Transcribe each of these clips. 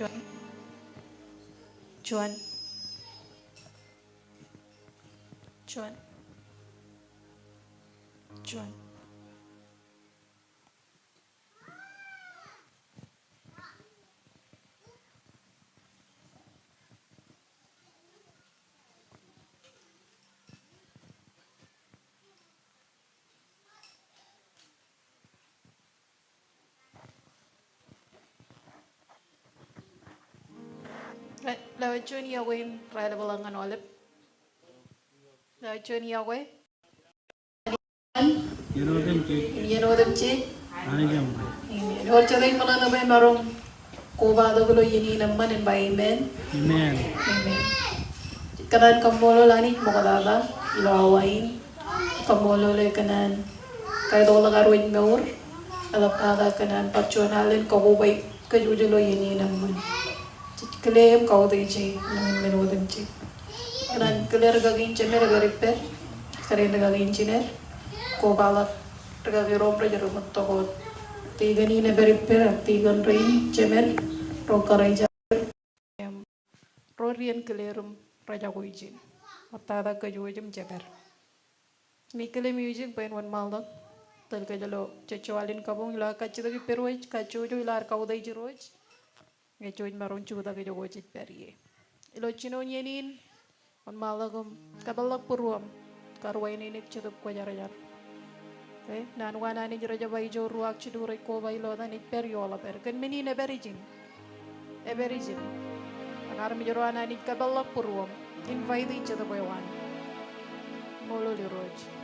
Juan, Juan, Juan, Juan. Lewat Juan ya Wayne, raya balangan olip. Lewat Juan ya Wayne. Yerodem ci. Ini. Or cerai malah nabe marong kuba do gulo yini naman en bay men. Amen. Amen. Kanan kamolo lani mo kadaba ilawain. Kamolo le kanan kay do lagaruin maur. Alap ada kanan pasionalin kagubay kajujulo yini naman. Klaim kau deh ci, namin menodem ci. Kanan clear gagin ci mere repair. Sering gagin ci ner. Ko balak gagin rompre jero matokot. Tiga ni ne repair, tiga rain cemer rokarai jam. Rorian clearum raja ko izin. Matada kajujem ceper. Mikele music bain wan maldak. Tel kajalo cecualin kabung ila kacu tapi perwaj kacu jo ila kau deh jeroj. Ngecuin marun cuda ke jogo cit perie. Ilo cino nyenin on malagum kabalak purwam karwai ini cutup ko jar. Okay, nan wana ni jero jabai jo ruak cidure ko bai lo dan it periola per kan meni ne berijin. E berijin. Agar mi jero ana ni kabalak purwam invite each other by one. Molo li roj.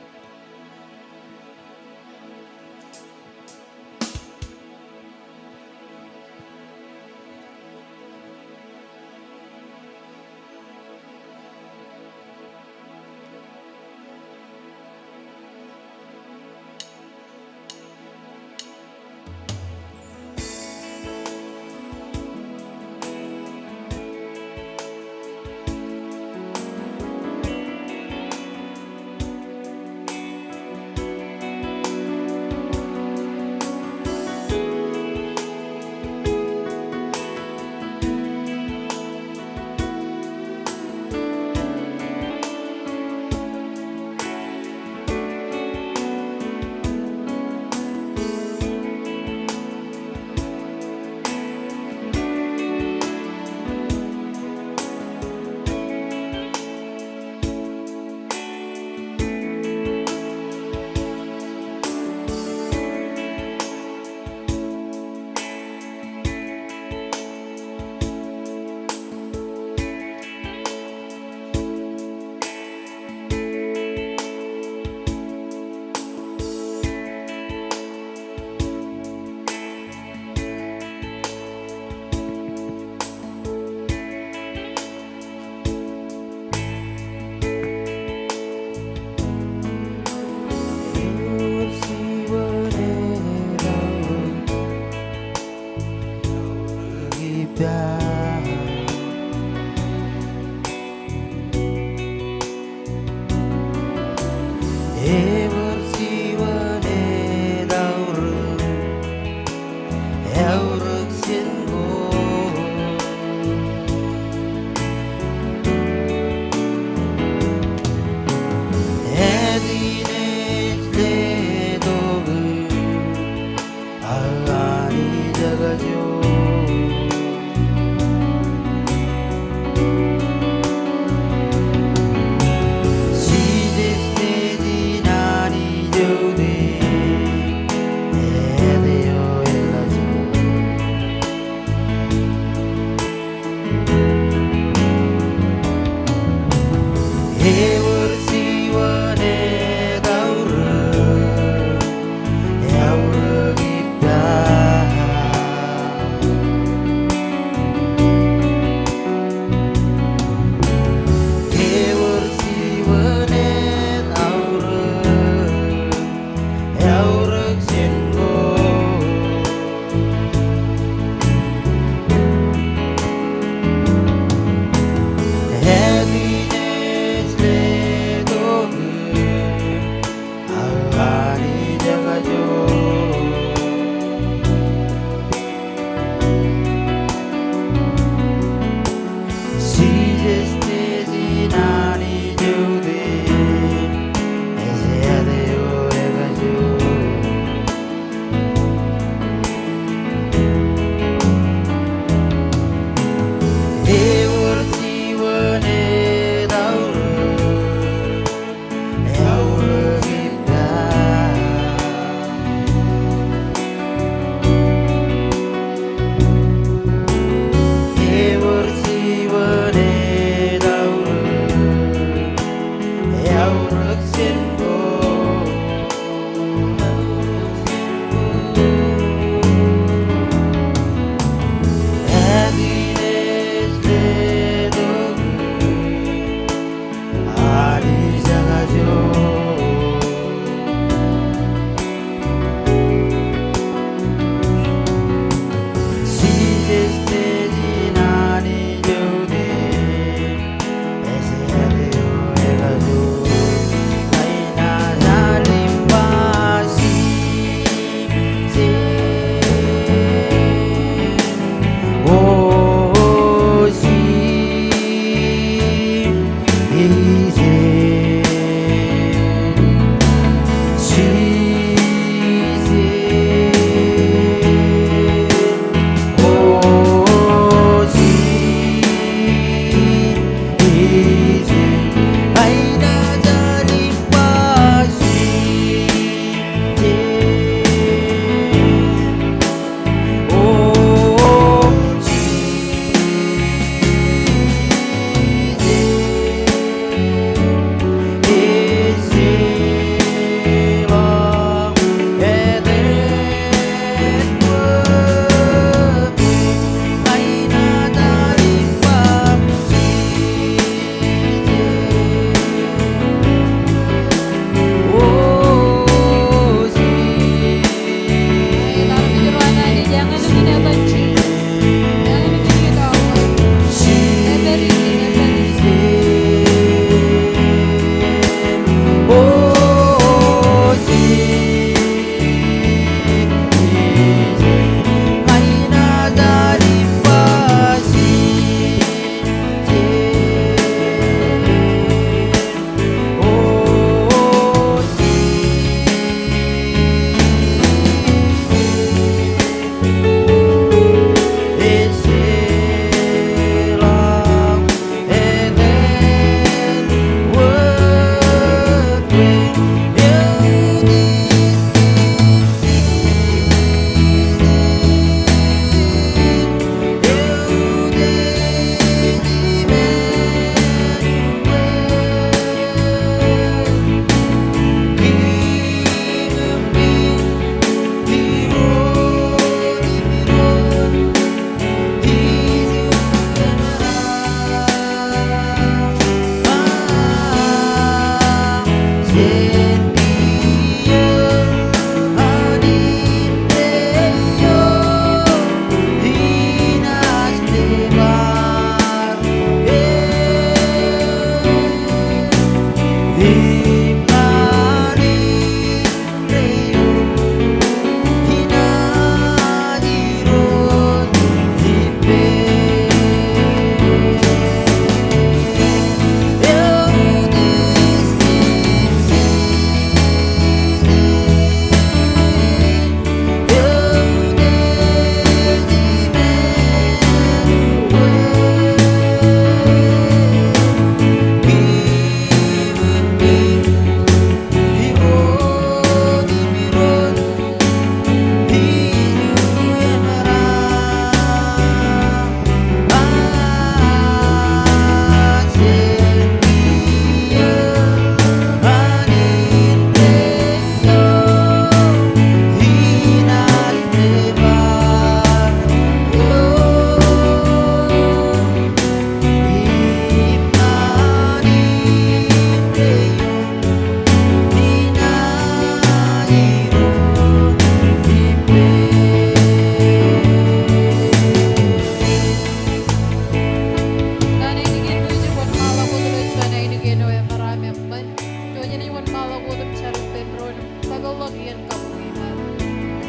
iyan kabuhiman.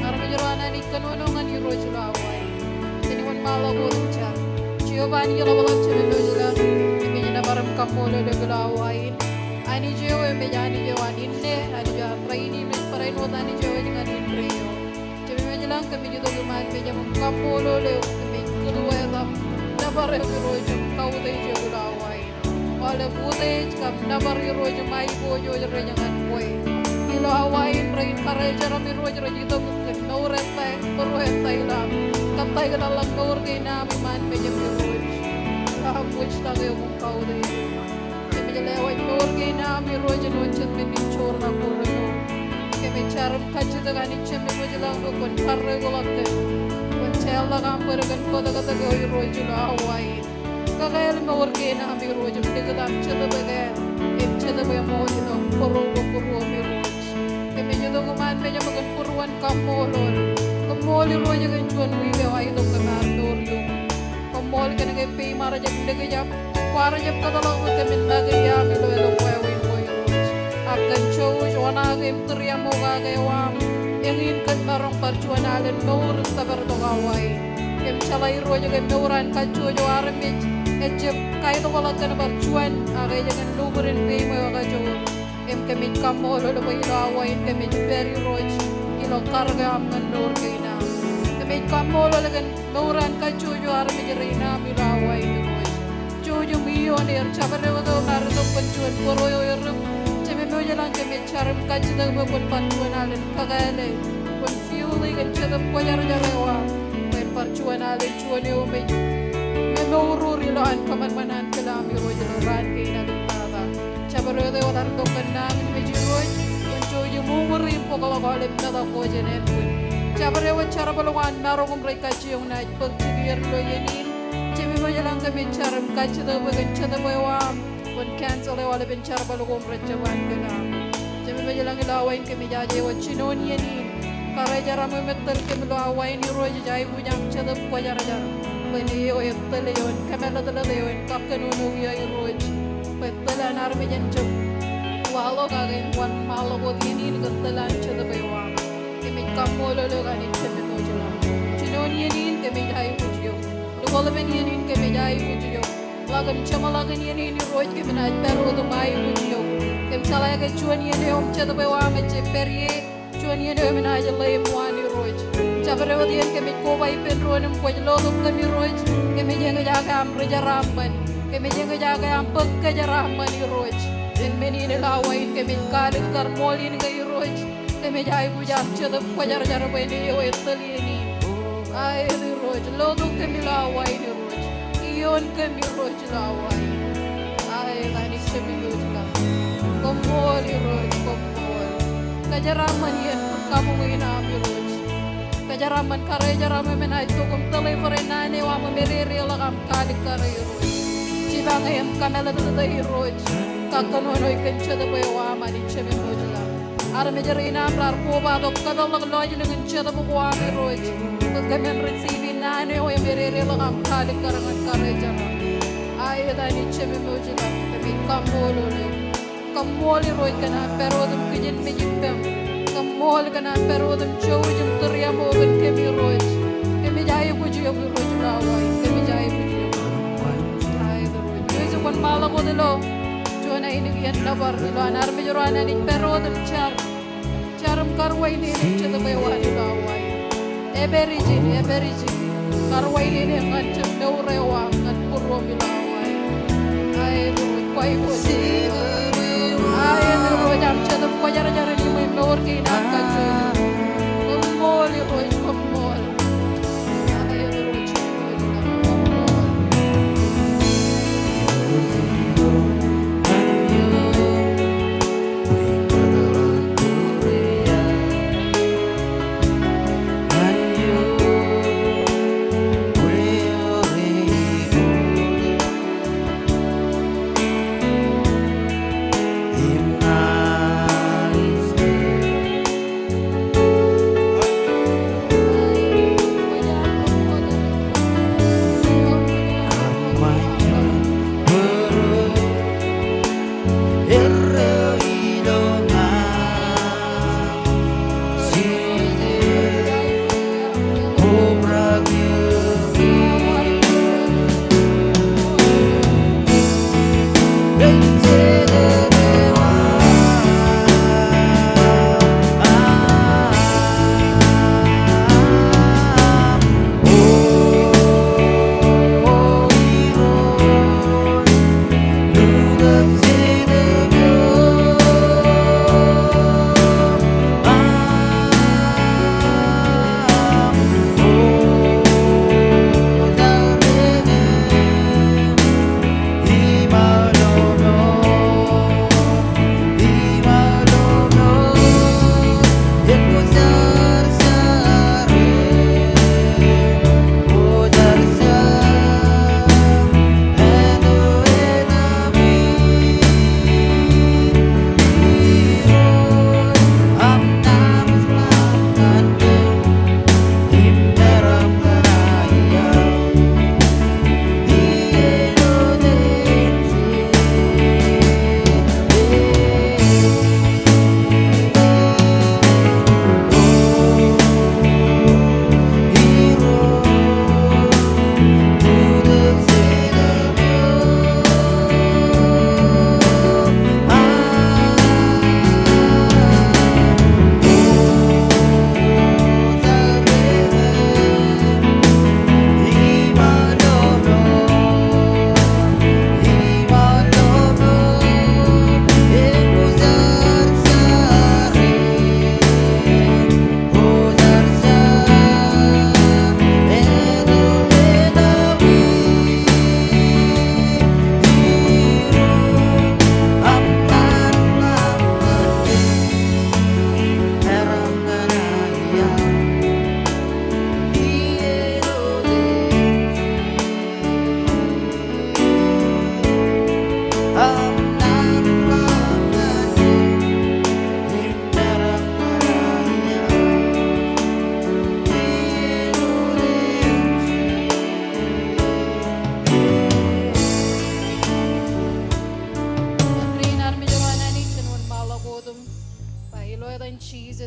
Aramidurana ni kanunungan iro julaway. Tiniwan malagulang siya. Giovanni yalawalan siya nilojula. Kami na maram kamulo lagulawain. Ani Jew mejani Jew aninde ani Jew raini me parain wotani Jew dengan indreo. Kami menjelang kami juga guman meja kamulo le kami kedua elam. Nabar iro jum kau dei Jew lawai. Wala bute kam nabar iro jum mai bojo jere jangan kue. Ilo awain rain kare jara iro jere jito mungkin naureta peruheta ilam. Katai kedalang naur kena man meja iro. Kahabuj tagay kau dei. Lewat nur kena mi roja noncet menicor na purno. Kami carum kaji dengan icem mi roja kon karre golak. Kon cella kampur kan kota kota kau roja na awai. Kagayal nur kena mi roja mendekat ceda bagai. Ceda bagai mau jino puru mi roja. Kami jodoh kuman meja makan puruan kamolol. Kamol roja kan cuan wiwe wai dong kamar nur yung. Kamol kan kaya pay mara jap mendekat jap. Para jab kadalang ko kami nagaya milo elong wawin mo yung akan chow joana game teriya mo kagayawam ingin kan marong parjuan alin maurut tabar to kawai kem chalai roja kem mauran kacu jo armij ejep kai to wala kan parjuan agay jangan luberin pay mo kacu kem kami kamo lolo ba ilo awain kami very roj ilo karga am nor kaina kami kamo lolo kan mauran kacu jo armij reina milo awain Jojo miyon cabare wado nardo penjuan poroyo yerum ceme mo jalan kami carum kaji dag bapun panjuan alen kagale pun fiuli kan cadam koyar jarewa pen parjuan alen cuan yo me ururi loan kaman manan kelami roja ran kaina lutada cabare wado nardo kenang me jiroj pun jojo mumuri pokolo kalem nada ko jenen pun cabare wa cara balongan narong mereka ciong naik pegir lo yenin Cemi mo jalan kami carum kaca dah bagan cata bayawam pun cancel wala bencar balugom rajawan kena. Cemi mo jalan ilawain kami jaje wa cinon yenin kare jara mo metal kami ilawain iro jajai bujang cata kuajar jar. Bani yo ektel yon kamera tela yon kapkenunu yo iro petela nar me jancuk walo kagin wan malo bod yenin ketelan cata bayawam. Kami kamolo lo kani cemi mo jalan cinon yenin kami jai bujio. Kalau menyenin kami jai ujiyo, lagam cama lagan yenin roj kami naik peru tu mai ujiyo. Kami salah ke cuan yene om cata bawa macam periye, cuan yene om naik jalai muani roj. Cabare wadian kami kobai penruanum kujlo kami roj, kami jangan jaga am rejaramban, kami jangan jaga am pek kejaramban roj. Dan menini lawain kami kalik karmolin kami roj, kami jai bujang cata kujar jarabai ni yo eteli. Ay di roj, lodo kami laway di roj, iyon kami roj laway. Ay tani kami roj lang. Komol di roj, komol. Kajaraman yan, kamu nginami roj. Kajaraman kare jaraman menay tukum telefon nane wa mamerere lakam kalik kare roj. Cibang ayam kamela tata roj. Kakanonoy kancha da bayawa mani kami roj lang. Ara mejarina amrar kuba dok kadalag loj dengan cita bukuwa roj. Kami receive nane o merere lakam kalik karangan kareja. Ay tani cemi mojila kami kamolo le. Kamoli roy kana pero dum kijin mijipem. Kamol kana pero dum chojum teriya mo kan kami roy. Kami jai bujiyo roj lawai. Kami jai bujiyo. Ay roy. Jojo kon mala ko dilo. Jona ini yan nabar dilo anar mejorana ni pero dum charum karwai ni chata bayawa lawai. Eberijin, karwai ini ngancam neurewa ngan purwo milawai. Ay kuai kusi. Ay nero jam chadam kuajar jar ni mai meur ki na kacu. Kumol yo kumol. Ay nero chimol kumol.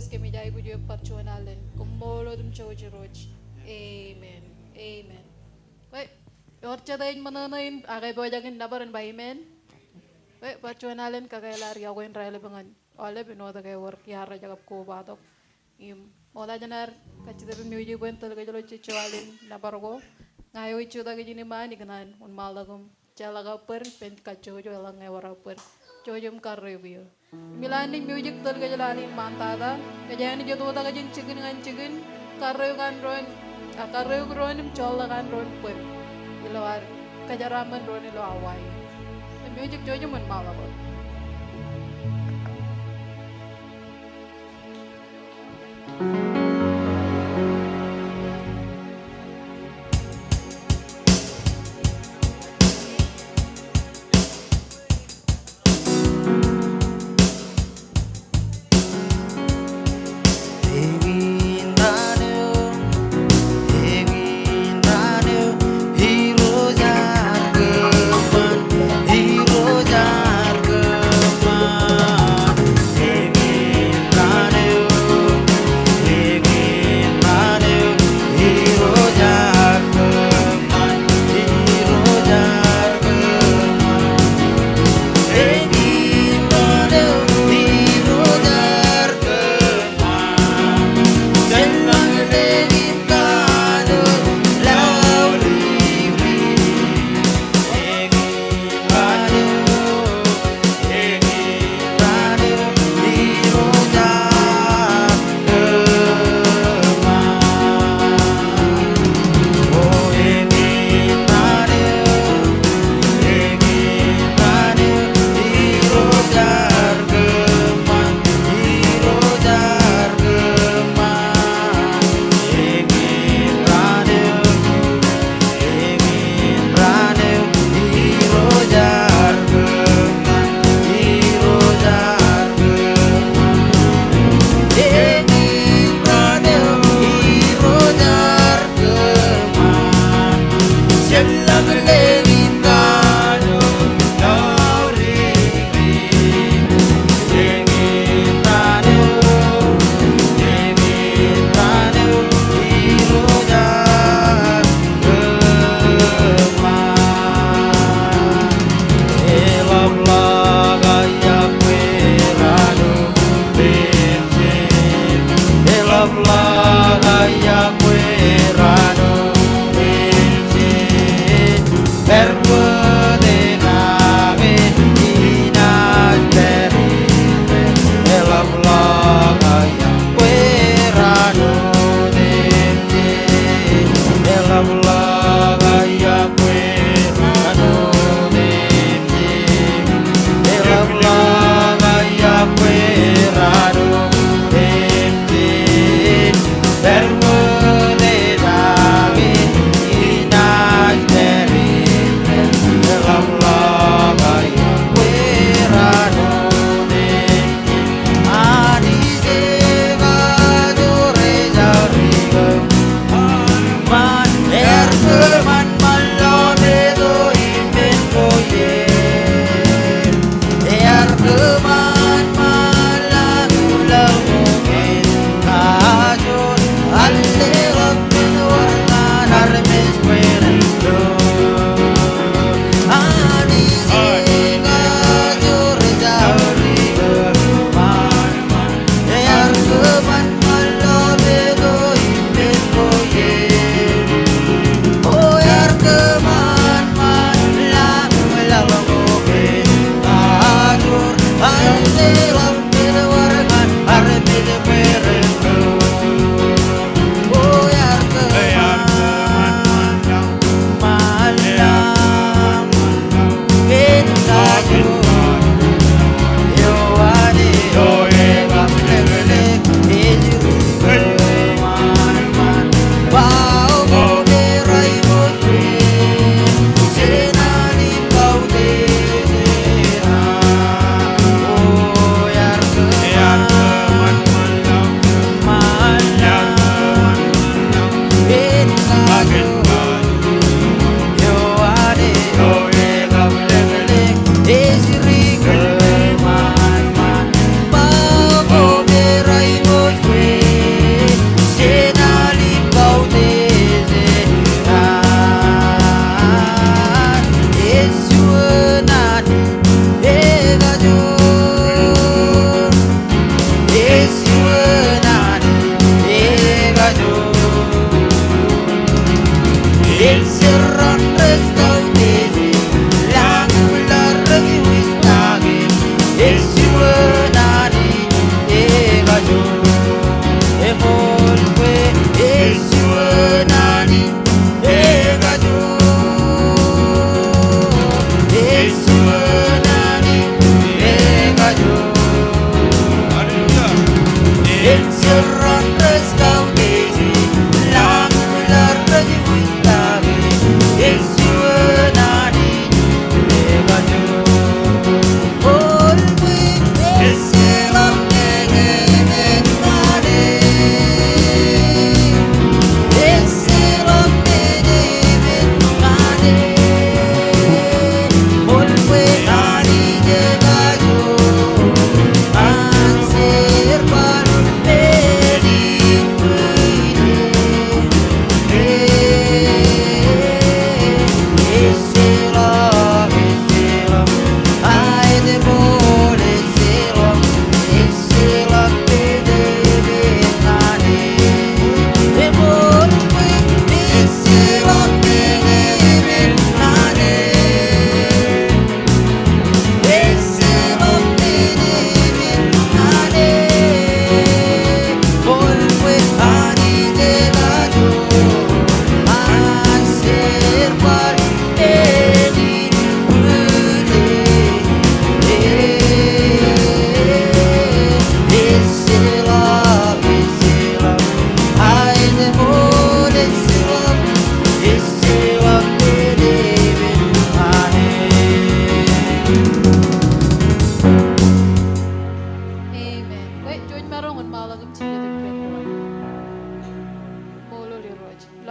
Jesus kami jai ko yung parchuanalin. Kumolo dum chow jiroj. Amen. Amen. Wait, orcha dahin mananayin. Akay po jagin nabaran ba? Amen. Wait, parchuanalin kagayalari ako yung relevangan. Ole, binoda kayo work yara jagap ko batok. Moda janar kacita music buat talaga jalo cicualin nabargo. Ngayo itu tak jadi mana kanan un malagum calaga per pen kacu jo lang ngewara per jojum karreview. Milani music talaga jalani mantada. Kajani jo tuh tak jeng cikin karrev ron cola kan ron per. Ilawar kajaraman ron ilo awai. Music jojum un malagum.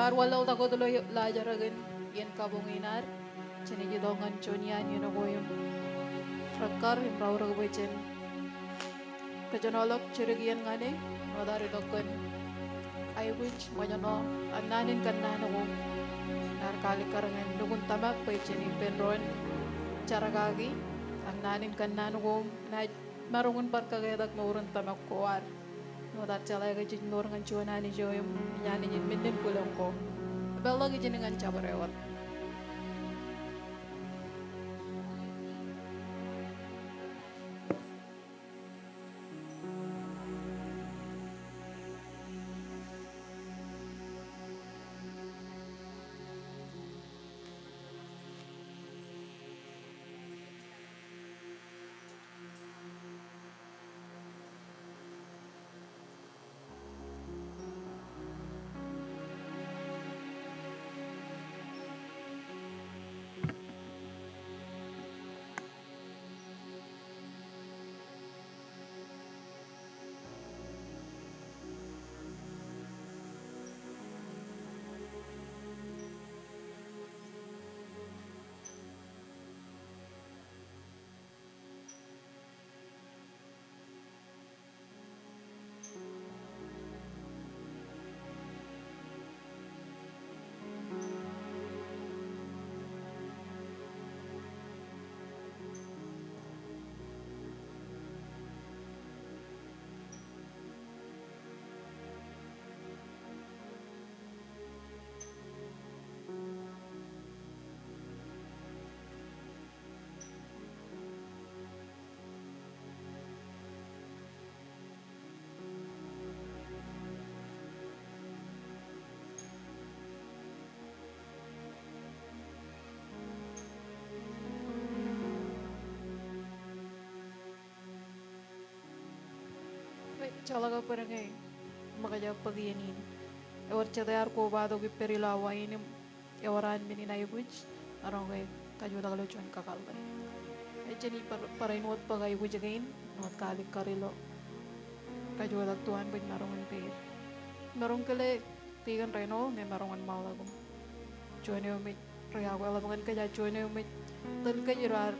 war walau takut lo lajar agen yen kabunginar cini jidongan cunian yun ako yung frakar yung rawra ko chen kajanolok cirigian ngane wadari dokon I wish manyano ananin kan nano ko narkali karangan dugun tamak pa cini penron cara kagi ananin kan nano ko na marungun par kagayak maurun tamak ko war no dat cala ga jin nor ngan chuana ni joyum nyani jin minin kulong ko bello gi jin ngan chabarewat चलागा परंगे मगजा पगियनीन और चदयार को बादो की perilawa ini ewaran mini na ibuj arongai kajuda kalau cuan kakal bari ejeni parain wat pagai ibuj again not kali karilo kajuda tuan buj marongan peir marong kele tigan reno nge marongan malagum cuan umi raya ko alabangan kaja cuan umi tan kajirar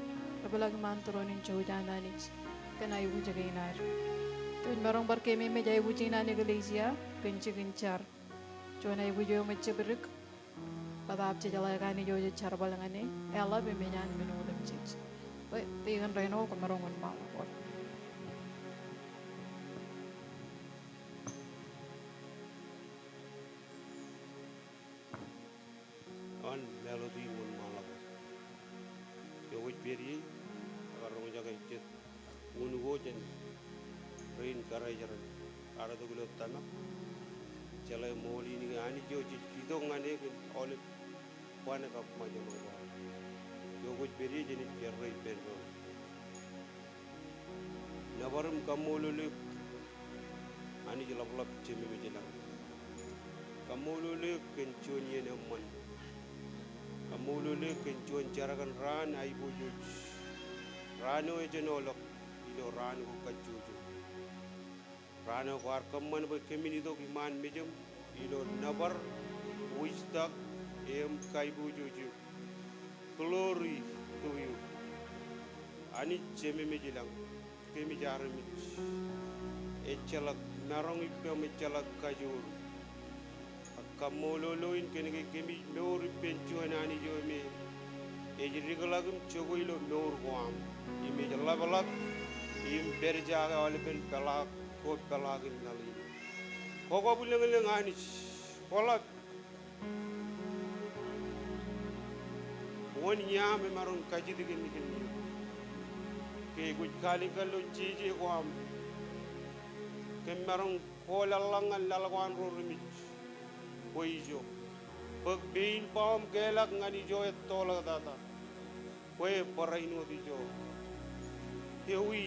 abalag manturonin chawdananich kana ibuj again ar Tuan barang berkemi meja ibu Cina ni Malaysia, gencar. Cuan ibu jo macam berik, pada apa jalan kan jo cara balangan ni, ella bemenyan menolak cic. Baik, tigan reno kemarongan malah. On melody mun malah. Yo wit beri, agar orang jaga itu, unu jen. Rain karai jaran, ada tu gula tanah, jalai moli ni ani jo cidong ane kan oleh puan kap macam mana, jo kuch beri jenis biarai berdo. Nabarum kamolulu, ani jalap cemi berjalan. Kamolulu kencuan ye naman, kamolulu kencuan carakan ran aibu jo, rano je nolok, ilo ran ko kajuju. Rano kuar keman berkemini tu iman mejam ilo nabar wisdak kai bujuju glory to you ani jeme mejilang kemi jarami echalak narong ipe mechalak kajur kamololoin kene kemi meor penjuan ani jo me ejirigolagum chogoilo meor guam ime jalabalak im berjaga oleh pen pelak ko pelagin nali koko bulang anis kolak won nyame maron kaji digin ke guj kali kallo jiji ko am ke maron kolalangan lalwan rurumi boijo pag bein pam gelak ngani jo tola data koe paraino di jo hewi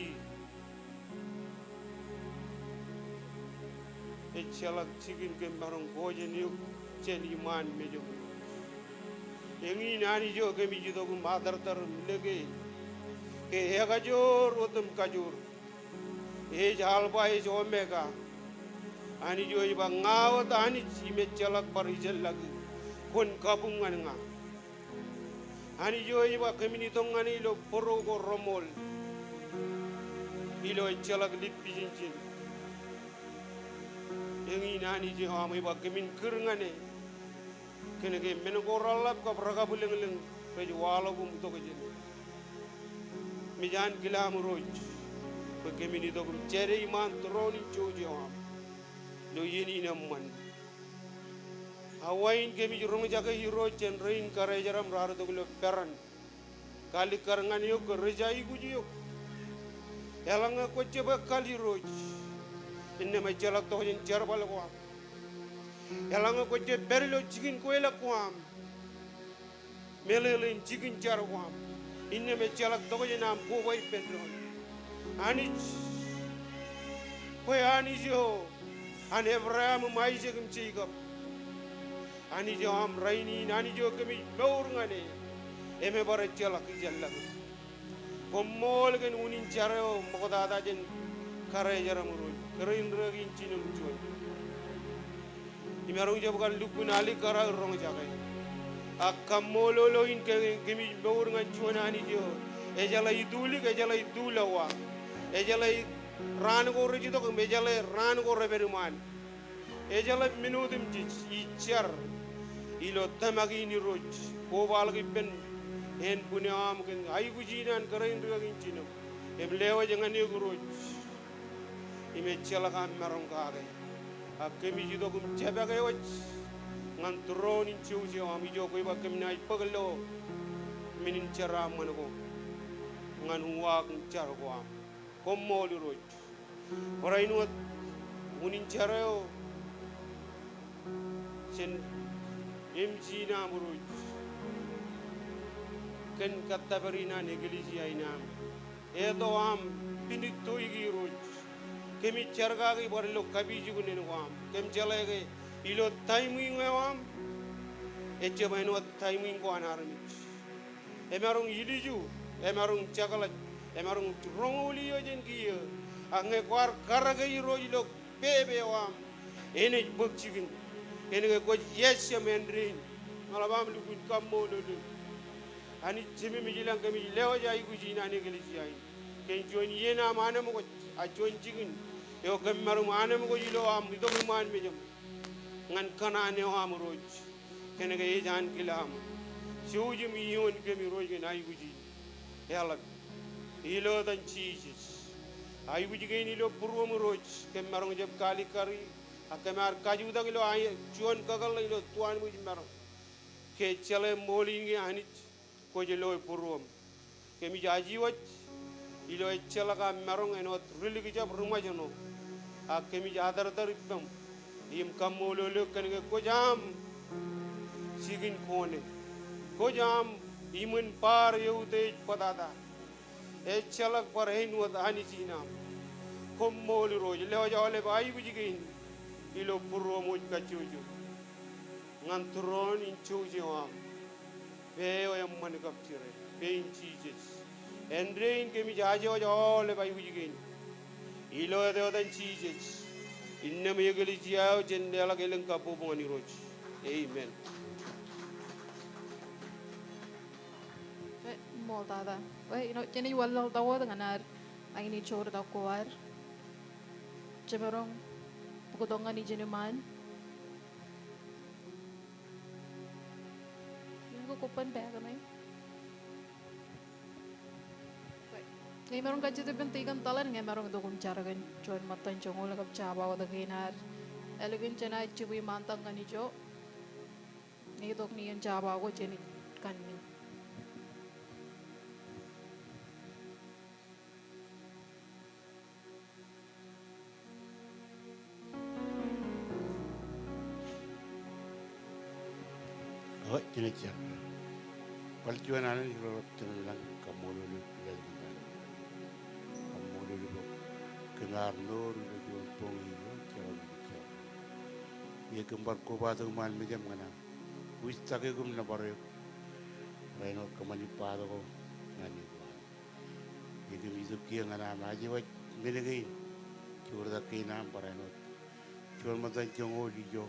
echalak chicken ke marong koje ni chen iman me jo engi nani jo ke mi jo ko madar tar lege ke hega jor otum kajur e jal ba e jo mega Ani jo iba ngawat ani ime jalak parijal lagi kon kabungan nga. Ani jo iba keminitong ani ilo porogo romol. Ilo jalak lipi cincin. Yang ini ani jo am iba kemin kerngane. Kene ke menogoralap ka praga buleng-leng peju walo bum to kejen. Mijan kilam roj. Keminito kum cere iman troni jojo am. Lo yeni namman. Hawain kemi jurong jaga hero chen rain kare jaram raro to lo peran. Kali karangan yo ke rejai guji yo. Elanga ko coba kali roj. Inne ma jalak to jen jar bal ko. Elanga ko je berlo jigin ko ela ko am. Melele jigin jar ko am. Inne ma jalak to jen am ko wai pedro. Ani ko ani jo. An Abraham mai jegum cigap. Ani jo am raini ani jo kemi meur ngane. Eme bare jalak jalak. Komol gen unin jareo mokoda da jen kare jaram roj. Kerin ragin cinum joy. Imarong jabkan lukun ali kara rong jagai. Akamolo lo in kemi meur ngan cuana ani jo. Ejala iduli ejala idulawa. Ejala ran go rejito ko mejala ran go reberuman. Ejala minutum jich ichar ilo tamagi ni roj ko balgi pen en punyam ken ay gujinan karain ragin cinum. Em lewa jangan yo roj. Ime chala kam marong kage. Akemi jito kum cheba ke wach ngan tron in chuji am jo ko iba kem nai paglo minin chara manago ngan huwak char ko am komol roj. Orai nuat unin chareo sen emjina muruj ken katabarina negliji ainam edo am pinito igi roj kemi charga gi barlo kabiji gunen wam kem jalege ilo timing wam eche baino timing ko anarmi emarung iliju emarung chakala emarung rongoli yojen giye ange kwar karaga iro ilo bebe wam ene bukjigin ene ko yes mendrin malabam lukun kammo lolu ani timi mi jilang kami lewa jai gujina ne gelisi ai ken joni yena mana mo a jon jigin yo kam maru mana mo yilo am do man me jam ngan kana ne am roj ken ga yejan kilam suju mi yon kami roj gen ai guji yalla ilo dan chijis ai guji gen ilo purwo mo roj kem maru jab kali kari akamar kaju da ilo ai jon kagal ilo tuan mo jimaro ke chale molingi ani ko je loy purwom kemi jaji wach ilo echala ka marong enot riligi jab rumah jano a kemi jadar dar ipam im kamolo lo kan ko jam sigin kone ko jam imun par yeute padada echala par hein wad ani sinam kommol roj lewa jawle bai bujigin ilo purwom ka chuju ngantron in chuji wam Veo yang mana kapcire, pain cheeses. Endrain kemi jajo all by wigin. Ilo the other cheeses. In the Megalijao, Jendela Gelen Kapu Moni Roach. Amen. Mo tada. Wait, jenny wala daw dengan ang ini chor daw kuar. Cemerong pagkudongan ni jenuman. Kupan ba kami? Ngayon meron kadyo ito bentikan talan ngayon meron ito kung cara kan cuan matan cong ulang kap cabaw ito kinar elegant cina cibi mantang kan ijo ni ito niyan cabaw ko cini kan ni Oh, cina cian. Palcuan anu di luar tenaga kamulu lu pilih dengan kamulu lu kengar nur lu jual pongi lu cara bicara. Ia kembar kubat tu mal macam mana? Wis tak ke gum na baru. Lain orang kemani pada ko ngani. Ia kemisu kia ngana maji waj menegi. Curda kina baru. Chuan matan chongo di jo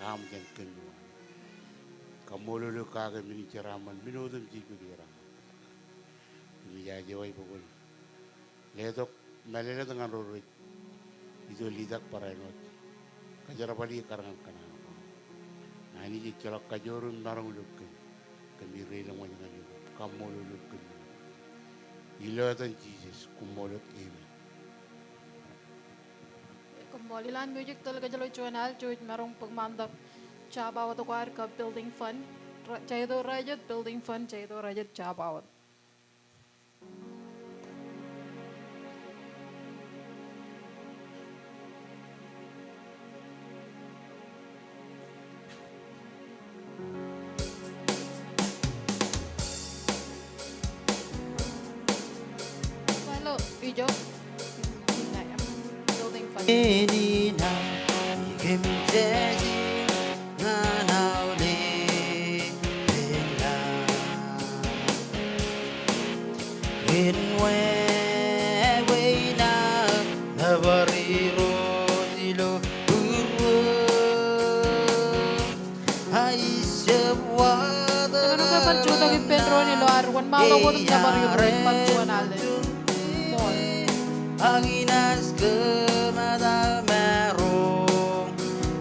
am jan kenduan. Kamolo lo kaga mini ceraman minodam jiku di orang. Ini ya jawai pokol. Letok melela dengan rorit itu lidak parainot. Kajara pali karangan kanan. Nah ini di celak kajorun narang lukken. Kami rela mo dengan itu. Kamolo lukken. Ilatan Jesus kumolot amen. Kembalilan music talaga jalo channel cuy marong pagmandak chabawat ko ka building fund. Chaydo rajat building fund chaydo rajat chabawat. Hello, Ijo. Building fund. Nina 김재지 나나오리 빌라 윈웨웨나 나바리로 딜로 우르 아이셔와다 Ano ka panchuta kay Pedro ni Loar? Wan malo ko na baririn panchuan natin. Mall. Aginas kemada merong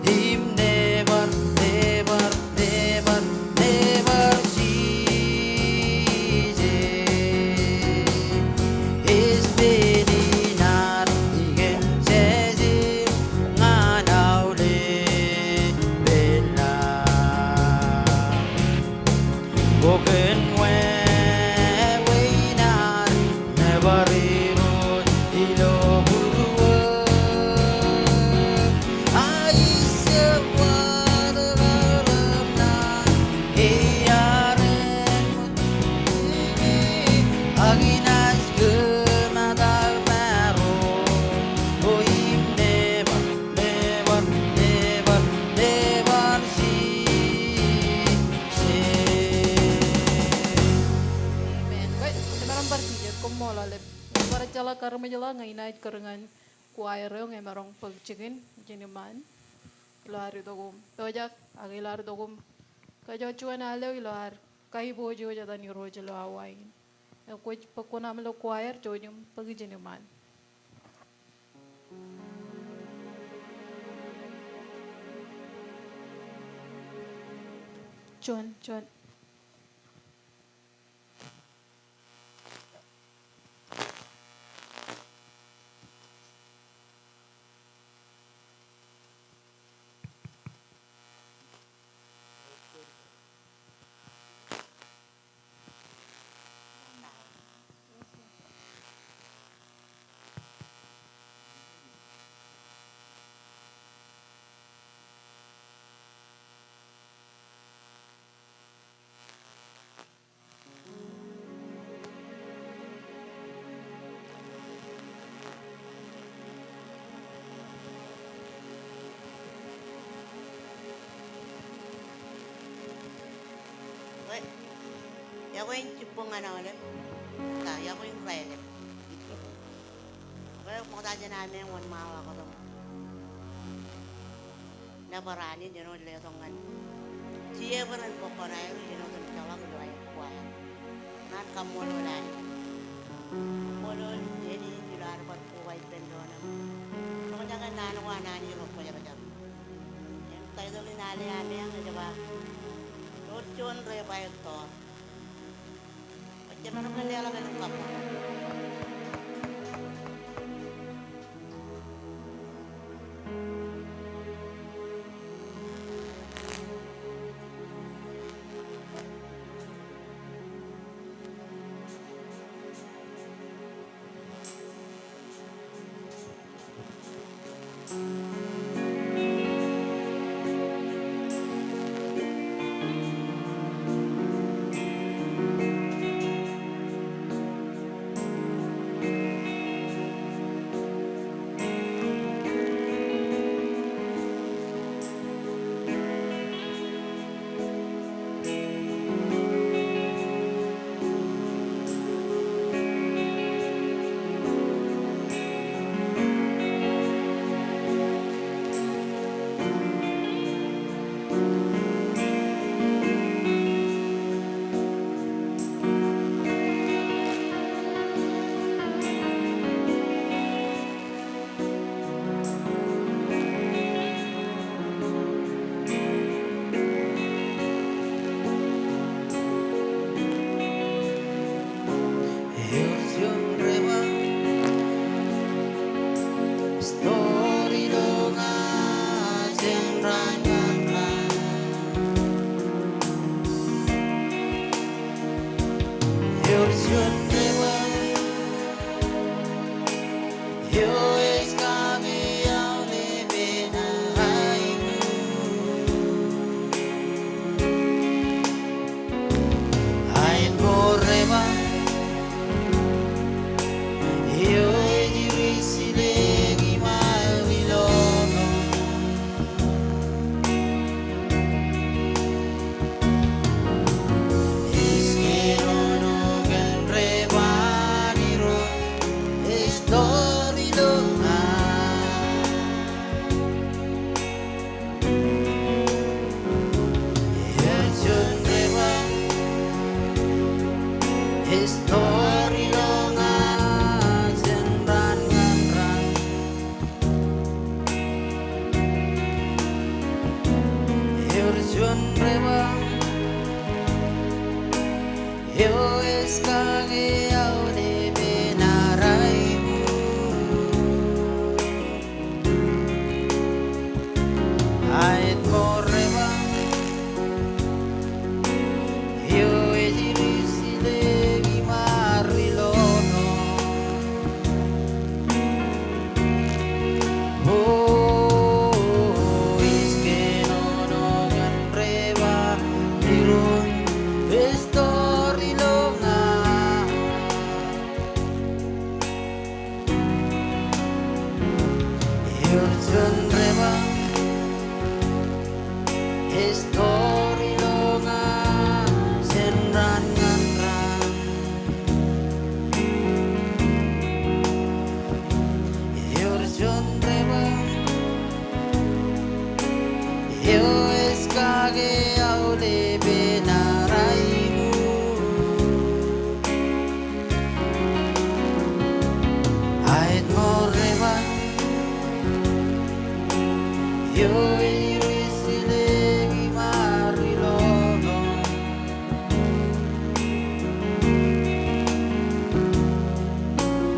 him never never never never cease is beninar igen sezi nganaule bella Boken wewinar never irot ilo burwa aisya wadaramna iyaren aginas gemadal mero oim never never never never see Amen. Wait, marang barkija kumola lep. Para cala karma jala ngai night karangan choir yung ngay marong pagchikin jiniman. Ilar dogum. Tojak agilar dogum. Kajo chuan alo ilar kai bojo jada ni rojo lo awain. Kuch pakunam lo choir jojum pagjiniman. Chuan. Ako yung tipong ano ulit. Ako yung credit. Kaya kung tayo namin yung mawa ko ito. Naparani, yun o ulit itong ano. Siya pa rin po ko na yun, yun o ito nitawag ko ay kuwaya. Nakamulo na yun. Kamulo, yun yung nilar pa kuway pendo na. Kung niya nga nano ko, nani yung ko niya ka dyan. Yung tayo ito linali-ali yan, di ba? Lord, re pa yung to. Pagka naman nalala ka ng kapo. Yurjun rebang Yo es kage aude benaraimu Ait mo rebang Yo ejirisile gimarilono Oh iske no gan reba dirun Estori longa Yurjun rebang Estori longa senran nganran Yurjun rebang Yo es kage aule benaraimu Ait mo rebang Yo irisile gimarilono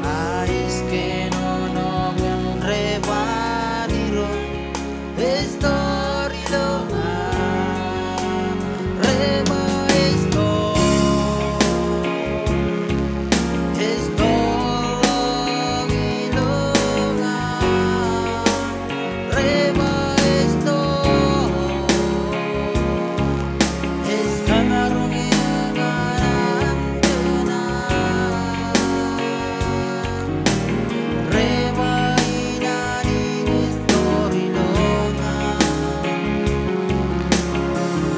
Ais que no gan revaniro Estori longa Reba esto longa Reba esto Reba inani estori longa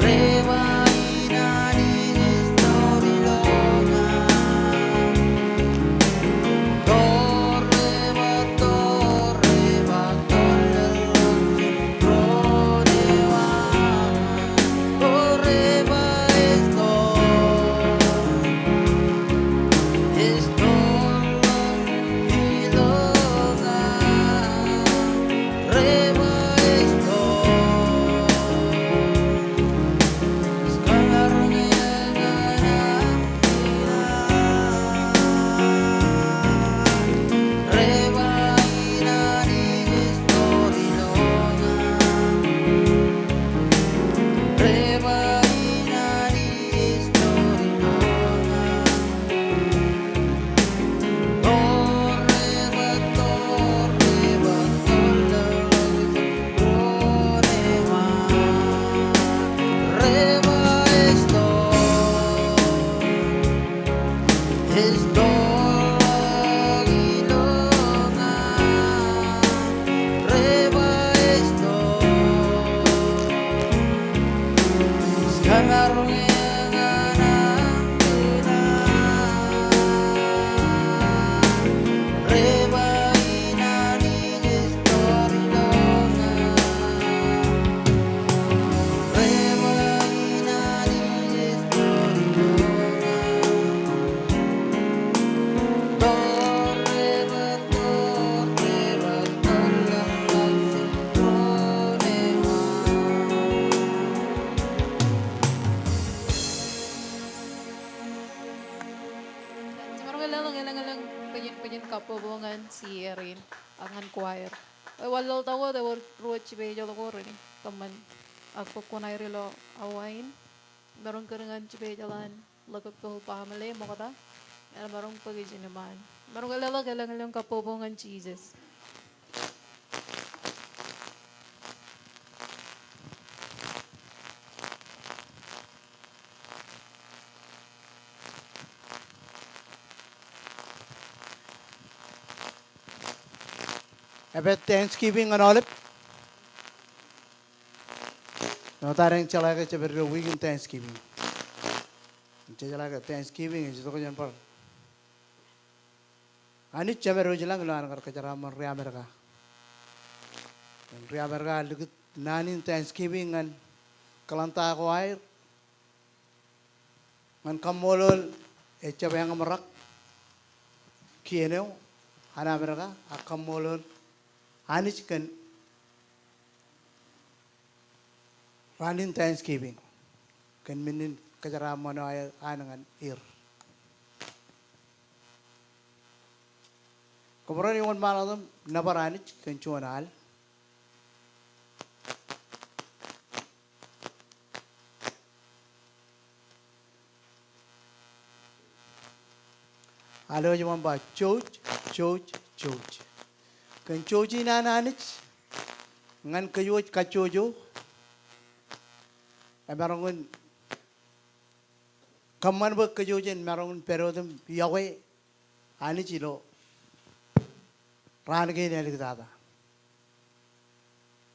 Reba inani estori longa Torreba Torreba Torreba esto longa Reba esto Reba inani estori longa Reba inani estori longa Torreba Reba esto longa Reba esto Reba inani estori longa Reba inani estori longa Torreba Marong ilang penyin kapobongan si Erin angan choir. Ay walaw tawo da ruot si Bejo ko rin kaman ako kunay rilo awain. Marong karangan si Bejo lan lagot ko pahamali mo kata. Marong pagisi naman. Marong ilang kapobongan Jesus. About Thanksgiving and all it. No, tarang chala ka chaber weekend Thanksgiving. Chala ka Thanksgiving is to ko yan par. Ani chaber ho jalang lan kar kachara man ria merka. Ria merka lugut nanin Thanksgiving and kalanta ko air. Man kamolol chabe ang marak. Kieneo ana merka akamolol Anichkan running Thanksgiving. Kan minin kacara mo na anangan ir. Kemarin yung malam nabaranit kan cuanal. Alo yung ba church. Kan church inananit ngan kayo kachojo. Meron kaman ba kayo jen meron pero dem yawe ani chilo ran ke ne ligada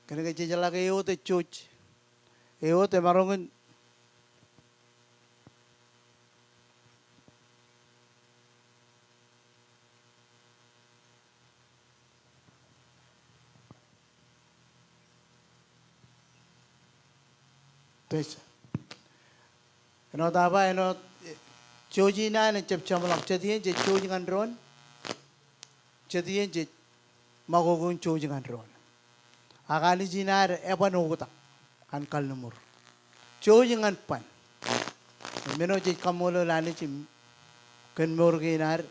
kan ke jela ke yo te church yo te meron tes eno taba eno choji na ne chep chamalak chediye je choji ngandron chediye je magogun choji ngandron akali jinar eban uguta kan kalnumur choji ngan pan meno je kamolo lani chim kan morginar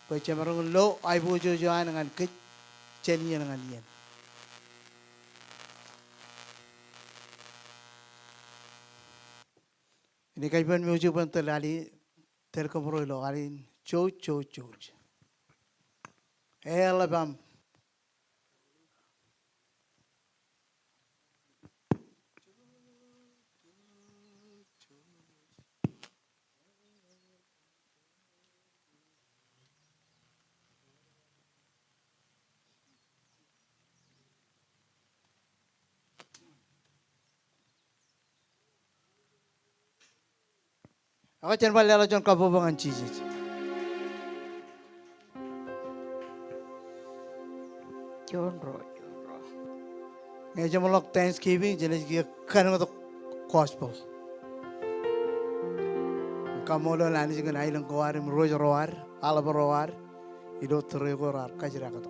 pa chamarong lo ai bu jojo an ngan kit chenian ngan yen ini kaiban music pun terlali terkomproi lo alin chow. Alabama. Ako chen bal yalo chen kabobangan cheese. Jonro. Ngayon mo lok Thanksgiving jenis kia kan ngato gospel. Kamu lo lani sih kan ailang kawar rojo roar, alab roar, itu terego roar kajira kato.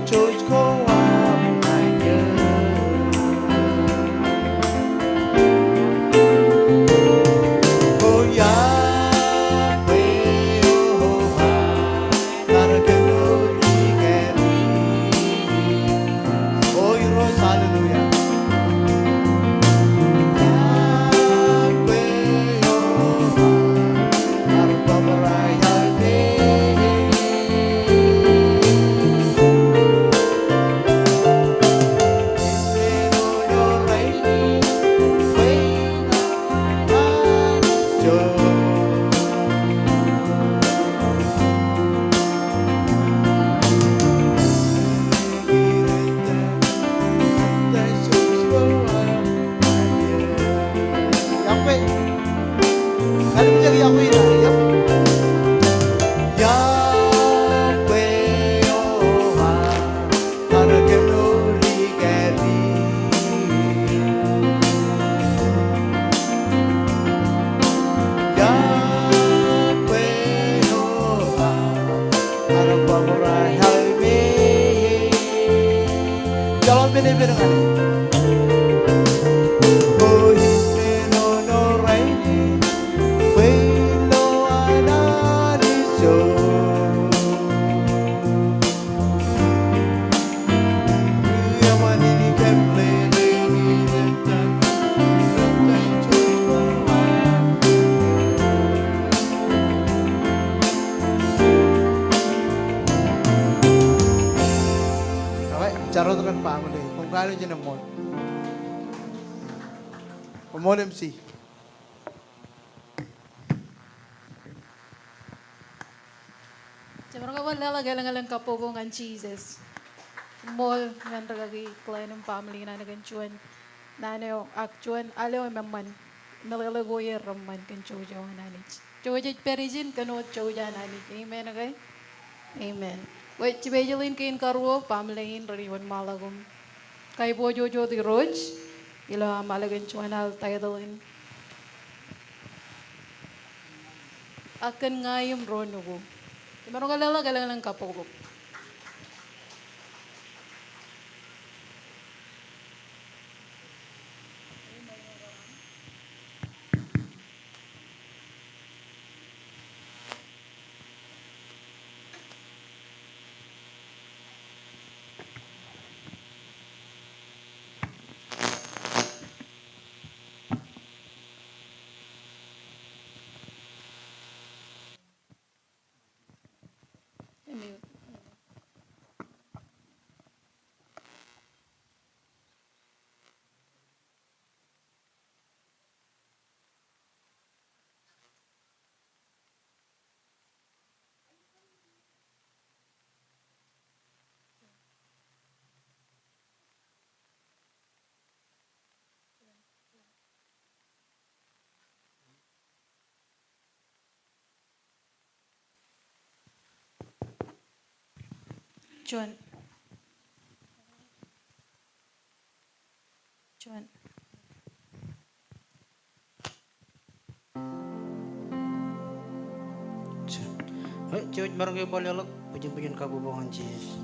Choice go Jalan bini-bini Oh, no, no, rain. Welo analiso. Yaman ini kan play dan Charot kan family. Kung kano dyan ang mall. Mall MC. Sa mga wala galang-galang kapugungan Jesus. Mall ngan ragagi clan ng family na naganchuan. Nanayo actuan alo memman. Nalalagoy ramman kan choja nanich. Choja perijin kanot choja nanich. Amen okay? Amen. Wait, cibejelin kain karuo family in rariwan malagum. Kay bojojo di roj. Ila malagan chuanal tayadalin. Akan ngayom ronugo. Meron galang-galang kapugo. Amen. Chuan. Cuy, barang kayo balilak, pujian-pujian kabubuhan Jesus.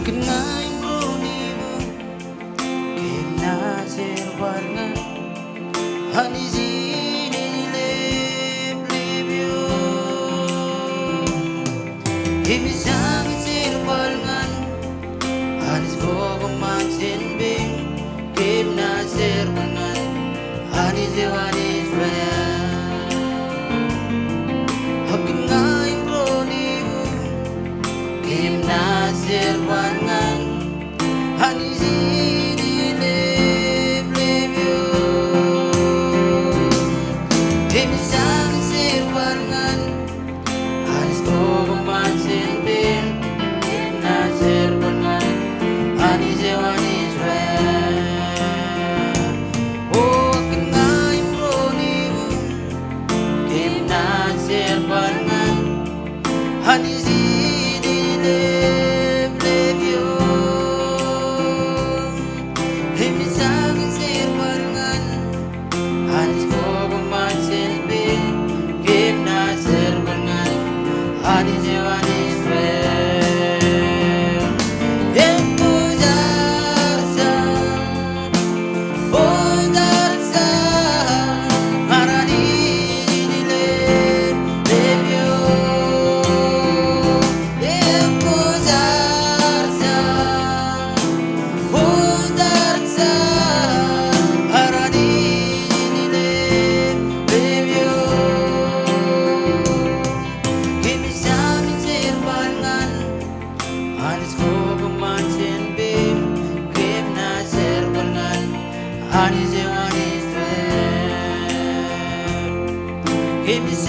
Kenang ronimu, kena serbarngan, hani zini leblebyo. Kimi sang serbarngan, hanis bogoman senbing, kena serbarngan, hani zewanis raya. Kenang ronimu, kena serbarngan, hani zini leblebyo. Kimi sang serbarngan, hanis bogoman senbing, kena serbarngan, hani zewanis raya. Oh, kenang ronimu, kena serbarngan, hani zini leblebyo. Kimi sang serbarngan, hanis bogoman senbing, kena serbarngan, hani zewanis raya. Epuzarsa, pozarsa, harani zini leblebyo.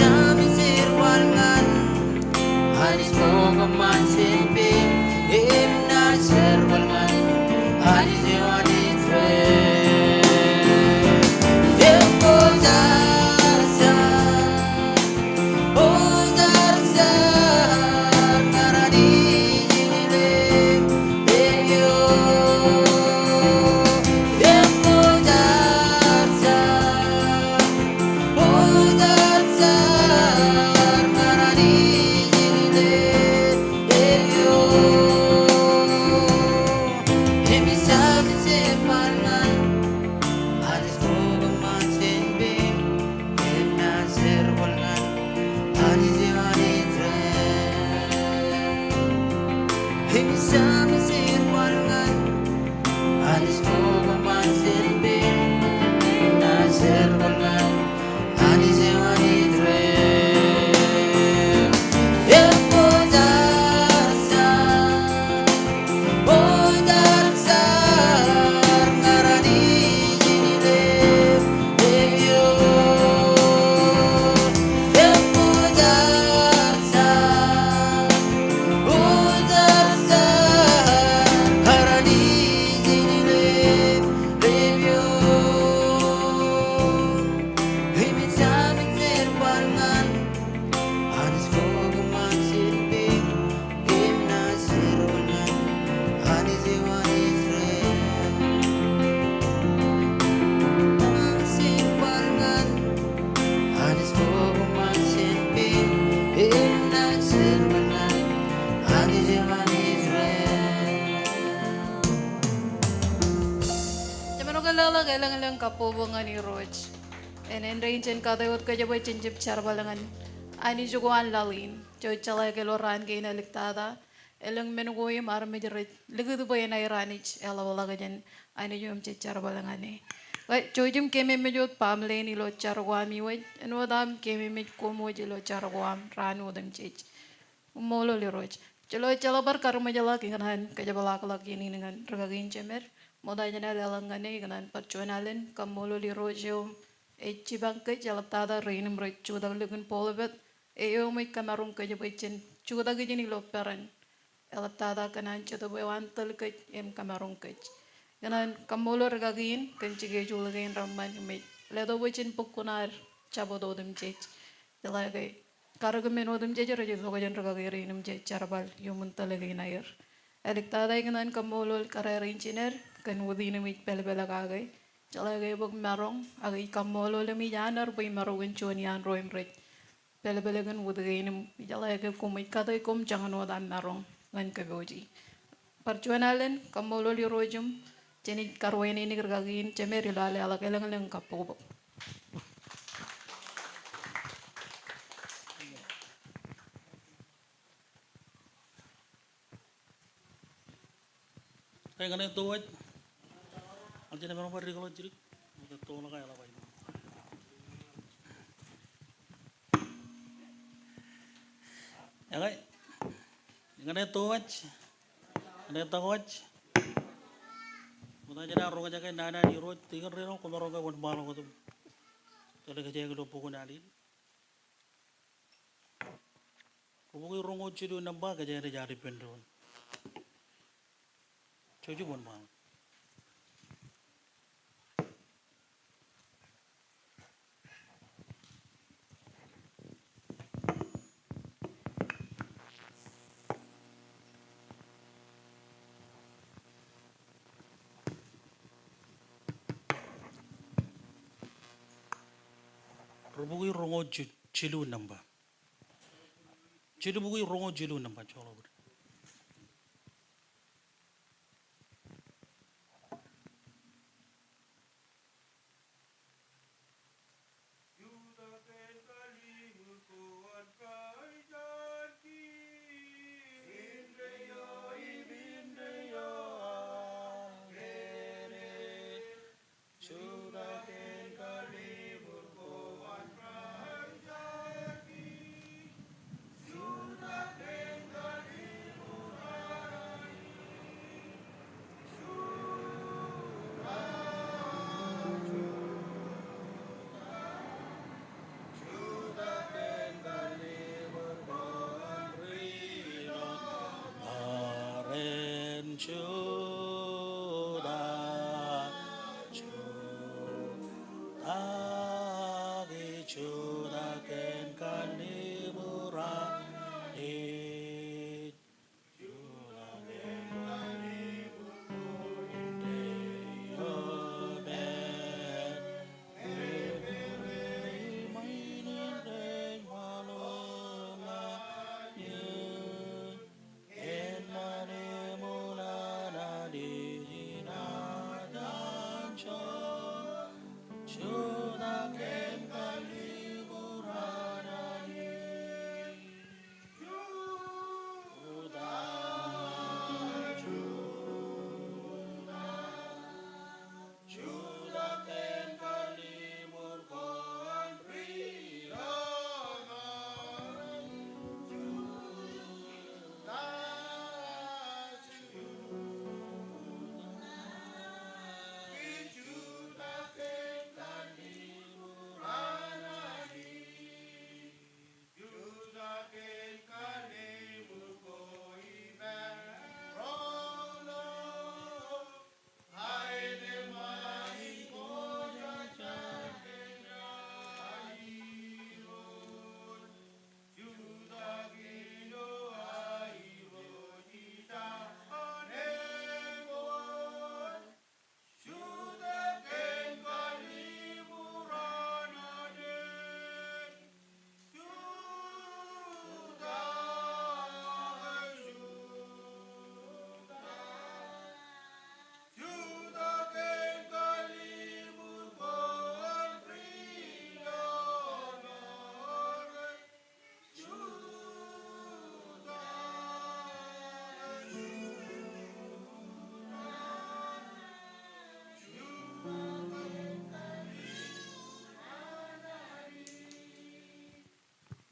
Himisami sirwangan Hanis moga man silbing Himna sirwangan Hanis yawani tre Tempo darsa Oh darsa Karani jinile Deyo Tempo darsa Oh darsa Karani jinile Deyo Himisami sirwangan Hanis moga man silbing Himna sirwangan Hanis yawani tre Himisami sirwangan Hanis moga man silbing Himna sirwangan Hanis yawani tre Tempo darsa Oh darsa Ngarani jinile Deyo Tempo darsa Oh darsa Ngarani jinile Deyo Himisami sirwangan Hanis moga man silbing Himna sirwangan Hanis yawani tre sirwangan Hanis moga man silbing Himna sirwangan Hanis yawani tre Jaman kalala kailangan lang kapubungan ni Roj. And in range and kadayot ka jabo chinchip charbalangan. Ani juguan lalin. Jo chalay keloran kay naliktada. Elang menugoy marami dirit. Ligu ba yan ay ranich. Ela wala ganyan. Ani jum chicharbalangan eh. Wait, jojum keme medyo pamle ni lo charguam iwaj. And wadam keme med kumo jilo charguam. Ranu dam chich. Molo li Roj. Chalo chalabar karma jala kingan kajabalak lagi ni dengan regagin cemer. Moda jana dalangane dengan percuanalen kamolo li Rojum. Echi bangke jalaptada reinum rechu dalugun polbet. Eo mai kamarung kajabaichen. Chuda gajini lo peran. Elaptada kanan chado bewantal kaj em kamarung kaj. Kanan kamolo regagin kencige julagain ramman mit. Ledo baichen pukunar cabododum chech. Dalagay. Karagamenodum chech raja logajan regagay reinum chech charbal yumuntalagay nair. Eliktada kanan kamolo kararin chiner kan wadina mit pelbelagagay. Jalagay bag marong agay kamolo lami yanar bay marong chonian roim rech. Pelebelegan wudagainum jalagay kumay katay kum jangan wadan marong ngan kagoji. Percuanalen kamolo li Rojum jeni karwain ini kergagin cemeri lale ala kailangan lang kapobo. Kaya nga ito ay ang tinamang pari ko lang jirik ito na kaya laway nga ito ay nga ito ay muna dyan na ronga dyan kay nana ni Rod tingin rin ako kung marunga kung marunga ko ito talaga dyan ko po ko nalin kung mo yung rongo chilo ng baga dyan na jari pendron choju bon bang Rubugi rongo chilu namba. Chilu bugi rongo chilu namba cholo. Chudaken kanimurani. Chudaken kanimurani.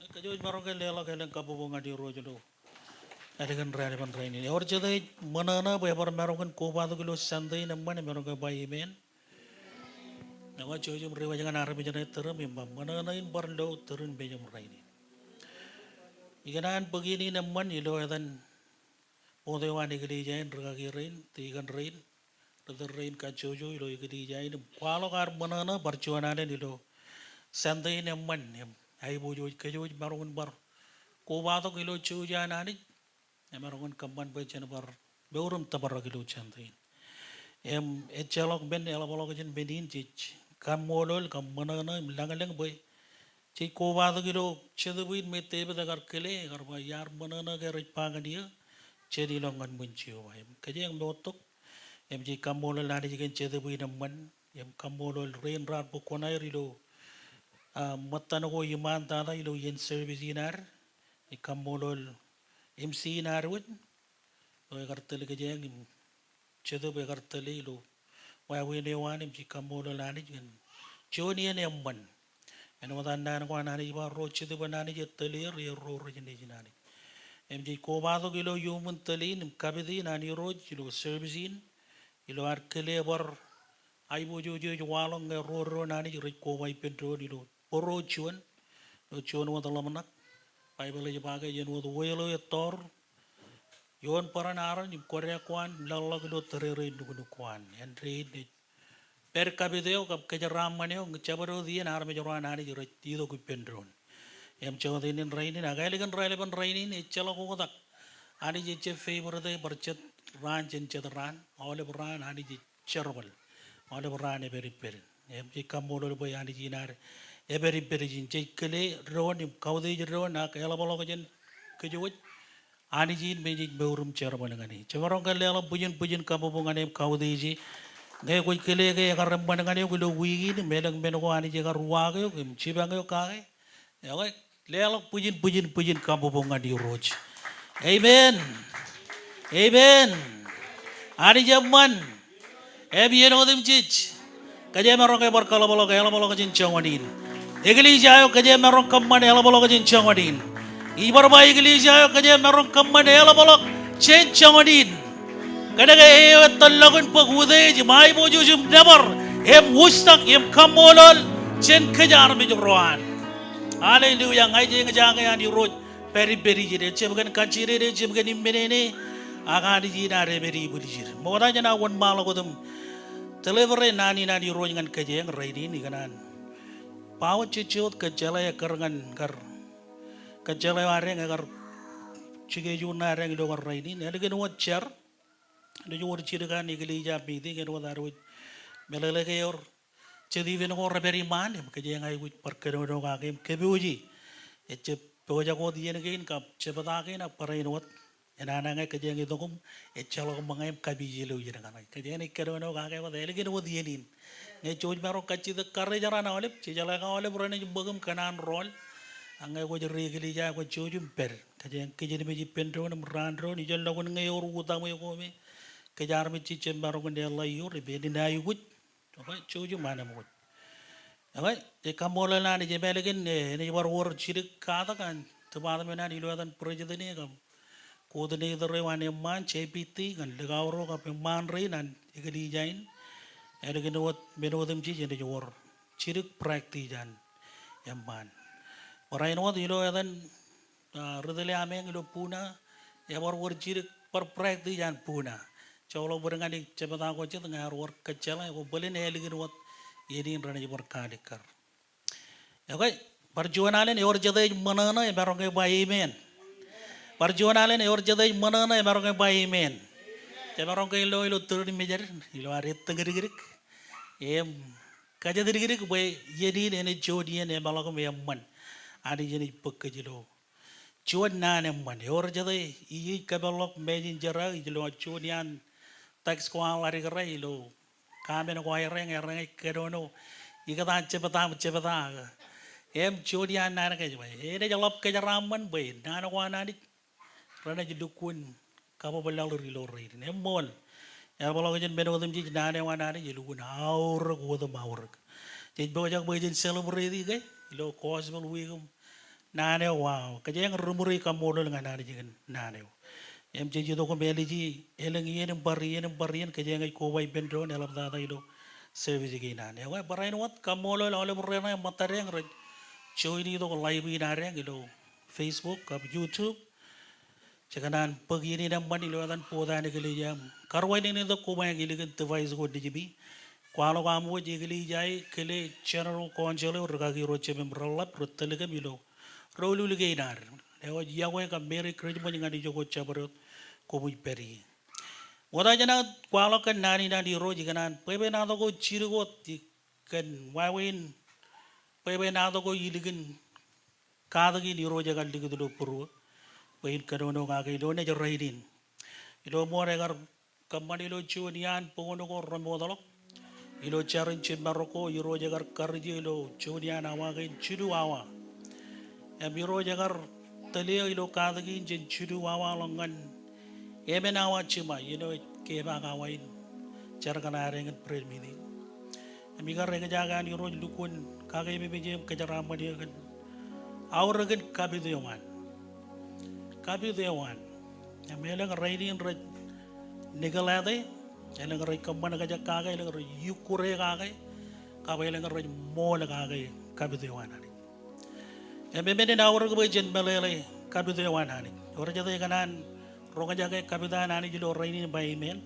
Kajo marong ke lela ke leng kapu bunga di rojo do. Ada kan rani pan rani. Or jadi mana boleh bar marong kan kopa tu kilo santai namanya marong ke bayi men. Nawa cuci mereka jangan arah bicara terus memang mana in bar lo terus bejam rani. Ikanan begini naman ilo dan podewan ikli jain ragi rain tigan rain. Tetap rain kacojo ilo ikli jain. Kalau kar mana percuan ada ilo santai naman yang ai bojo kejo marungun bar ko bato kilo chuja nani marungun kamban bechen bar beurum tabar kilo chantain echalok ben elabolok jen benin chich kam molol kam manana langaleng boy chi ko bato kilo cheduin me tebe dagar kele gar ba yar manana ke rich pangadia chedi longan bunchiu kaje yang botok chi kam molol nani jigen cheduin namman kam molol rain rat bukonai rilo matan ko iman tata ilo yen service inar ikam molol MC inar wud o kartel ke jeng chedo be kartel ilo wa wene wan MC kam molol ani jen choni ene amman en watan dan ko anani ba ro chedo banani je telir ye ro ro jene jinani MC ko ba to kilo yumun telin kabidi nani ro ilo service in ilo ar kele bar ai bojo jo walong ro ro nani ro ko wai pedro ilo poro chuan wata lamanak Bible je pakai jen wata welo ya tor yon para naro ni korea kwan lalak do terere ndu kwan en reid per kabideo kap kejaram maneo ngecabaro dia nar me jorwan ani jero tido ku pendron em chawdinin rainin agaligan raileban rainin echalo ko tak ani je favor de barchet ran jen chedran ole ran ani je cherbal ole ran e beri per em je kamolo boy ani jinar eberi berijin kele ron im kaude ron nak elabolo jen kejuwit ani jin mejin beurum cerban ngani cewarong kale ala bujin kabubungan em kaude ji ne ko kele ke garam ban ngani ko lo wigi ni melang men ko ani je garwa ke im cibang yo kae ya ko lelo bujin kabubungan di roj amen ani jaman ebien odim cich kaje marong ke barkalabolo ke elabolo jin chawandin Iglesia ayo kaje merong kamman elabolo jin chawandin ibar ba iglesia ayo kaje merong kamman elabolo chen chawandin kadaga e talagun pagude ji mai boju jum never em wustak em kamolol chen kajar mi jroan haleluya ngai je ngajanga ya di roj peri jide chebgan kachire de chebgan imbenene agadi ji na reberi bulijir moda jana won malo godum delivery nani roj ngan kaje yang raidi ni kanan Pawa cicot ke jalai kerengan kar ke jalai areng agar cike juna areng do war raini ne lagi nuat cer do jur cirkan igli jam miti ke nuat arut melele ke yor cedi ven ko reberi man ke jeng ai wit perkero do kagem ke buji ece poja ko dien ke in kap cepata ke na parai nuat enana ngai ke jeng itu kum ecalo mengaim kabiji lu jeng kan ke jeng ni kero do kagem ko lagi nuat dienin ngai choj maro kachi de karre jara na olip cejala ka olip rene bugum kanan rol angai ko jeri gili ja ko chojum per kajen kejeni meji pendro nam randro ni jalla ko ngai or uta mo ko me kejar me chiche maro ko de Allah yor be ni na yugut ko chojum mana mo ko e kamola na ni je belegen ni war chirik ka ta kan to bad me na ni lo dan project ni kam ko de ni dore wane man chepiti kan legawro ka pe man re nan igli jain ada kena buat menodem sih jadi jawar cirik praktikan emban orang yang buat ilo ya kan redele ameng ilo puna ya war cirik per praktikan puna cawlo berengan di cepat aku aja tengah war kecil ya aku boleh nih lagi buat ini rana jawar kadikar ya kan perjuangan ini orang jadi mana na ya baru ke bayi men perjuangan ini orang jadi mana na ya baru ke bayi men Jabarong ke ilo turun mejar ilo arit tenggerik kaja tenggerik boy jadi ini jodian ya balak me amman ada jadi pekejilo jod na ne amman or jadi iyi kabalok mejin jara ilo jodian teks ko lari kera ilo kamen ko ayreng kedono ikatan cepeta jodian na ke boy ini jalop kejaraman boy na ko anani rana jidukun kamu belalu rilori ini mall ya kalau kejadian menodem jadi nane wana nane jadi guna aur gua tuh aur jadi banyak banyak celebrity kan lo cosmo wigum nane wow kejadian rumuri kamu dengan nane jadi nane em jadi itu kau beli ji eleng barian kejadian kau kau bendro dalam data itu service jadi nane wah barain wat kamu lo oleh berena materi yang show ini itu live ini nane gitu Facebook YouTube Cakanan pergi ni dan mandi lewatan poda ni kali jam. Karwai ni tu kau banyak kali kan device kau dijibi. Kalau kamu je kali jai kali channel konjol orang kaki roce memberlap rotel ke milo. Rolu lagi inar. Lepas dia kau yang kamera kerja macam ni joko cabarut kau bui peri. Wada jana kalau kan nani nani roji kanan. Pebe nado kau ciru kau kan wawain. Pebe nado kau ilikan kadagi ni roja kali gitu do puru. Bayin kadono kaki do ne jaraidin ilo more gar kamani lo chunian pongono ko ramodalok ilo charin chimbaroko iro jagar karji ilo chunian awagin chidu awa biro jagar tali ilo kadagi jen chidu awa longan emen awa chima ilo keba kawain charkana rengen premini amigar rengen jagan iro dukun kaki bebejem kejarama dia kan auragen kabidewan Kabidewan, yang melang raini rai negalade, yang rai kamana kaja kagai, yang rai yukure kagai, kabai yang rai mola kagai kabidewan ani. Yang memang ni awal kemudian jen melelai kabidewan ani. Orang jadi kanan ronga jaga kabidewan ani jadi raini bayi men.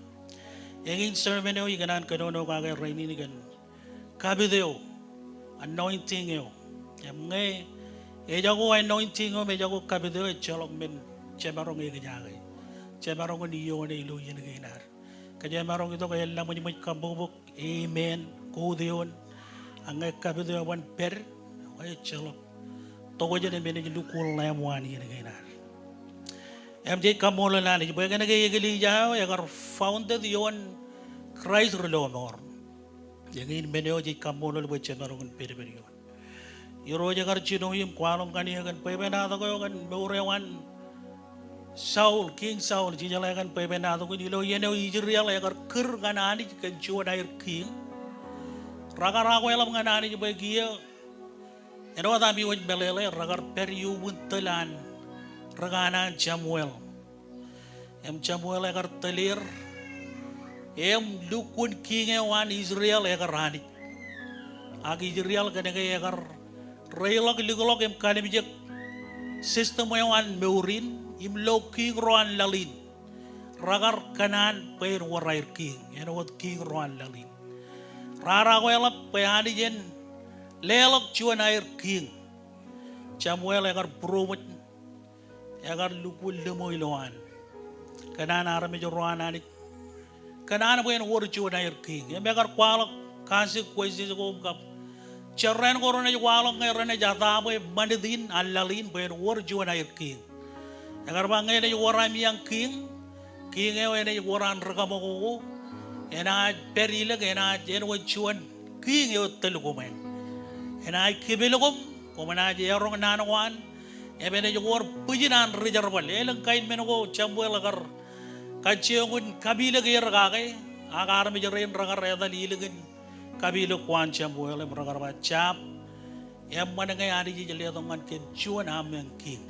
Yang ini serven yo kanan kadono kagai raini ni kan kabideo anointing yo. Yang mengai jago anointing yo, jago kabideo colok men. Cemarong ini kejagai, cemarong ini yo ni lu yang keginar. Kejamarong itu kaya lamu ni kabubuk, amen, kudion, anggai kabidewan per, kaya celok. Toko jadi menjadi lukul lamuan ini keginar. MJ kamu lelah ni, jika kena kaya geli jauh, ya kar founded yon Christ relomor. Yang ini menjadi kamu lelah buat cemarong per yon. Yoro jagar cino yum kualong kani akan pembina atau kau kan berewan Saul, King Saul, jijala kan pembina atau kau dilo yeno Israel ya kar ker kanani kan cua dair king. Raga rago elam kanani juga kia. Eno tapi waj belele ragar periu buntelan ragana Samuel. Samuel ya kar telir. Dukun king ewan Israel ya kar hani. Agi Israel kan ya kar Railok ligolok kani bijak sistem yang meurin imloking roan lalin ragar kanan pair warair king wat king roan lalin rara ko elap payani jen lelok chuan air king Samuel agar promet agar lukul lemoy loan kanana arame joran anik kanana buen wor chuan air king em agar kwalok consequences ko kap Cerren korone walong ngerene jata boy mandidin alalin buen wor chuan air king agar bangene waram yang king king ene waran rekamo ko ena perile ena jen wo chuan king yo telukumen ena kibilugum komana je rong nanwan ebene jor pujinan reserval eleng kain menogo Samuel agar kaciungun kabila ger kage agar me jeren ragar reda lilegin kabila kwan Samuel ragar bacap em manangai ari je le dongan ken chuan ameng king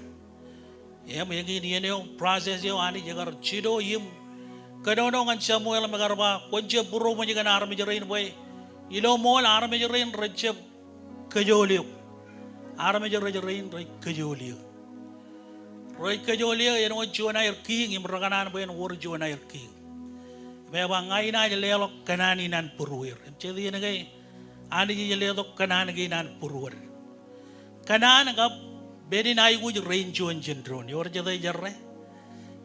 em yengi ni yo process yo ani jagar chido yim kadonongan Samuel magarba konje puro mo jigan arme jeren boy ilo mol arme jeren recep kejoliuk arme jeren rek kejoliuk Roy kejoliuk eno chuan air king im raganan boy en wor chuan air king me bangai na je lelok kanani nan puruir chedi ne gai ani je lelok kanani gi nan puruir kanan gap bedi nai guj rain chuan jendron yor jadai jarre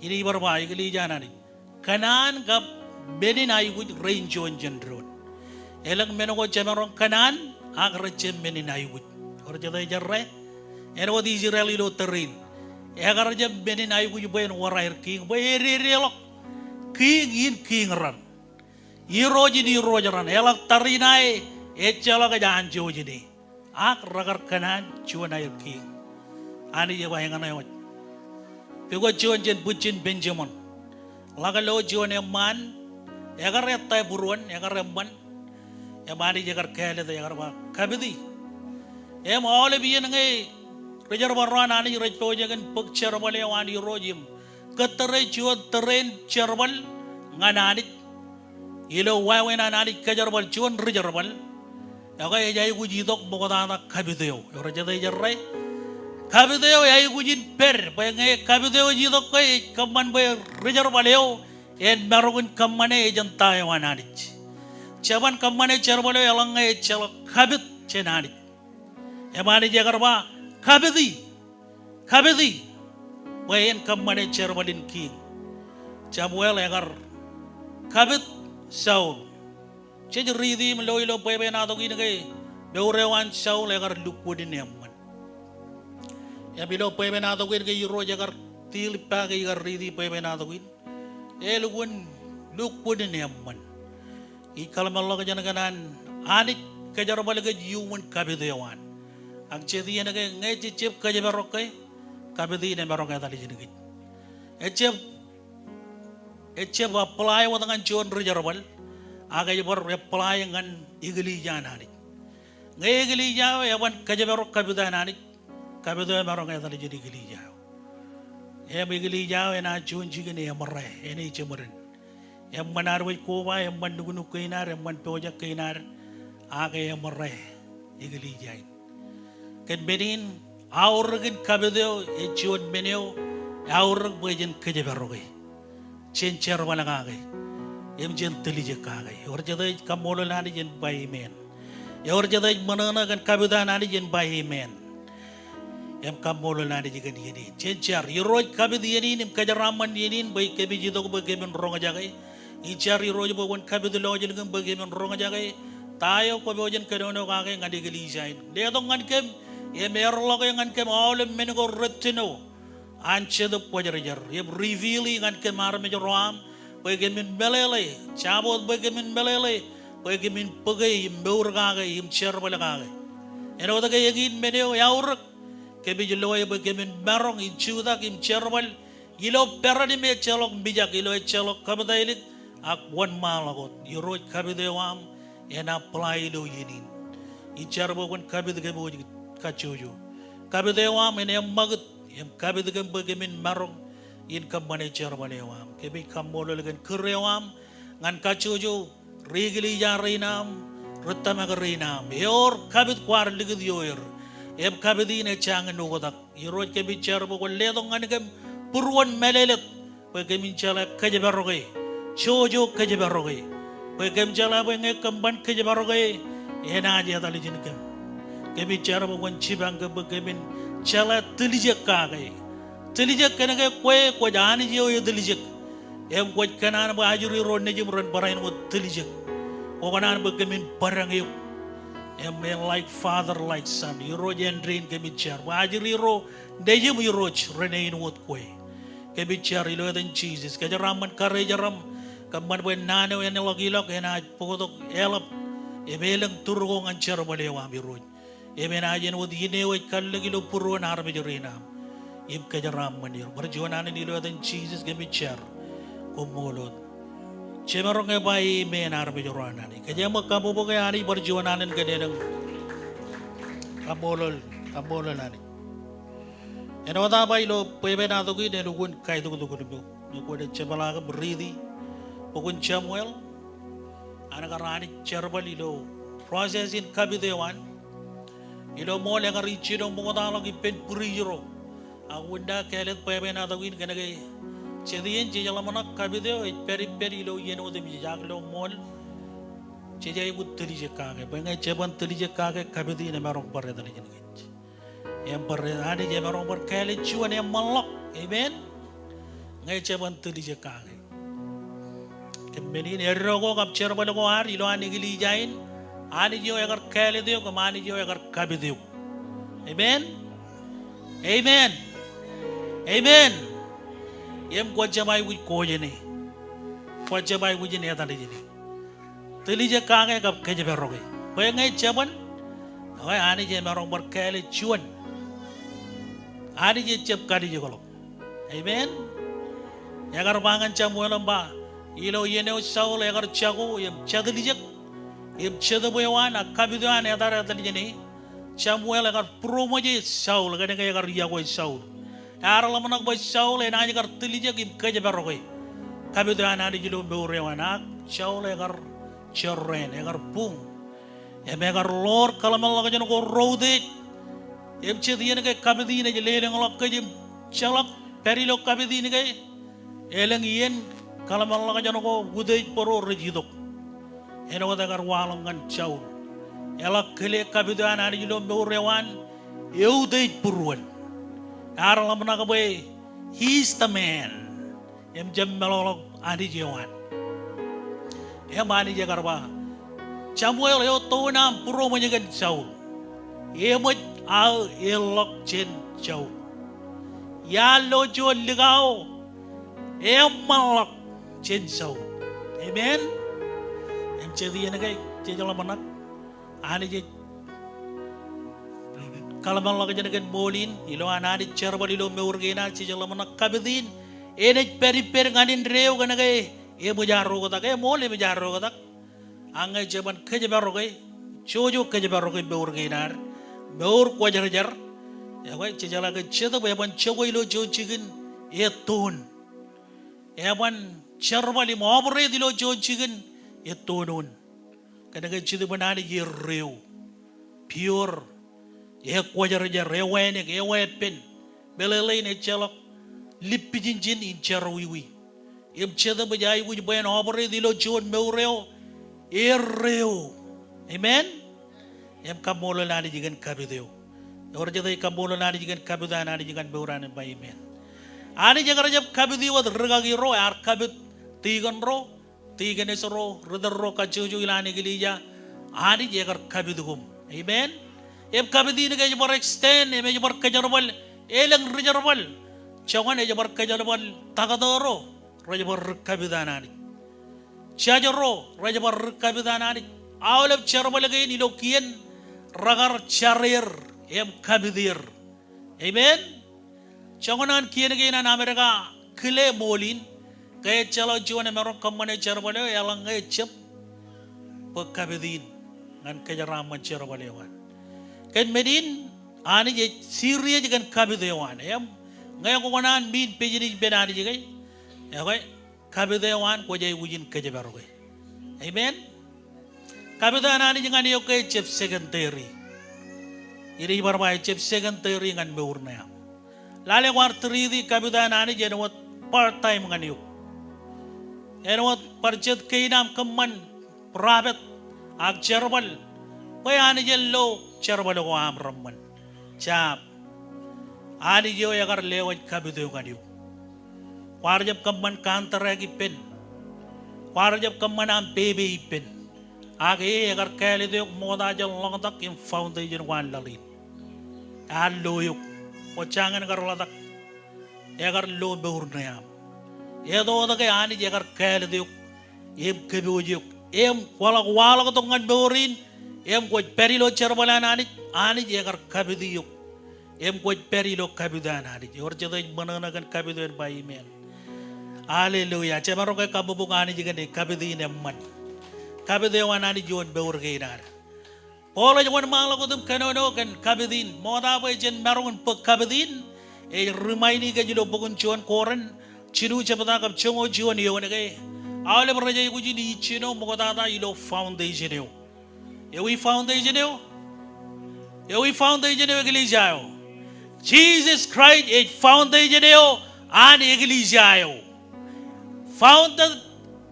ini barbai geli janani kanan gap bedi nai guj rain chuan jendron elang menogo jamarong kanan agar cem meni nai guj yor jadai jarre eno di Israel lo terin agar jam bedi nai guj boy warair king boy relok king in king ran iroji di rojaran elak tarinai echala ka jan jojini ak ragar kanan chuan air king ani je bayangan ayo pego chuan jen bucin Benjamin laga lo chuan eman agar retai buruan agar emman emani jagar kele de agar ba kabidi em ole bien ngai rejar baran ani rejo jagan pekcer bale wani rojim ketere chuan teren cerbal nganani ilo wawen anani kejarbal chuan rejarbal aga jai guji dok bogada kabideo ora jadai jarrai kabideo yai gujin per pengai kabideo ji dok kai kaman be rejarbaleo en marugun kamane janta wanani chaban kamane cerbalo yalangai chalo kabit chenani emani jagarba kabidi wayen kamane cerbalin king Samuel agar kabit Saul jadi ridi meloi lo pebe na to gini kay beurewan Saul agar lukudin yaman ya bilo pebe na to gini kay ro agar tilpa kay agar ridi pebe na to gini lukudin yaman ikalam Allah kajana kanan anik kajar balik yuman kabit yawan ang cedi na kay ngay cicip kajar barok kay kabit na barok kay tali jini kay Ecep apply wadangan chuan reserval aga jebor apply ngan igli janani ngai igli jaw yawan kajabero kabidanani kabido maro ngai tali jadi igli jaw em igli jaw ena chuan jigene amare ene chemuren em manar wai ko wa em mandugunu kainar em man toja kainar aga amare igli jay ken benin aurgin kabido e chuan meneo aurg bojen kajabero gai cencer balangagay em jen telije kagay or jaday kamolo lani jen bay men or jaday manana kan kabida nani jen bay men em kamolo lani jigan yeni cencer yoroy kabidi yeni nim kajaraman yeni bay kebiji dog bay kemen ronga jagay icar yoroy bogon kabidi lo jen gam bay kemen ronga jagay tayo ko bojen kedono kagay ngadi gelisain de dong ngan kem em erlo kay ngan kem all men go retino anche the pojajar ye revealing an kemar me joram pegemin belele chabot pegemin belele pegemin pegay mbeur gaga im cher balaga eno da kay yegin meneo yaur kebi jloy pegemin barong in chuda kim cherbal ilo perani me chelok bijak ilo chelok kabadailik ak one malagot yoro kabidewam ena apply do yinin i cherbo kon kabid ke boji kachuju kabidewam ene magut em kabid gam begemin marong in kamane cherbalewam kebi kamolo legen kurewam ngan kachuju rigli jarinam rutama garinam yor kabid kwar ligid yoyer em kabidine chang nugodak yoro kebi cherbo ko ledong ngan gam purwan melelet begemin chala kajebaroge chojo kajebaroge begem chala benge kamban kajebaroge ena dia tali jinkam Kami cara bukan cibang ke kami cala telijak kagai. Telijak kena ke kue jani jauh ya telijak. Em kue kanan ba ajuri ron ne jum ron parain mo telijak. Ko kanan ba kami parang yuk. Em like father like son. Iro jen drain kami cara. Ba ajuri ro ne jum iro renain mo kue. Kami cara ilo dan Jesus. Kajaraman kare jaram. Kaman ba nano yan logilok ena pokotok elap. Emelang turgo ngan cara balewa miroj. Emen ajen wad yine wad kalagi lo puro na arme jorinam. Im kajaram manir. Berjuanan ini lo dan Jesus kami cer. Kumulot. Cemerong ebai men arme joranan. Kajama kamu bukan hari berjuanan ini kadang kamolol nani. Eno wata bai lo pebe na to gini lugun kai to ko do. Nuko de cebalaga beridi. Pukun Samuel. Anak rani cerbal ilo proses in kabidewan ilo mo le ngari chido mo ta lagi pen puriro agunda kelet pebe na dawin kanagay chedien jala mana kabideo peri ilo yeno de mi jaglo mol chejay butteli jekage benga cheban teli jekage kabidi ne marong parre dali jengi em parre ani je marong par kelet chuan em malok amen ngai cheban teli jekage Kemudian erogo kap cerbal ko hari lo ani gili jain ani jo agar kale deo ko mani jo agar kabi deo. Amen. Amen. Amen. Yem ko jamai wi ko jeni. Ko jamai wi jeni ata jeni. Teli je kange kap ke je beroge. Ko ngai chaban. Ai ani je marong bar kale chuan. Ani je chep kadi je kolok. Amen. Agar bangan Samuel ba ilo yeneo Saul agar chago yem chadelijak yem chadaboyawan akabidan adara dalijeni Samuel agar promoje Saul kadang agar yago Saul arala manak boy Saul ena agar tilijak yem kaje baroge kabidan adi jilo beurewan Saul agar chorren agar pung yem agar lor kalamal laga jeno ko rode yem chadiyen ke kabidine je leleng lok ke chalak perilo kabidine ke eleng yen kalau malah jangan ko gudai poro rejidok, eno dagar walangan Saul, elak kele kabidan hari jilom beurewan, eudai puruan, arang lamana kaboy, he's the man, em jam melolok hari jawan, em hari jagar ba, Samuel eo tonam puro menjaga Saul, emot al elok jen Saul, ya lo jual legau, em malak Jen Saul, amen. Em cedi yang kay cedala manak, ani je kalau malah kejangan bolin, ilo anadi cerbal ilo meurgena cedala manak kabedin, enek peri nganin reu kana kay, mujaro kata kay mole mujaro kata, angai jaman kejabar kay, cojo kejabar kay meurgena, meur kuajar, ya kay cedala kay cedala bayaban cogo ilo jojigin, ton, yaban Cerbali mabre dilo jojigen etonun kadang cidu banani yereu pure kwajar rewen ewepen belele ne celok lipi jinjin in cerwiwi em ceda bajai wi bayan mabre dilo jon meureo ereu amen em kamolo nani jigen kabideo or jada kamolo nani jigen kabida nani jigen beuran ba amen ani jagar jab kabidi wad regagi ro ar kabid tigan esro rudar ro kacuju ilani gilija ani jagar kabidugum amen em kabidi ne jabar extend em jabar kajarbal elang rijarbal chawan jabar kajarbal tagadoro rajabar kabidanani chajaro rajabar kabidanani awlab charbal gay nilokian ragar charir em kabidir amen chawanan kian gay na Amerika kile molin kaya calo jualan merong kemana cerbal yang ngecep pekabedin ngan kejaraman cerbalewan kan medin ani je Syria juga kabedewan em ngaya ko kanan min pejini benani juga ya kay kabedewan ko jay wujin kejebaroge amen kabedewan ani jangan yo kay cep secondary iri barbay cep secondary ngan meurna lale war 3 kabedewan ani jenawat part time ngan yo Enwat parcet kainam keman prabet ag cerbal bayani jello cerbalo ko amramman chap ani jo yagar lewat kabido ngadiu warjab kamman kantaragi pen warjab kamman am bebe pen age yagar kalido moda jal longtak im foundation wan lalin alloyuk ochangan garladak yagar lo beurnayam edo daga ani yagar kalido em kabido em wala ko tongan beurin em ko perilo cerbalan ani yagar kabido em ko perilo kabidan ani orjada banana kan kabidan by email haleluya cemaro ka kabubung ani jiga de kabidin emman kabidewan ani jon beur geinar polo jon mangla ko dum kanono kan kabidin moda boy jen marun pe kabidin e remind ga jilo bugun jon koran chiru chebada kap chongo jon yo ne ge ale braje ku jini chino moda da ilo foundation yo e we foundation yo iglesia yo Jesus Christ is foundation yo an iglesia yo founded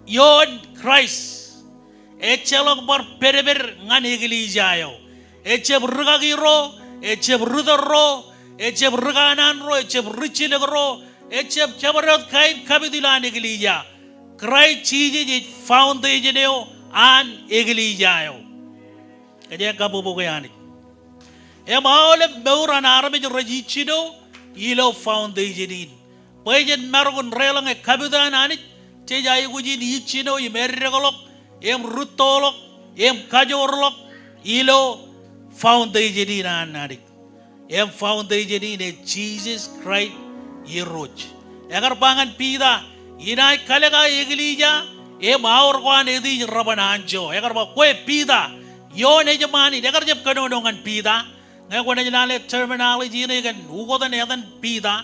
yon Christ echelok bar pereber ngan iglesia yo echeb rugagiro echeb rudoro echeb ruganan ro echeb richilero echeb chabarot kain kabidilan iglesia Christ Jesus is foundation yo an iglesia yo kaya kabubugayani emawle beuran arabe rajichido ilo foundation in pajen margun relang e kabidan anit cejai gujin ichino i merregolok em rutolok em kajorlok ilo foundation in anit em foundation in Jesus Christ iroj agar pangan pida inai kalega iglesia em aur kwan edi rabananjo agar ba kue pida yon ejemani agar jeb kanonongan pida ngai kwan ejale terminology ne kan ugodan edan pida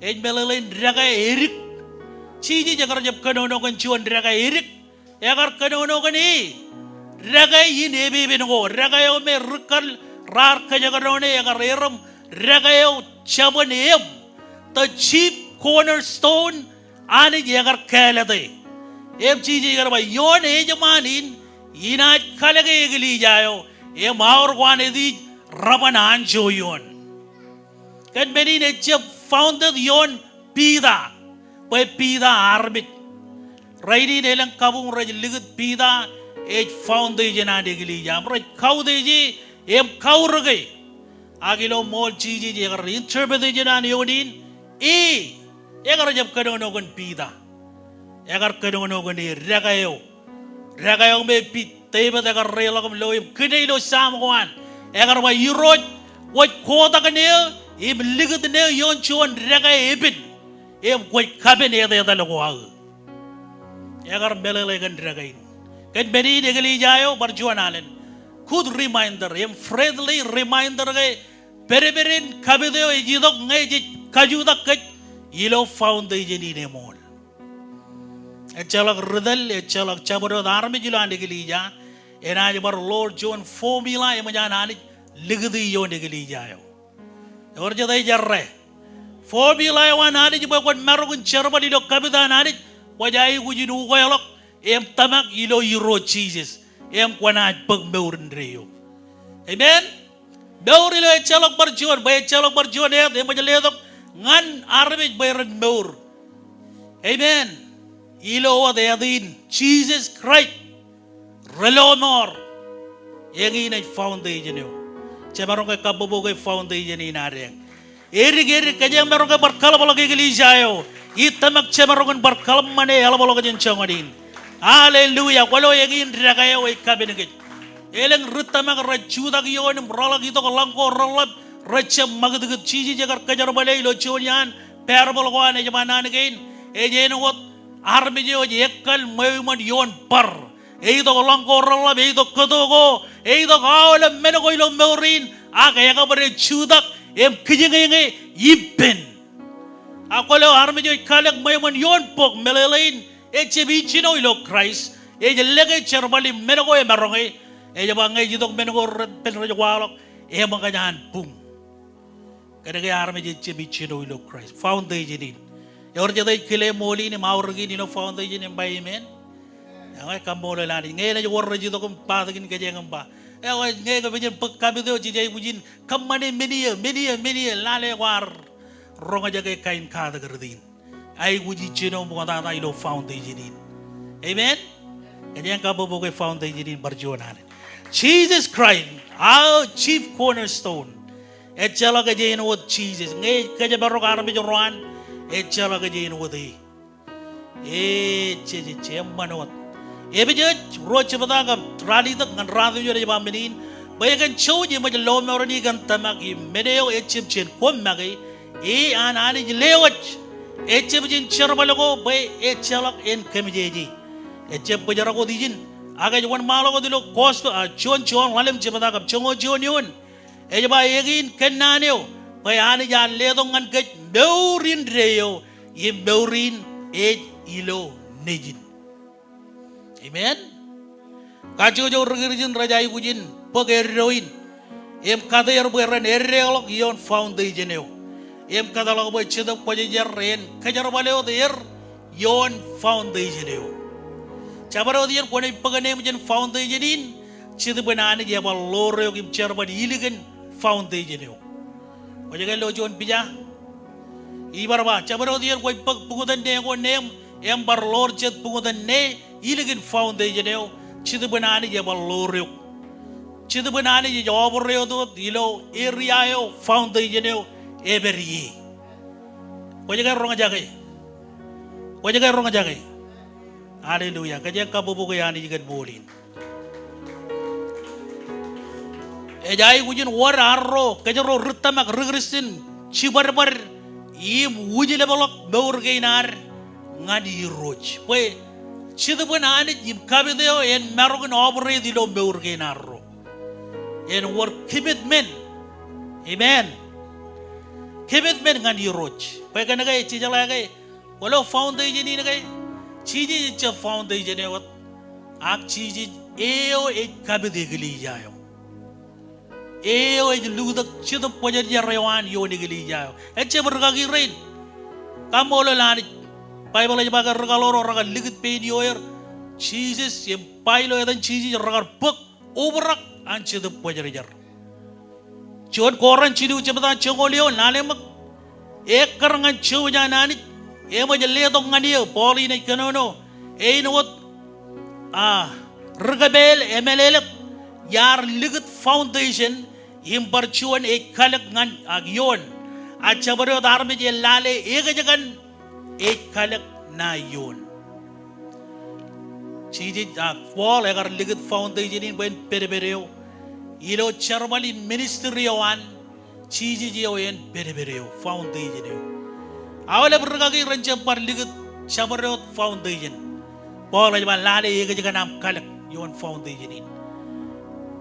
ej belelin raga erik chiji jagar jab kanono kan chuan raga erik yagar kanono kan e raga yin ebe bengo raga yo me rukal rar ka jagarone yagar eram raga yo chaban em the chief cornerstone ani yagar kalade em chiji yagar ba yon ejmanin inat kalage egli jayo em aur kwan edi raban anjo yon kan meni ne chep founded yon pida pe pida arbit raidi nelang kabung raj ligut pida ej foundation ade gili jam raj kaudeji em kaurage agilo mol chiji je agar interpretation an yodin e agar jab kadono gon pida agar kadono gon ragayo me pit tebe agar relagam loim kidelo samwan agar wa yuroj wat koda kane em ligut ne yon chuan raga ebin em koi kaben ede da logo ag agar belele gan ragain kan beni negli jayo barjuan alen could reminder em friendly reminder ge bereberin kabedeo ejidok ngai je kajuda ke ilo foundation ine mol echalak rudal echalak chabro arme jilan negli ja enaj bar Lord John formula em janani ligdi yo negli jayo orjadai jarre formula wan ani jiba kon marugun cherbali do kabida nani wajai gujinu goyalok em tamak ilo yiro Jesus em kwana pag meurin reyo amen meurilo echalok barjuan bay echalok barjuan em majaledok ngan arbe bayran meur amen ilo wadadin Jesus Christ relonor yengine foundation yo cemarong ke kabobo ke foundation inareng eri kajang marong ke berkalam lagi gelisayo itamak cemarong berkalam mane alabolo ke jencongadin haleluya walau yengin ragayo e kabinget eleng rutamak rajuda giyon rola gitu langko rolap racem magdugut ciji jagar kajar balai lo chonian parabol ko ane jamanan gain ejen wat arme jo ekal mayman yon par eido langko rolap eido kodogo eido gaole menogo ilo meurin aga yaga bare chudak em kijenge ipen akolo arme jo kalak mayman yon pok melelain echebi chino ilo Christ ejelege cherbali menogo e maronge ejabangai jidok menogo pen rojo walok e manganyan pum kadang arme je chebi chino ilo Christ foundation in yor jadai kile moli ni maurgi ni no foundation in by amen ay kambola lani ngay na war jidok kum patagin kajeng ba nghe cái bây bậc kami tu chỉ jai bujin kamane meni lale war ronga jaga kain kada kerdin ai buji chino bukan ta ilo foundation ini amen kanyang kabobo ke foundation ini berjualan Jesus Christ our chief cornerstone echala ke jain wot Jesus nge ke jabaro karami joran echala ke jain wot che manot Ebijat roch batagam rali tak ngan radu yo de baminin bayagan chouji ma lo morani gan tamaki medeo echip chen kom magi e an ani lewach echip jin cherbalago bay echalak en kemjeji echip bajarago dijin aga jwan malago dilo cost chon walem chibadagam chongo yon ejaba egin kenaneo bay ani jan ledong ngan ke beurin reyo ye beurin e ilo nejin Amen. Kacu jauh regirjin raja ibu jin pegeroin. Em kata yang beran erelok yon foundation yo. Em kata lagu boy cedok pajajar ren kajar baleo der yon foundation yo. Cabaro dia kone pegane mjen foundation in cedok benane dia bal lore yo kim cerban iligan foundation yo. Pajagai lo jon pija. Ibar ba cabaro dia koi pugudan ne ko nem em bar lor ced pugudan ne Iligan foundation yo, chidu banani ya baloryo, chidu banani ya joboryo do ilo area yo foundation yo every. Wajaga ronga jagai, hallelujah. Kajang kabubu kayani jigan bolin. Ejai wujin war arro, kajaro rutamak regresin cibarbar, im wujile balok beur gainar ngadi roch. Poe Chidu pun anit jim kabideo en marogan operate dilo beurge narro. En work commitment. Amen. Commitment ngan yuroch. Pagka nagay chijala kay walo foundation ni nagay. Chiji cha foundation ni wat. Ak chiji eo e kabide gili jayo. Eo e ludak chidu pojar jarawan yo ni gili jayo. Eche berkaki rain. Kamu lo lanit. Bible aja bagar regaloro ragal ligit peni oyer Jesus yang pailo edan Jesus ragal buk overak anci de pojar John koran cidu cepatan cengolio nalemak ekar ngan ciu janani ema jelle dong ngani poli ne kanono what regabel emelelek yar ligit foundation imbarchuan kalak ngan agyon acabaro darme je lale egajagan kalak na yun. Chiji wall agar ligit foundation in ben perebereo. Ilo charmali ministry wan chiji jiyo en perebereo foundation yo. Awale berkaki rancam par ligit chabareo foundation. Wall aja lale ega jaga nam kalak yon foundation in.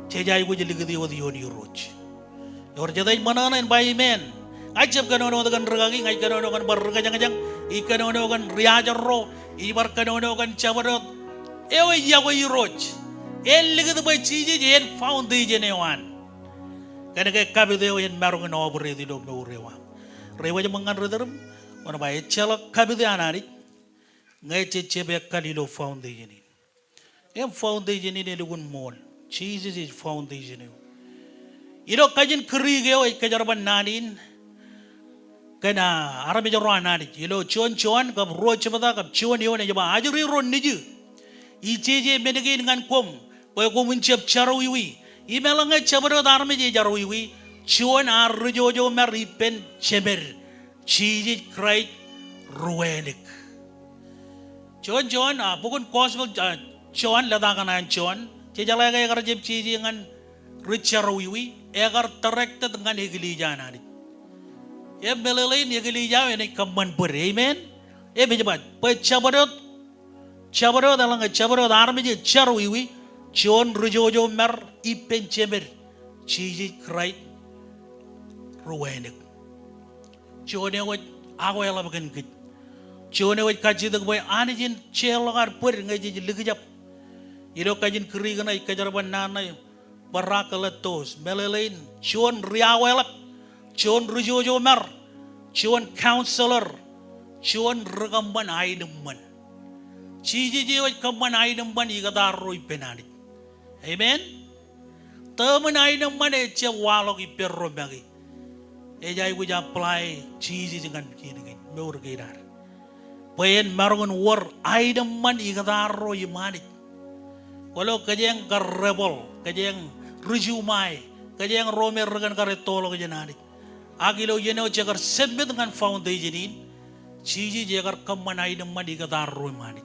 Chejai buja ligit yo di yon yuroch. Yor jadai manana en by men. Ajab kanono dengan regagi ngai kanono kan bergajang-gajang ikanono kan riajarro ibar kanono kan cabarot ewe yago yiroj ligit boy chiji jen foundation ewan kana ke kabide yen marung no obre di do rewa rewa mangan rederem wana ba echala kabide anari ngai chebe kalilo foundation em foundation ni lugun mon Jesus is foundation ilo kajin krige o kajarban nanin Kena Arabi jaruan nani, ilo cuan kap roh cepata kap cuan yo ne jaba ajuri ron niju, ICJ menegi dengan kom, boy kom mencap carawiwi, imelanga cabaro darme je carawiwi, cuan arjojo meripen cemer, ciji krait ruenik, cuan pukun kosmol cuan ladakan an cuan, cejala gaya kerja ciji dengan richarawiwi, agar terekta dengan hegili janani. Ya melelain ya gili jauh ini kaman ber, amen. Bejabat, cabarot dalam cabarot army je carwiwi, John rujojo mer ipen cemer, ciji krait ruenik. John yang aku yang lakukan git, John yang kaji tu boy anjing celangar per ngaji ligajap, iro kajin kerigan ay kajarban nanay, barakalatos melelain John riawelak. John rujojo mer, John counselor, John regamban aineman. Ciji jiwa kamban aineman igadaro ipenani. Amen. Temen ay naman che walog iperro bagi. Jai ku apply cheese dengan kini meur girar. Payen marungun war ay naman igadaro imani. Kalau kajeng karebol, kajeng rejumai, kajeng romer regan karetolo kajenani. Agilo yeno jagar sembet dengan foundation ini, cheese jagar kemanai naman igadaro imani.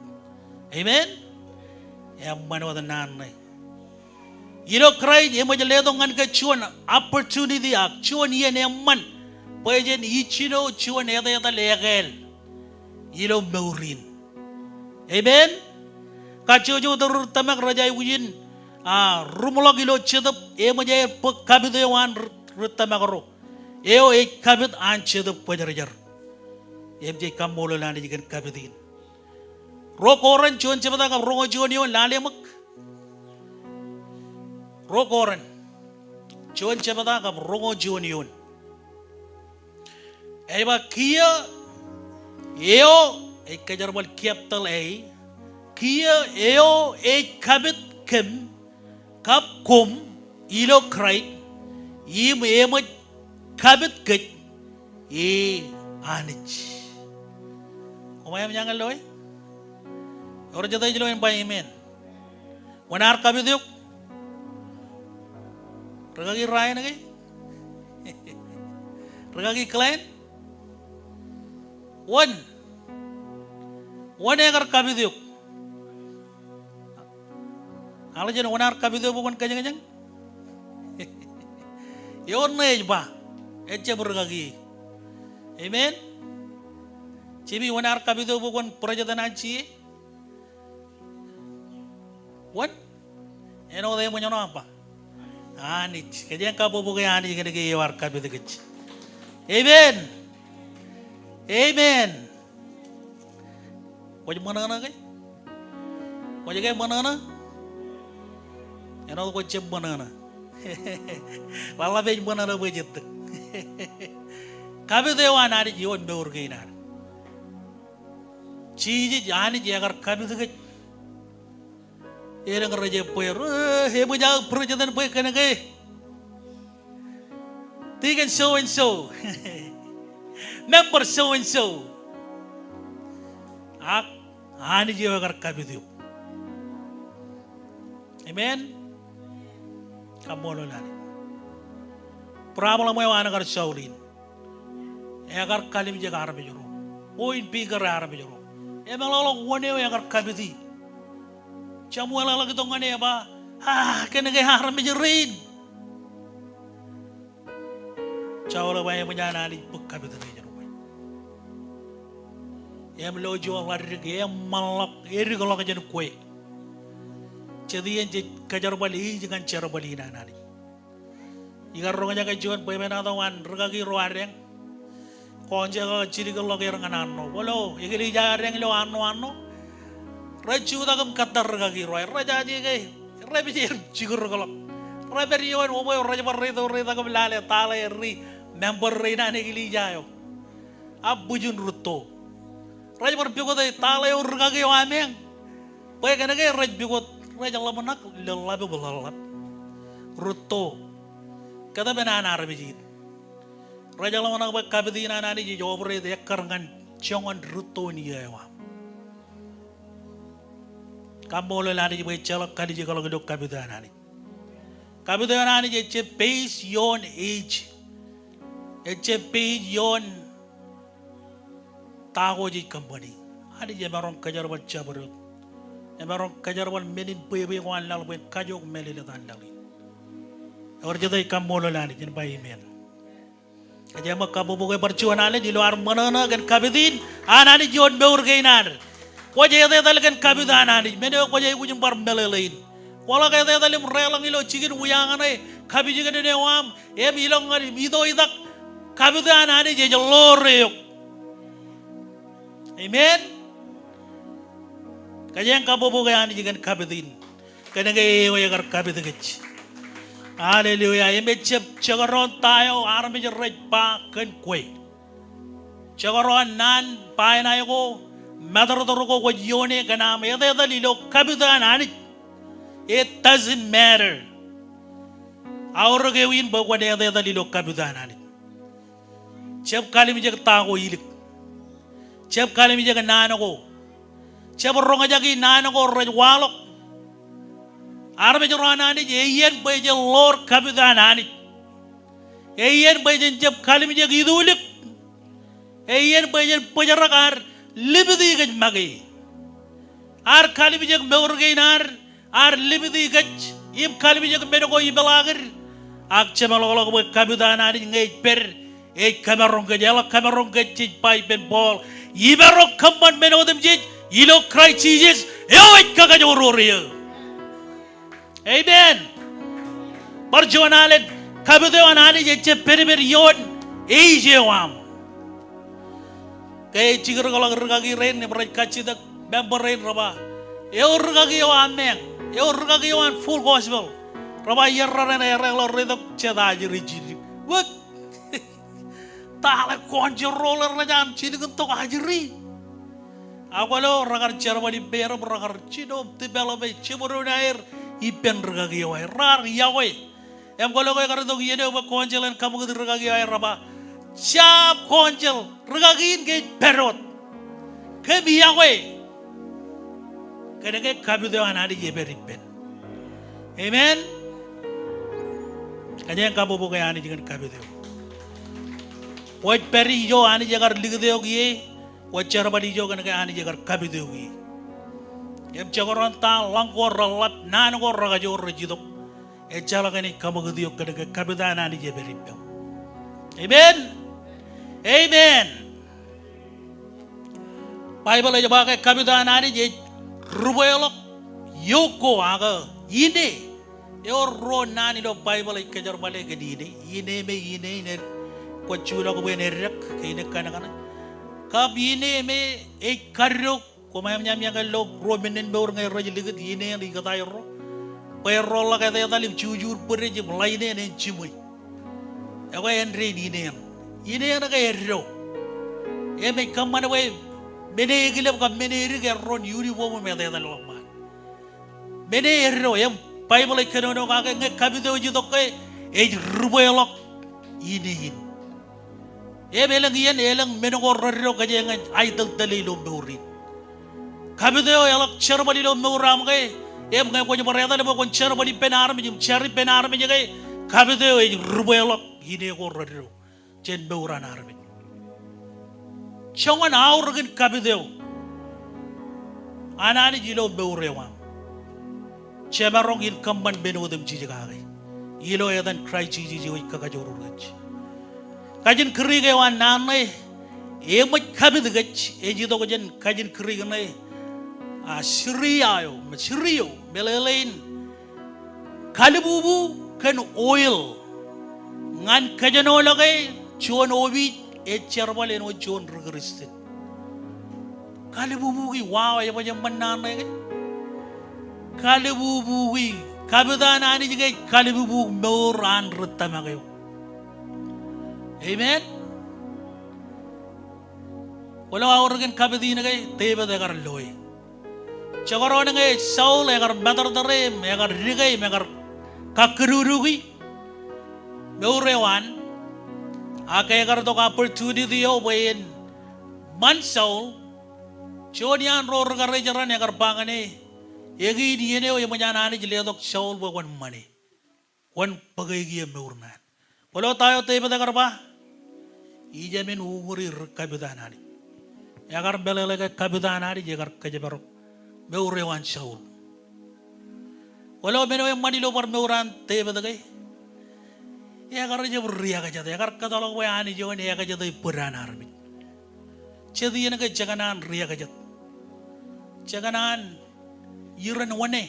Amen. Yang mana wada nanai. Cry, emo jaledo ngan ka chuan opportunity ak chuan yen emman. Pajen ichino chuan yata legal. Meurin. Amen. Kachujo dur tamak raja win. Rumulog chedap emo jay kabit wan rutamakro. Eo kabit an chedap pajar. MJ kamolo lani jigan kabitin. Rokoran chuan chebata ka rongo chuan yon lalemak. Rokoran, cuan cepata kap rongo cuan yun. Eba kia, kejar bal capital A, kia kabit kem, kap kum, ilo krait, kabit ket, anich. Kumayam jangan loy. Orang jatuh jelo yang bayi men. Wanar kabit yuk. Regagi Ryan lagi? Regagi Klein? One agar kabiduk. Ala jen one agar kabiduk bukan kajang-kajang. Yon nej ba? Eche bergagi. Amen. Cibi one agar kabiduk bukan perajatan aci. One? Eno deh mau nyono apa? Anich, kajang kapo bukan anich kena kaya war kabit kecil. Amen. Amen. Kau mana nak? Kau jaga mana? Yang kau cem mana? Lala bej mana bej itu. Kabit dewan anich yon beur kainar. Ciji anich agar kabit kecil. Yang raja poyer, hebo jauh perjalanan poyer kena ke? Tiga so and so, member so and so. Ani jiwa agar kabidu. Amen. Kamu lolani. Problem mo yung anak Saulin. Agar kalim jaga arab jero. Poin pigar arab jero. Emang lolong wane yung agar kabidi. Camu ala lagi tongan ya ba? Kena kaya haram jerin. Cawala ba yung manjana di pagkabit na niya rumay. Yang melojo ang lari yang malak eri kalau kajan kue. Jadi yang kajar bali jangan cara bali nani. Jika ronganya kajuan boleh menatawan regagi roareng. Konja kalau ciri kalau kaya renganano. Walau ikili jareng lo ano. Raju takam katar regagi roar. Raja aja kaya. Rabi cikur kalau. Rabi riwan umay raja parrito rita kam lale tala eri member reina ne ikili jayo. Abujun ruto. Raja parbigot ay tala yung regagi wameng. Paya kena kaya raja bigot. Raja lamanak lalabi belalap. Ruto. Kata benar bijit. Raja lamanak kabidina nani jawab rita karangan jangan ruto niya yawa. Kamu lelaki juga celak kali juga kalau gedok kabitan ani. Kabitan ani je base yon age, je base yon tahu je company. Ani je marong kajar bal cabarut, marong kajar bal menin bebe wan lal ben kajok melil tan lali. Orang jadi kamu lelaki jen bayi men. Kajar mak kamu bukan percuan ani di luar mana kan kabitin, ani jon beur gainar. Wajah itu tadi kan kabitan ani, mana wajah itu jembar melelain. Walau kaya tadi merelang ilo cikin uyangan ay, kabit juga di newam, ilong ngari itu idak kabitan ani jadi lorek. Amen. Kaya yang kamu bukan ani juga kabitin, kena kaya wajah kabit kecil. Haleluya. Eme cagaron tayo aram jerej pa ken kue. Cagaron nan pa na yo. Madar ko yone kanam yada lilo kabitan ani. It doesn't matter. Aur gewin ba kwa de da lilo kabudana ni. Chep kali mi jag tago ilik. Chep kali mi jag nanago. Chep ronga jagi nanago raj walok. Arbe jorana ni yen ba je lor kabudana ni. Yen ba je chep kali mi jag idulik. Yen ba je pajarakar libdi gaj magi. Ar kali mi jag meurgainar ar libdi gaj im kali mi jag menago ibelagar. Ak cemalolog ba kabudana ni ngai per kamerong ke jala kamerong ke cij pai ben bol iberok kamban meno dem cij ilo cry cheeses ewet kaga jororiya amen barjonalen kabude wanani je per yon jewam kay cigar kalau rgagi ren ne braj kachida member ren raba rgagi wan meng rgagi wan full gospel raba yerra ren lo redok ceda jiri wak tak konjur roller na jam cini kentok ajri. Aku lo ragar cerba di bera ragar cino tibela be ciburu nair ipen regagi wai rar yawe. Em kalau kau kerja tu gini apa konjelan kamu ketir regagi wai raba. Siap konjel regagiin ke perot ke biawe. Kena ke kabu tu anak di jeber ipen. Amen. Kanya kamu bukan anak jangan kabu tu. Waj peri jo ani jagar ligde hogi waj charbadi jo kan ani jagar kabide hogi em chagoran ta langkor lap nan go raga jo rejidop e chala kan kamagdi yok kan kabida ani je beripem amen amen bible je ba ka kabida ani je ruboyolok yoko aga ine yo ro nani do bible ke jarbale ke dine ine me ine Kucura ko benerek kainek kana kab ine me ek karyo ko mayam nyam yang lo romenen beur ngai raj liget ine yang dikata ro perro la kata dalim jujur pere je laine ne chimui ya ko en re ine na ka erro e me kamana we mene gilem ka mene ri ke ron yuri wo me da dal ma mene erro em bible kenono ka ngai kabido ji dokke e ruboyolok ine elang iyan elang menogorro kajengan idol dalilo meuri kabideo elak charbalilo meuram kay em kay ko nyamara dal ko charbali penar mi chari penar mi kay kabideo e rubelok hine gorro chen meuran armi chongan aurgen kabideo anani jilo meurewam chemarong in kamban benodem jijigay ilo yadan cry jiji oi kagajoro gach kajin keri ke wan nanai, emat kabit gach, ejido kajen kajin keri kenai, Syria melelain, kalibubu kan oil, ngan kajen olagai, cuan obi, cerbalen o cuan regeristin, kalibubu ki wow ya macam nanai kan, kalibubu ki kabitan ani juga kalibubu meuran retamagai. Amen. Walau orang kabedi nagai tebe degar loy. Cakar orang nagai Saul agar matar dare, agar rigai, agar kakerurugi. Meurewan, akai agar tok opportunity yo bayin man Saul. Jodian roar agar jaran agar bangane. Egi dia ne o yang menjana ni jeliat tok Saul bawan mani. Wan pagai dia meurnan. Walau tayo tebe degar ba? Ijamin umuri kabidanani. Agar belele kabidanani jagar kajabarok meurewan Saul. Walau meno yang manilo par meuran tebe dagai. Agar jabur ria kajata. Agar katolong we ani jawan ya kajata ipuran armi. Jadi yang jaganan ria kajat. Jaganan iran wane.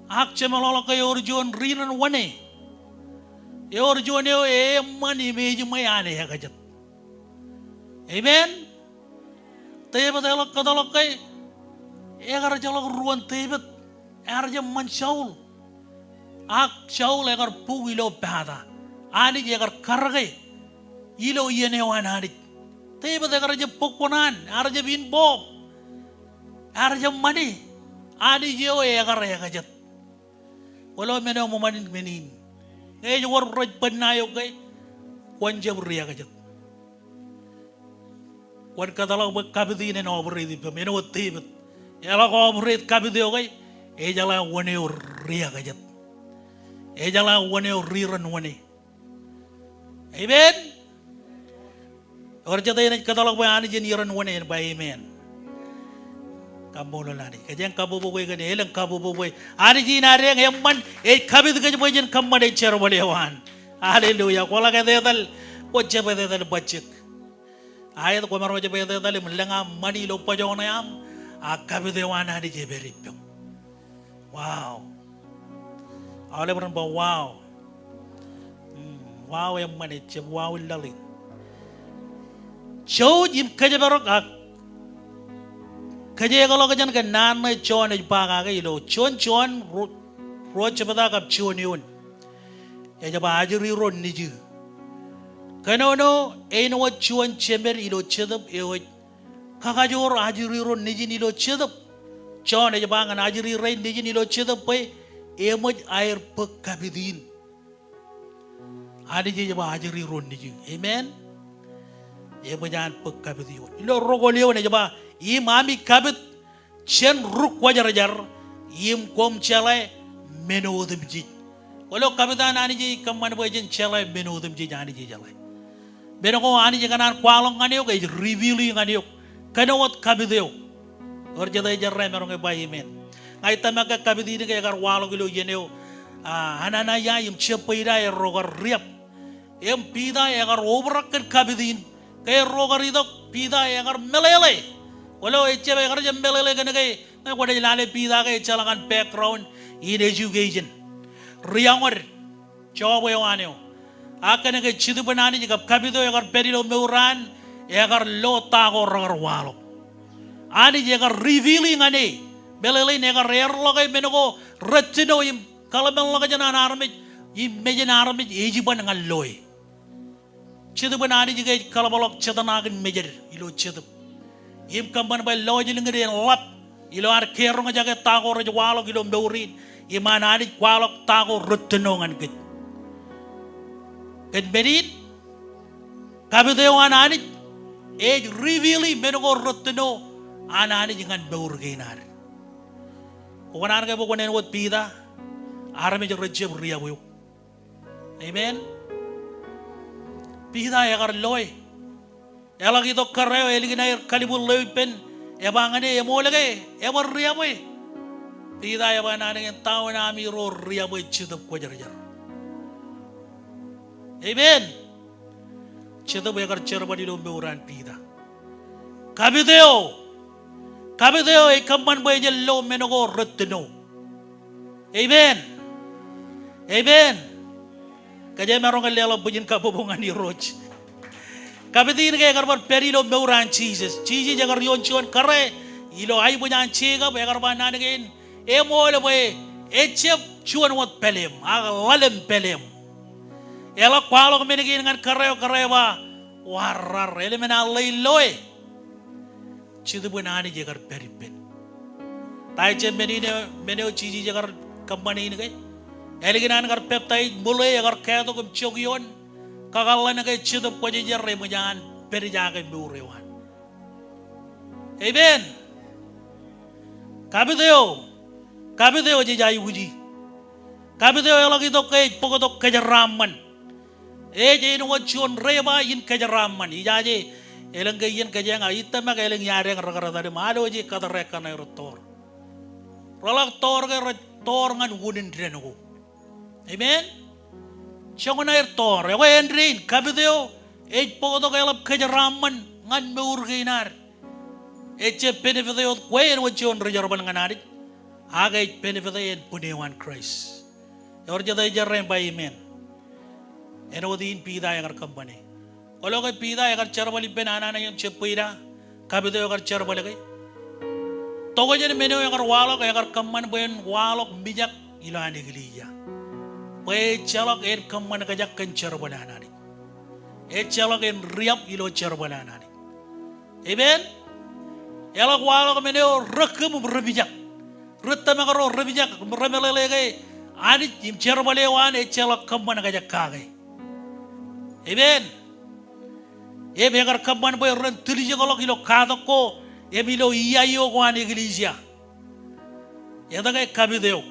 Ak cemalolo kayor jon riran wane. Yor joneo mani meju mayane ya kajat. Amen. Tebe telok katolok kai. Agar jalok ruan tebe. Agar jam man Saul. Ak Saul agar pugilo bada. Ani agar kargai. Ilo yene wanani. Tebe agar jam pokonan. Agar jam inbob. Agar jam mani. Ani jeo agar ya kajat. Wala mena mo manin menin. Ngay war raj panayo kay kwan jab riya ka jat. Kwan katalaw ba kabidi na obri di pa mena watibet. Yala ko obri kabidi okay. Jala wane riya ka jat. Jala wane riran wane. Amen. Or jatay na katalaw ba ani jen iran wane ba amen. Kamu lani, kajang kabu boy kan, elang kabu boy. Ani jinare yang man, kabit kajang boy jen kamman cer balewan. Haleluya. Kola kaya dal, kocce bade dal bacik. Ayat ko maro bade dal melanga mani lo pajona yam. Kabit dewan ani je beripyo. Wow. Ale beran ba wow. Wow yang mani je wow lalin. Show jim kajang barok Kaje kalau kajan kan nan mai chon ai pa ka ilo chon ro chapata kap chon yun e jaba ajuri ron niju kanono e no chon chemer ilo chedap e o kakajor ajuri ron niji ilo chedap chon e jaba ngan ajuri rain niji ilo chedap pe e moj air pek kabidin adi je jaba ajuri ron niji amen e mojan pek kabidin ilo rogolio ne jaba Im ami kabit chen ruk wajar im kom chalai menodem ji. Kalau kabitan ani ji kamman bajen chalai menodem ji ani ji jalai. Benoko ani ji kanan kwalong aniok ay revealing aniok. Kanawat kabideo. Or jadai jarrai merong bayi men. Ay tamaga kabidini kaya kar walong ilo yeneo. Anana ya im chepaira ay rogar riap. Im pida ay kar obrak kabidin. Kaya rogar idok pida ay kar melele. Walau ecce be kerja melele kene kay na kode lale pida kay calangan background in education riangor coba yang aneo akan kay cidu benani jika kabido agar perilo meuran agar lo tago ragar walo ani jika revealing ane melele ne agar rare lo kay menoko retino im kalau melo kay jana armit im mejen armit ejiban ngal loy cidu benani jika kalau balok cetanagan mejer ilo cidu Im kamban bay loji lingere lap ilo ar kerong jaga tago raja walok ilo mbeurin imana adik walok tago rutenongan git berit kabideo adik age reveali menogo ruteno anani jangan beur gainar konan ke bokonen wot pida arame jo rejeb ria boyo amen pida ya kar loy Elagi to kareo eligi na kalibul leupen ebangane emolege ebar ria boy pida ya bana dengan tahu na mi ro ria boy chidup ko jar amen chidup ya kar cherbadi lo beuran pida kabideo e kamban boy je lo menogo retno amen kaje marong lelo bujin kabobongan ni roj Kabidin kaya karbar perilo meuran cheeses jagar yon chuan kare ilo ay bunyan chega ba karban nanagin emole boy echep chuan wat pelem agalem pelem ela kwalo menigin ngan kare ba warar elemena leiloy chidu bunani jagar peripen tai che meneo chiji jagar company ni kay eliginan kar peptai mulai agar kaya to kum chogyon kakalan na kay chidup ko jere mo yan perijaga burewan amen kabideo jijay uji kabideo lagi to kay pogotok kajaraman je no chon reba yin kajaraman ijaje elang gayen kajanga itama kay elang yare ragarada malo je kadareka na rotor rolak tor ga tor ngan wunin dreno amen Siya na tor, ako Henry, kabideo, podo kailap kajaraman, ngan meurginar. Che benefiteo, kwen wajon rejarban nganarik, agay benefiteo punewan Christ. Yor jada jarren by amen. Eno din pida yang company. Kalau kay pida yang charbali benana na yung chepira, kabideo yang charbali kay. Togo jen menu yang walok yang kamman boyen walok bijak ilani giliya. Pay chalak en kamman kajak kan charbalanani. Chalak en riap ilo charbalanani. Amen. Elak walak meneo rekem berbijak. Retta makaro berbijak meremelele Ani im cherbalewan e chelak kamman ga jakage. Amen. E megar kamman boy ren tulije golok ilo kadako e milo iyayo ko an iglesia. Ya daga kabideo.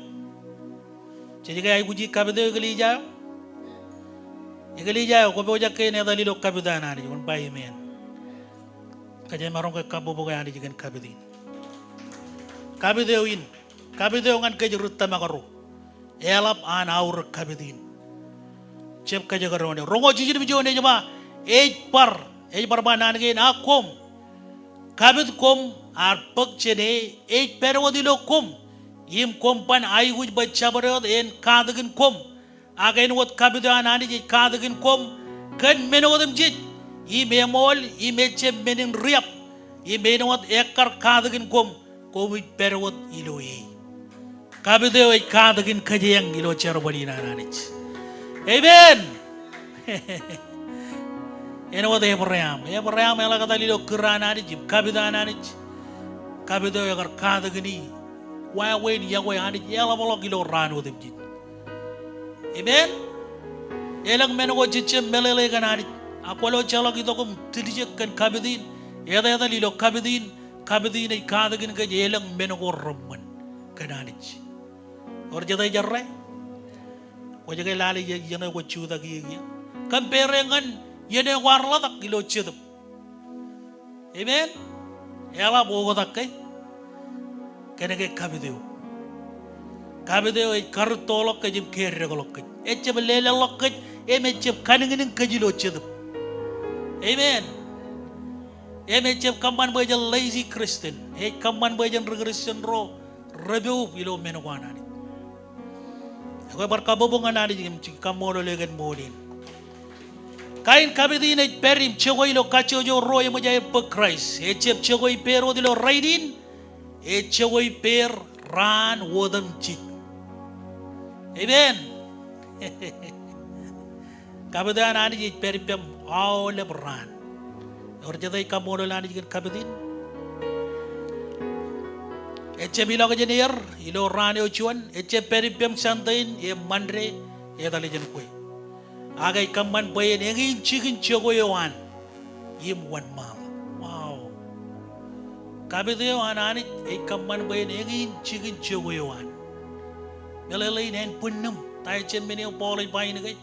Jadi ga ibuji kabideo iglesia. Iglesia ko boja ke ne dalilo kabidana ni on bay men. Kaje marong ke kabo boga ani jigen kabidin. Kabideo in. Kabideo ngan ke jurutta magaro. Elap an aur kabidin. Cep kaje garone. Rongo jijir bijone jama. Ej par banan ge na kom. Kabid kom ar pag chene ej perwadilo kom. Im kom pan ay guj bacha barod en kadagin kom. Again what kabido anani je kadagin kom. Kan menodem jit. I memol I meche menin riap. I menot ekar kadagin kom. Komit perwad iloi. Kabido ay kadagin kajeng ilo cherbali na nanich. Amen. Eno what Abraham ela kata lilo kirana ni jim kabida ananich. Kabido ekar kadagini. Why wait yagoy anich ela bolok ilo ranu dem jit. Amen. Elang menogo jicem melele kananich. Akwalo chalok ito kum tidijek kan kabidin. Eda lilo kabidin ay kadagin ka elang menogo romman kananich. Or jatay jarre. Ko jagay lali yana ko chuda giya. Kamperengan yana warla tak kilo chudap. Amen. Ela bogo takkay. Kanage kabideo. Kabideo ay karutolok ka jim kere golok ka. Etche belele lok ka emechep kaningin ka jilo chudap. Amen. Emechep kaman bajan lazy Christian. Kaman bajan regression ro rebeu ilo menogwana ni. Ako barkabobongan nani jim kamolo legan modin. Kain kabidin ay perim chogo ilo kachojo ro emo jay per Christ. Echep chogo i pero dilo raidin. Chogo i per ran wodam chit. Amen. Kabidan nani jay peripem all ran. Or jatay kamolo nani jay kabidin. Eche bilo ka jenir, ilo rane ochuan, eche peripem santain, e mandre, e dalijan kwe. Agay kaman bayan, engin chicken chogo yoan, yim one mal. Wow. Kabideo anani, e kaman bayan, engin chicken chogo yoan. Melalay na en punnam, tayo chen meni opolay bayan kay.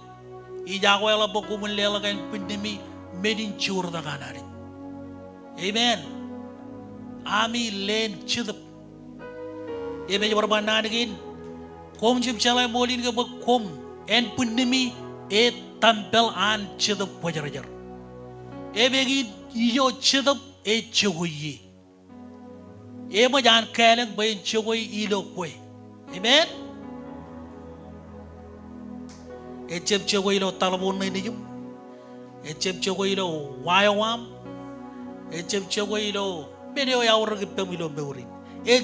Ijago ela bokumun lela kay punnami, medin chur da kanari. Amen. Ami len chidap. Ebe jabar nanigin kom jim chalai molin ga kom en punnimi e tampel an chidap wajarajar. Ebe gi yo chidap e chogoyi. Ema jan kalen bayin chogoyi ilo kwe. Amen. E chep chogoyi lo talabon na nijum. E chep chogoyi lo wayawam. E chep chogoyi lo menyo yawar gipem ilo meurin.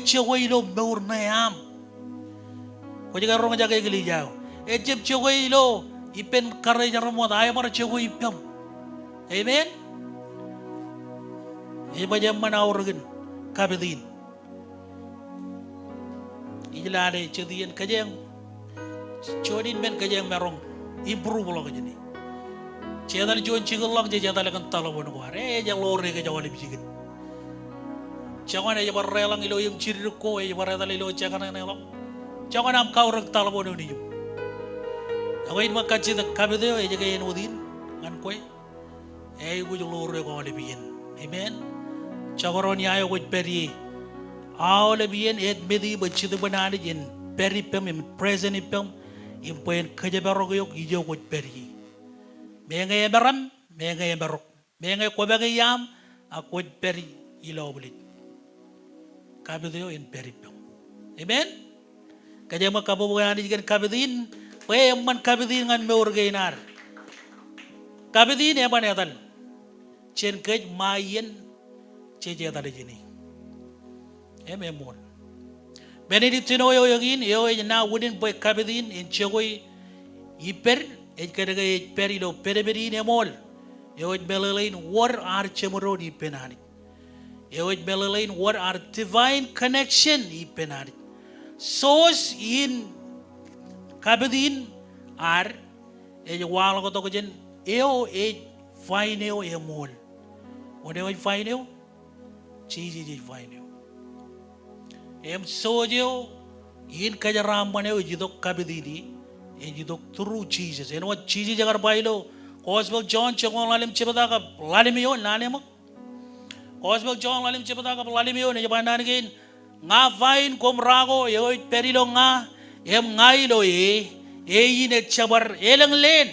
Chogo ilo meur na yam. Ko jaga rong jaga igli jao. Chep chogo ilo ipen karay jaramo ay mar chogo ipem. Amen. Iba jam manawrgen kabidin. Ijlade chedian kajeng chodin men kajeng merong improve lo kajeni. Chedal jon chigolok je jadal kan talabon ko are jalore ke jawali bigin. Jangan aja berelang ilo yang ciriko aja berelang ilo jangan nelok. Jangan am kau rek talabon ini jum. Aku ini makan cita kabideo aja kayak nudin kan kue. Gue jalur ko lebihin. Amen. Cagoron ya ayo gue peri. Aw lebihin medi bacita banana jen peri pem im present pem im poin kerja berok yok ijo gue peri. Menga yang beram, menga yang berok. Menga ko bagai yam aku peri ilo belit. Kabideo in peripem. Amen. Kaya mo kabubuhan ni kan kabidin, pwede man kabidin ngan meurgainar. Kabidin ya mana tal? Chen kaj mayen ceje tal jini. Amen. Benedictino yo yogin yo na wudin boy kabidin in chegoi iper kadaga perilo pereberin emol yo belelain war ar chemoro di penani. Ewet belelain what are divine connection ipenari. Source in kabedin ar e wala ko to ko jen eo e faineo e mol ode oi faineo chiji ji faineo em sojo in kajaram baneo jidok kabedini e jidok through Jesus eno chiji jagar bailo Gospel John chakon lalim chebada ka lalim yo lalim Gospel John lalim chebada ka lalim yo ne jabanan gin nga vain kom rago yo perilo nga em ngai lo e ine chabar elang len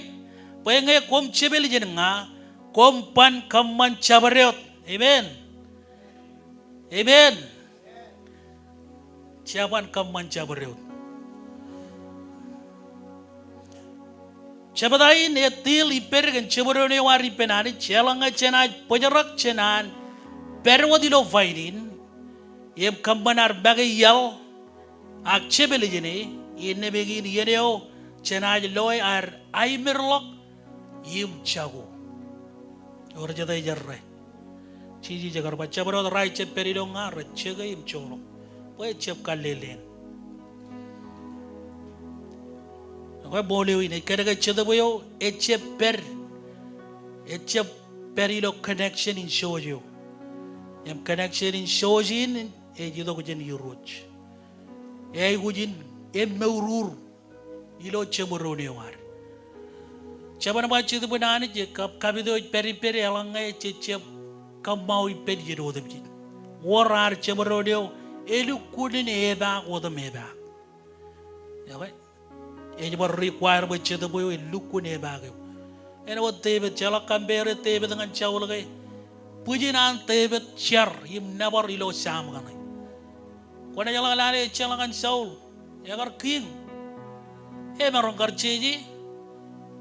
penge kom chebel jen nga kom pan kamman chabareot amen amen chaban kamman chabareot chabadai ne til ipergen chabarone wari penani chelanga chena pojarak chenan perwadilo vainin em kambanar bagay yal ak chebel jene inne begin yeneo chenaj loy ar aimirlok yim chago or jada jarre chiji jagar bacha baro rai che perido nga rechega yim cholo poe chep kalelen ko boleo ine kadaga cheda boyo eche perido connection in shojo em connection in shojin e jido ko jen yuruj e gujin e mewrur ilo chemorone war chabana ba chidu banani je kabido peri alanga e che kamau pen jido demji warar chemorone elu kudin e ba odam e ba yawe e jbar require ba chidu boyo elu kune ba ge ene wotte be chala kambere tebe dengan chawla ge pujinan tebet char yim nabar ilo sam ganai kona jala lale chalangan Saul yagar king e maron garcheji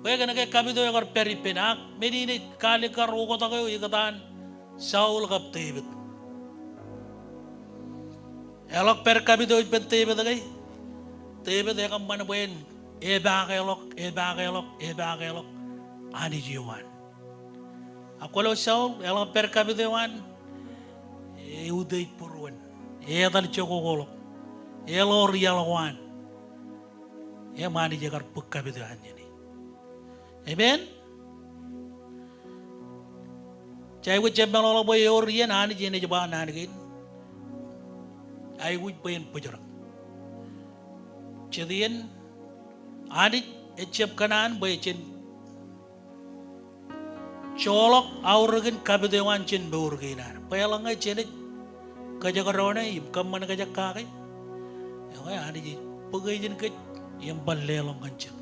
wega ke kabido yagar peri penak medini kali kar rogo tagayo igatan Saul gap tebet elok per kabido pen tebet tebet yakam man buen e bagelok ani jiwan Akolo Saul elang per kabidewan e udai purwan e dal chokogolo e lor yalwan e mani jagar pukkabidewan jeni amen chai wu chembalo boy orian ani jeni jaba nani gin ai wu pen pujarak chedien ani echep kanan boy chen Cholok aurgen kabidewan chen beurginan. Payalangai chenik kajakarone im kamman kajakkai. Yawa ani ji pegay jen ke im balelong kanchen.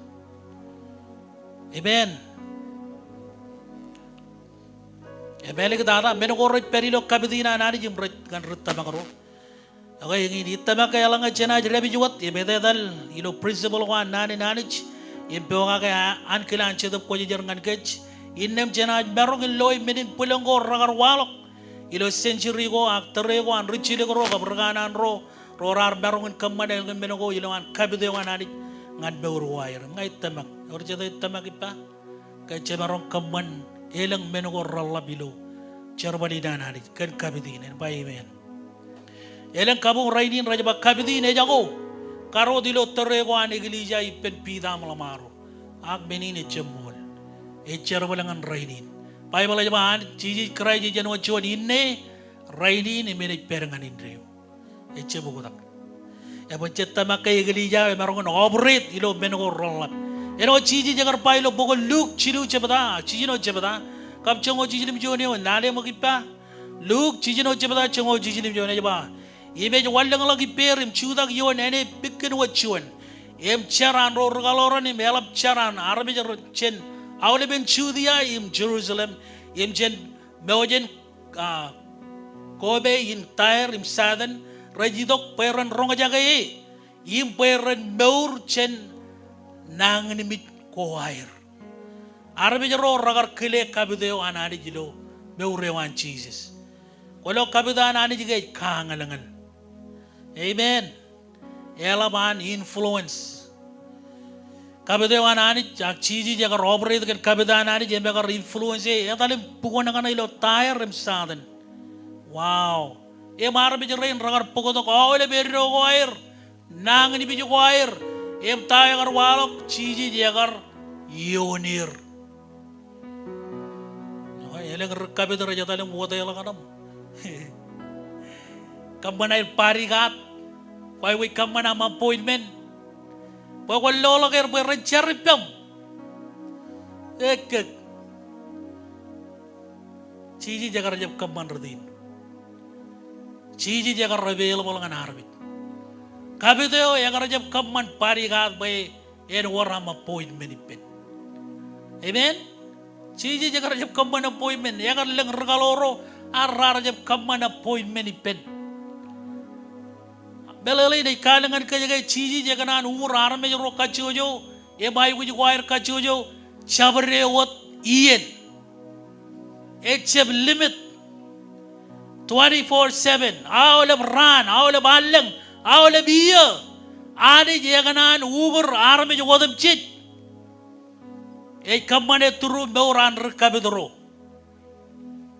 Amen. Amen ke dada men koroi perilo kabidina ani jim kan rutta makaro. Yawa ini itama kayalangai chena jelebi juat ye bedal ilo principle wan nani im peonga kaya ankilan chedop ko jangan kech. Innem jenaj merong loy menin pulanggo ragar walok ilo century go aktere go an richile go roga berganan rorar merong kamane ngan menogo ilo an kabide wanani ngan beur wair ngai tamak orjada tamak ipa ka chemarong kaman elang menogo ralla bilo cherbali danani kan kabide nen bai men elang kabu raidin raja ba kabide ne jago karo dilo tere go an iglija ipen pidam lamaro ak menine chemol Ecer balangan rainin. Pai bala jaman ciji kerai ji janu cuan inne rainin imene perangan indreu. Ecer bukutak. Ya penceta makai gelija marongan obrit ilo menogo rolat. Eno ciji jagar pai lo boko luk cilu cepata ciji no cepata. Kap cengo ciji lim jone nale makipa. Luk ciji no cepata cengo ciji lim jone jaba. Ime walang lagi perim cudak yo nene pikin wacuan. Em caran ro regaloran im elap caran arabi jar cen. Awal ben Judea im Jerusalem im jen mewajen Kobe in Tyre im Sidon rajidok peran ronga jagai im peran meur chen nang nimit ko air Arabi jaro ragar kile kabideo anani jilo meurewan Jesus kalau kabida anani jigai kangalangan amen elaban influence Kabidewan ani jak ciji jaga robbery dengan kabidewan ani jembe kar influence ya tali pukon na kana ilo Tyre im Sidon wow e mar bi jere ragar pukon to ko ole berro ko air nang ni bi ko air Em tayo agar walok chiji jagar yonir. Eleng rekabe dara jatale muota yala kanam. Kamana parigat. Why we kamana ma appointment. Pag lolo ker berceripam. Ek. Chiji jagar jab kaman radin. Chiji jagar available ngan arbit. Kabiteo yagar jab kaman parigat bay en waram appointment ipin. Amen. Chiji jagar jab kaman appointment yagar leng regaloro arar jab kaman appointment ipin. Belele dai kalangan ka jaga chiji jaganan umur arme jaro kachojo e bai kuji wire kachojo chabre wat ien. Echeb limit 24/7 awle ran awle baleng awle biya adi jaganan umur arme jo wadam chit e kamane turu meuran rekabidoro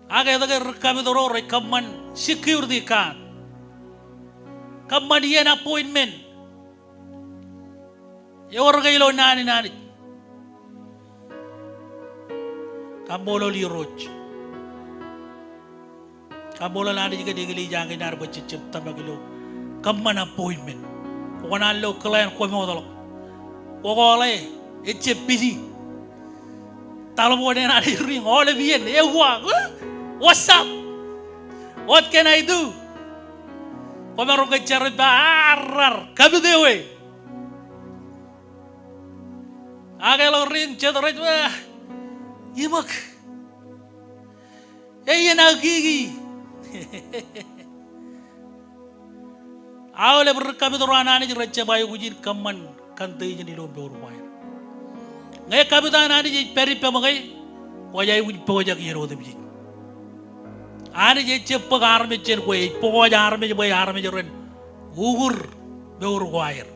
aga daga rekabidoro rekaman security kan kaman yen appointment yor gailo nani kambolo li roj kambolo nani jiga digili jangi nar bacicip tamagilo kaman appointment wana lo client ko modalo ko gole ecce busy talo mo den ari ring ole bien what's up, what can I do? Komero ke cerita arar kabidewe. Agelo ring cederet wah. Yimak. Eyena gigi. Awle berkabidoro anani recce bayu gujin kaman kantei ni lo bor wire. Ngai kabidana ni peri pemagai wajai uj pojak yero debi. Ani je cepet arme cer gue, pokoknya arme je boy arme jeren, gugur beur wire,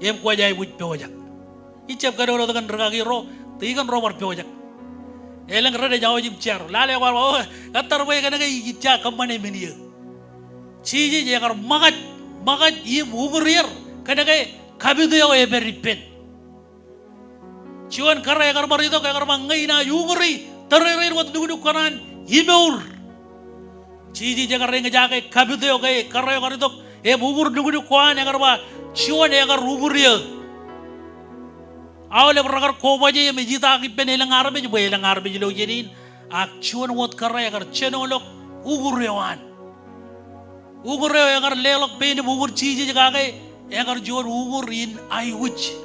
em kue jai buj pojak, icep kado lo dengan regagi ro, tigan ro bar pojak, eleng rede jauh jim cer, lale war oh, katar boy kena kaya icak kemana menia, ciji je kar magat im gugur yer, kena kaya kabidu ya gue beripen, cuman karena kar bar itu kar mangai na yuguri, tererir wat duduk kanan, imeur. Ciji jagar ring jaga kabiteo kay karyo karitok e bubur dugu kuan agar ba cion agar rubur ya awle berkar koba je mejita ki penelang arbe je belang arbe je lo jedin ak cion wot karya agar cenolok ubur yawan ubur ya agar lelok pen bubur ciji jaga kay agar jual ubur in ayuj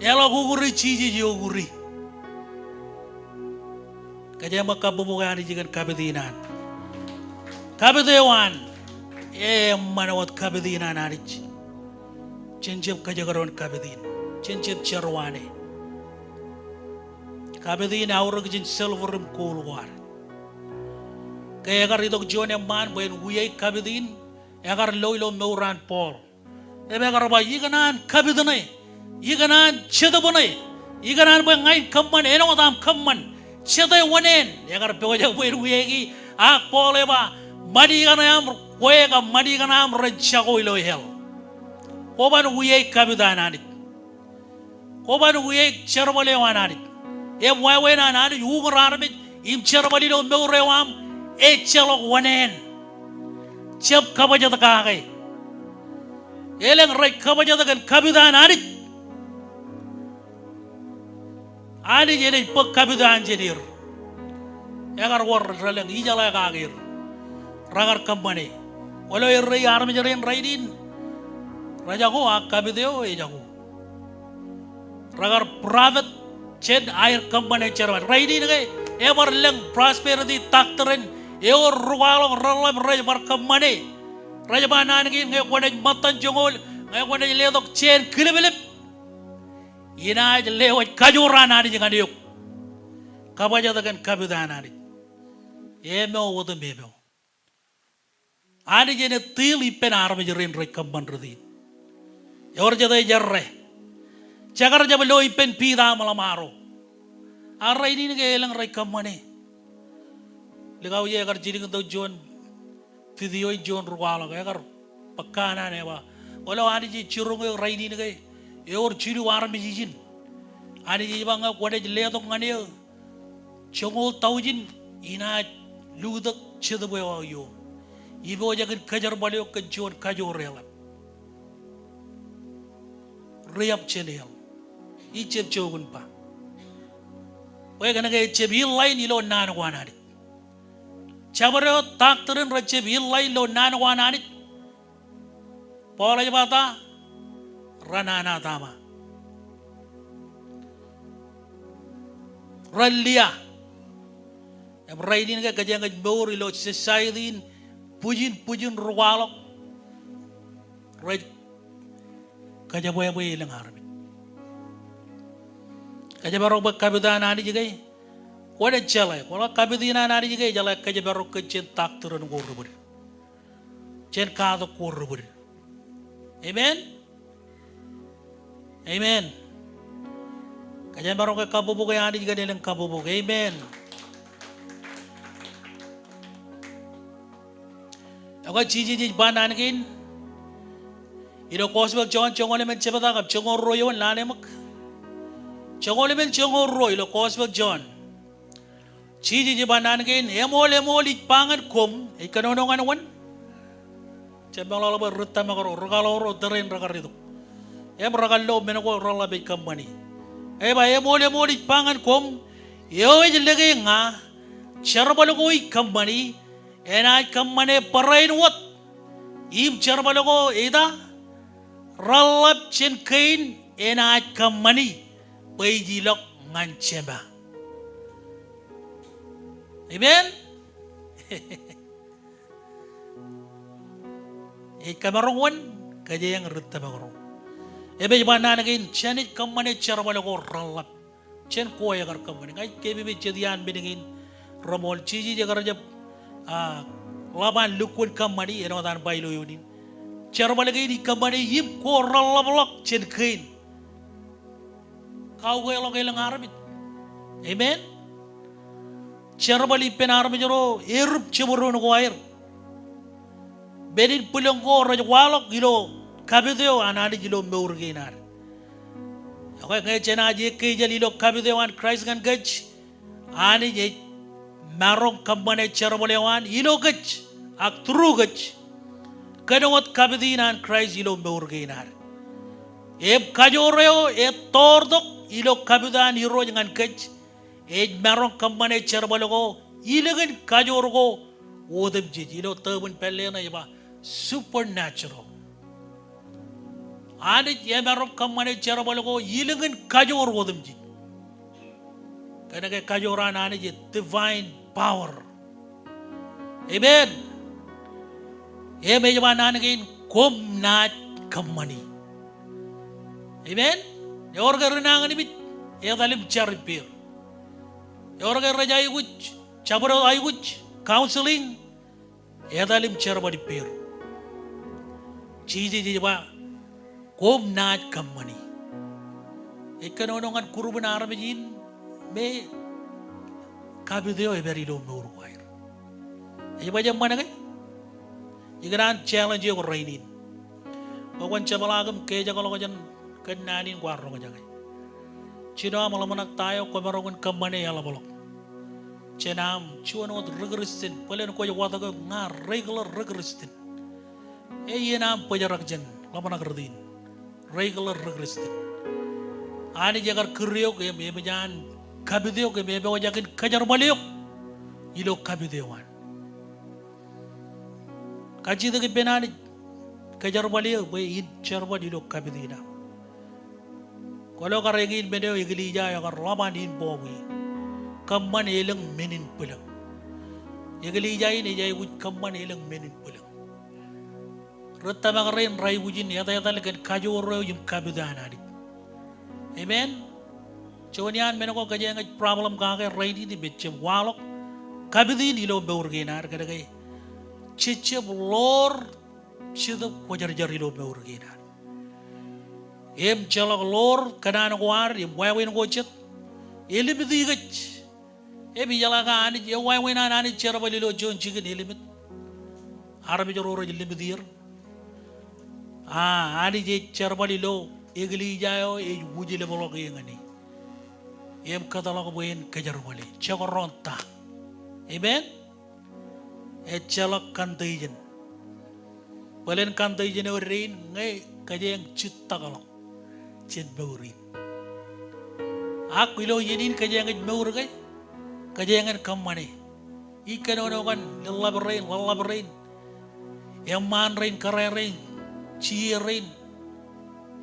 elok ubur ciji je uburi kaya maka bumukan di jikan kabitinan, kabitewan, manawat kabitinan arich, cincip kajagaron kabitin, cincip cerwane, kabitin auruk jin silverum kulwar, kaya agar itu John yang man bukan huyai kabitin, agar loilo meuran Paul, agar apa ikanan kabitinai, ikanan cedabunai, ikanan bukan ngain kaman, enong tam kaman. Siapa wanen, ya karena pewajah beru yegi, ak pole ba, madi kana am, kue ka madi kana am recha ko ilo hel. Koban uyek kabitan anit, koban uyek cerbale wananit, wae nananit, yugur armit, im cerbali lo meurewam, celok wanen, cep kabaja takakai, eleng rek kabaja takan kabitan anit. Ani jadi pekabidan jedir, agar war raleng ijala kagir, ragar kampane, walau iri arme jeren raidin, raja ko akabideo ejago, ragar private jet air kampane cerman raidin kay, ever leng prosperity takteren, eor ruwalong ralam raja bar kampane, raja banan kay ngay kwanay matan jongol, ngay kwanay ledok chen kilibelip. Ina aja lewat kajuran ada jangan diuk, kabaja dengan kabidan ada, emel wadu memel, ada jadi tili penar menjerin rekam bandredin, yor jadi jarre, cagar jadi loi pen pida malamaro, arah ini ke elang rekam mana, lekau agar jadi untuk John video John ruwala agar pekanan ya Walau ani ji cirung yo raini ni kay. Yor ciru waram bijin. Ani ji bang ko de le to ngani yo. Chongol taujin ina ludak chedabo yo. Ibo jagan kajar balyo kajon kajor relam. Riap chenel. Icep chogun pa. Wai kana kay cep lain ilo nan wanani. Cabaro tak turun recep lain lo nan wanani. Pola jabata ranana tama. Ralia. Raidin ka kajang bor ilo society pujin ruwalok. Raid kajaboy lang harap. Kajabaro ba kabidan ani jigay? Wala jalay. Wala kabidan ani jigay jalay kajabaro kajen tak turun gorubur. Jen kado gorubur. Amen. Amen. Kajabaro ka kabubugay ani jigay nilang kabubugay. Amen. Ako jiji banan kin. Ino kosbel John chongole men chebata kap chongor royon lanemak. Chongole men chongor roy lo kosbel John. Jiji banan kin emol pangan kom ikanonongan wan. Chebang lalo ba rutta makaro regalo terrain ragar itu. Regalo menako rola be company. Ba emol pangan kom yo jilege nga charbalo ko company. Enai kamane parain wat im charbalogo eda ralap chen kain enai kamani paijilok ngancheba. Amen. Kamarong wan kaya yang rutta makarong. Ebe jabana nagin chanit kamane charbalogo ralap chen koya kar kamane ngai kebe jadian beningin ramol chiji jagar jab laban lukun kamani eno dan bailo yunin charbalagi di kamani yip ko ralablok chen kain kau gue lo kelang arabit. Amen. Charbali penar mejoro erup ceburu no air bedin pulang ko raj walok gilo kabideo anani gilo meurginar okay ngai chena je ke jalilo kabideo an Christ gan gaj ani je marong kamane charbolewan ilo gach ak true gach kadawat kabdinan Christ ilo meurginar kajoreo tordok ilo kabdan iro jangan gach marong kamane charbologo ilagan kajorgo wodem ji ilo tabun pelena yaba supernatural ane marong kamane charbologo ilagan kajor wodem ji karena kajoran ane je divine power. Amen. Amen jaman ane kain kom nat kamani. Amen. Yorga renang ni bit dalim charipir. Yorga raja ayuch cabro ayuch counseling dalim charbadi pir. Cici jiwa kom nat kamani. Ikanonongan kurban arabijin me kabideo eberi lo meurwair. Baca mana kan? Ikan challenge yo rainin. Bawan cabalagam keja kalau kajan kenanin guarro kajan. Cina malamanak tayo komerongan kamane yala bolok. Cenam cuan ot regrestin. Palen ko jawata ko ngar regular regrestin. Yenam pajarak jen lamanak redin. Regular regrestin. Ani jagar kriok ya bejan kabideo ke bebe wajakin kajar baliok ilo kabidewan kaji de benani kajar baliok be id charba ilo kabidina kalau karengin bedeo igli ja ya kar laban in bomi kamman elang menin pulang igli ja ini jai wud kamman elang menin pulang retta magarin rai wujin yata lekan kajoro yum kabidana di. Amen. Cuman menako kaja yang problem kagak ready di becem walok kabidi di lo beurginar kada kay cicep lor sido kojar-jar lo beurginar celok lor kanan war wawin gocet elimit gach jalaga ani wawin ani cerbali lo jon chicken elimit arabi jororo elimit Ani je charbali lo egli jayo e wujile bolok yengani. Em katalog boyen kajarbali. Chakoronta. Amen. E chalak kantayin. Balen kantayin o rain ngay kajeng chitta kalong. Chin baurin. Aku ilo yenin kajeng baur kay. Kajengan kamane. Ikan kan lalabarain. Yang man rain kare rain. Ci rain.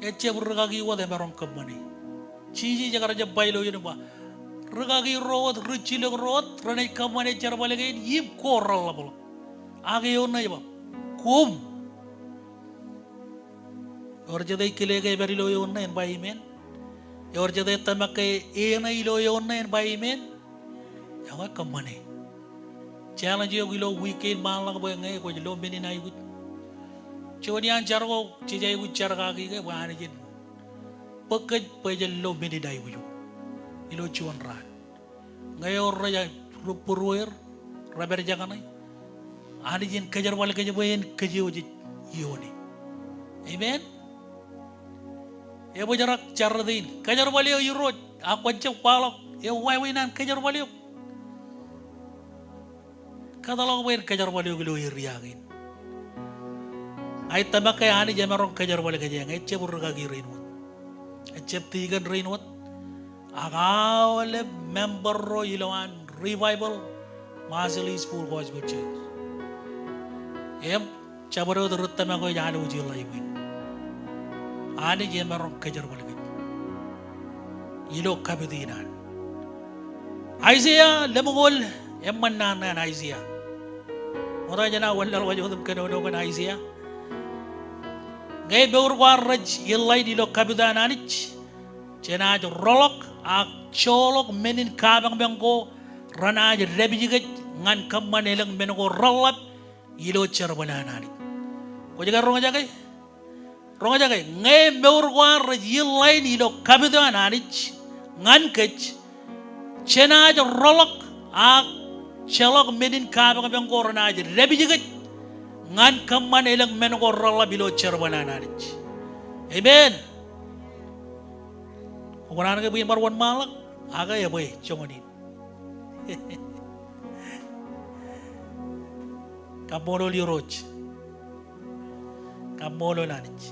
Ece bergagi wad emerong kamane. Ci jagar aja bailo yun ba. Regagi road, rucilog road, ranay kamane charbalagain, yip koral labol. Agi yun na yun. Kum. Or jaday kilegay barilo yun na yun ba imen. Or jaday tamakay ena ilo yun na yun ba imen. Yawa kamane. Challenge yung ilo weekend malang ba ngay ko jilo beninay gut. Chonian chargo chijay gut chargagi kay wani jin. Pagkat pa jilo beninay gut. Ilo chuan ran. Ngayon raya rupuruer raber janganay. Ani jin kajar wala kajar bayan kajiyo jit yoni. Amen. Ebo jarak charradin. Kajar wala yo yurot. Ako jeng palak. Yo waiwinan kajar wala yo. Kadalang bayan kajar wala yo gilo yiriyangin. Ay tamak kay ani jamarong kajar wala kajang. Ay cebur kagirin wat. Ay ceb tigan rin wat. Agawale member ro ilawan revival Masili School Gospel Church. Em cabaro durut tamako jalu jila iwin. Ani jemarong kajar balagit. Ilo kabidinan. Isaiah lemugol emman nan Isaiah. Ora jana wallal wajudum kanono kan Isaiah. Ngay beur war raj ilai dilo kabidananich. Cenaj rolok ak colok menin kabang bengko ranaj rebijiget ngan kamman elang menko rolap ilo cerbalanani. Ko jaga ronga jaga nge beur war yilai ilo kabidanani ngan kech cenaj rolok ak colok menin kabang bengko ranaj rebijiget ngan kamman elang menko rolap ilo cerbalanani. Amen. Kumanan ke buin marwan malak, aga ya boy, cumanin. Kamolo liuroj, kamolo lanich.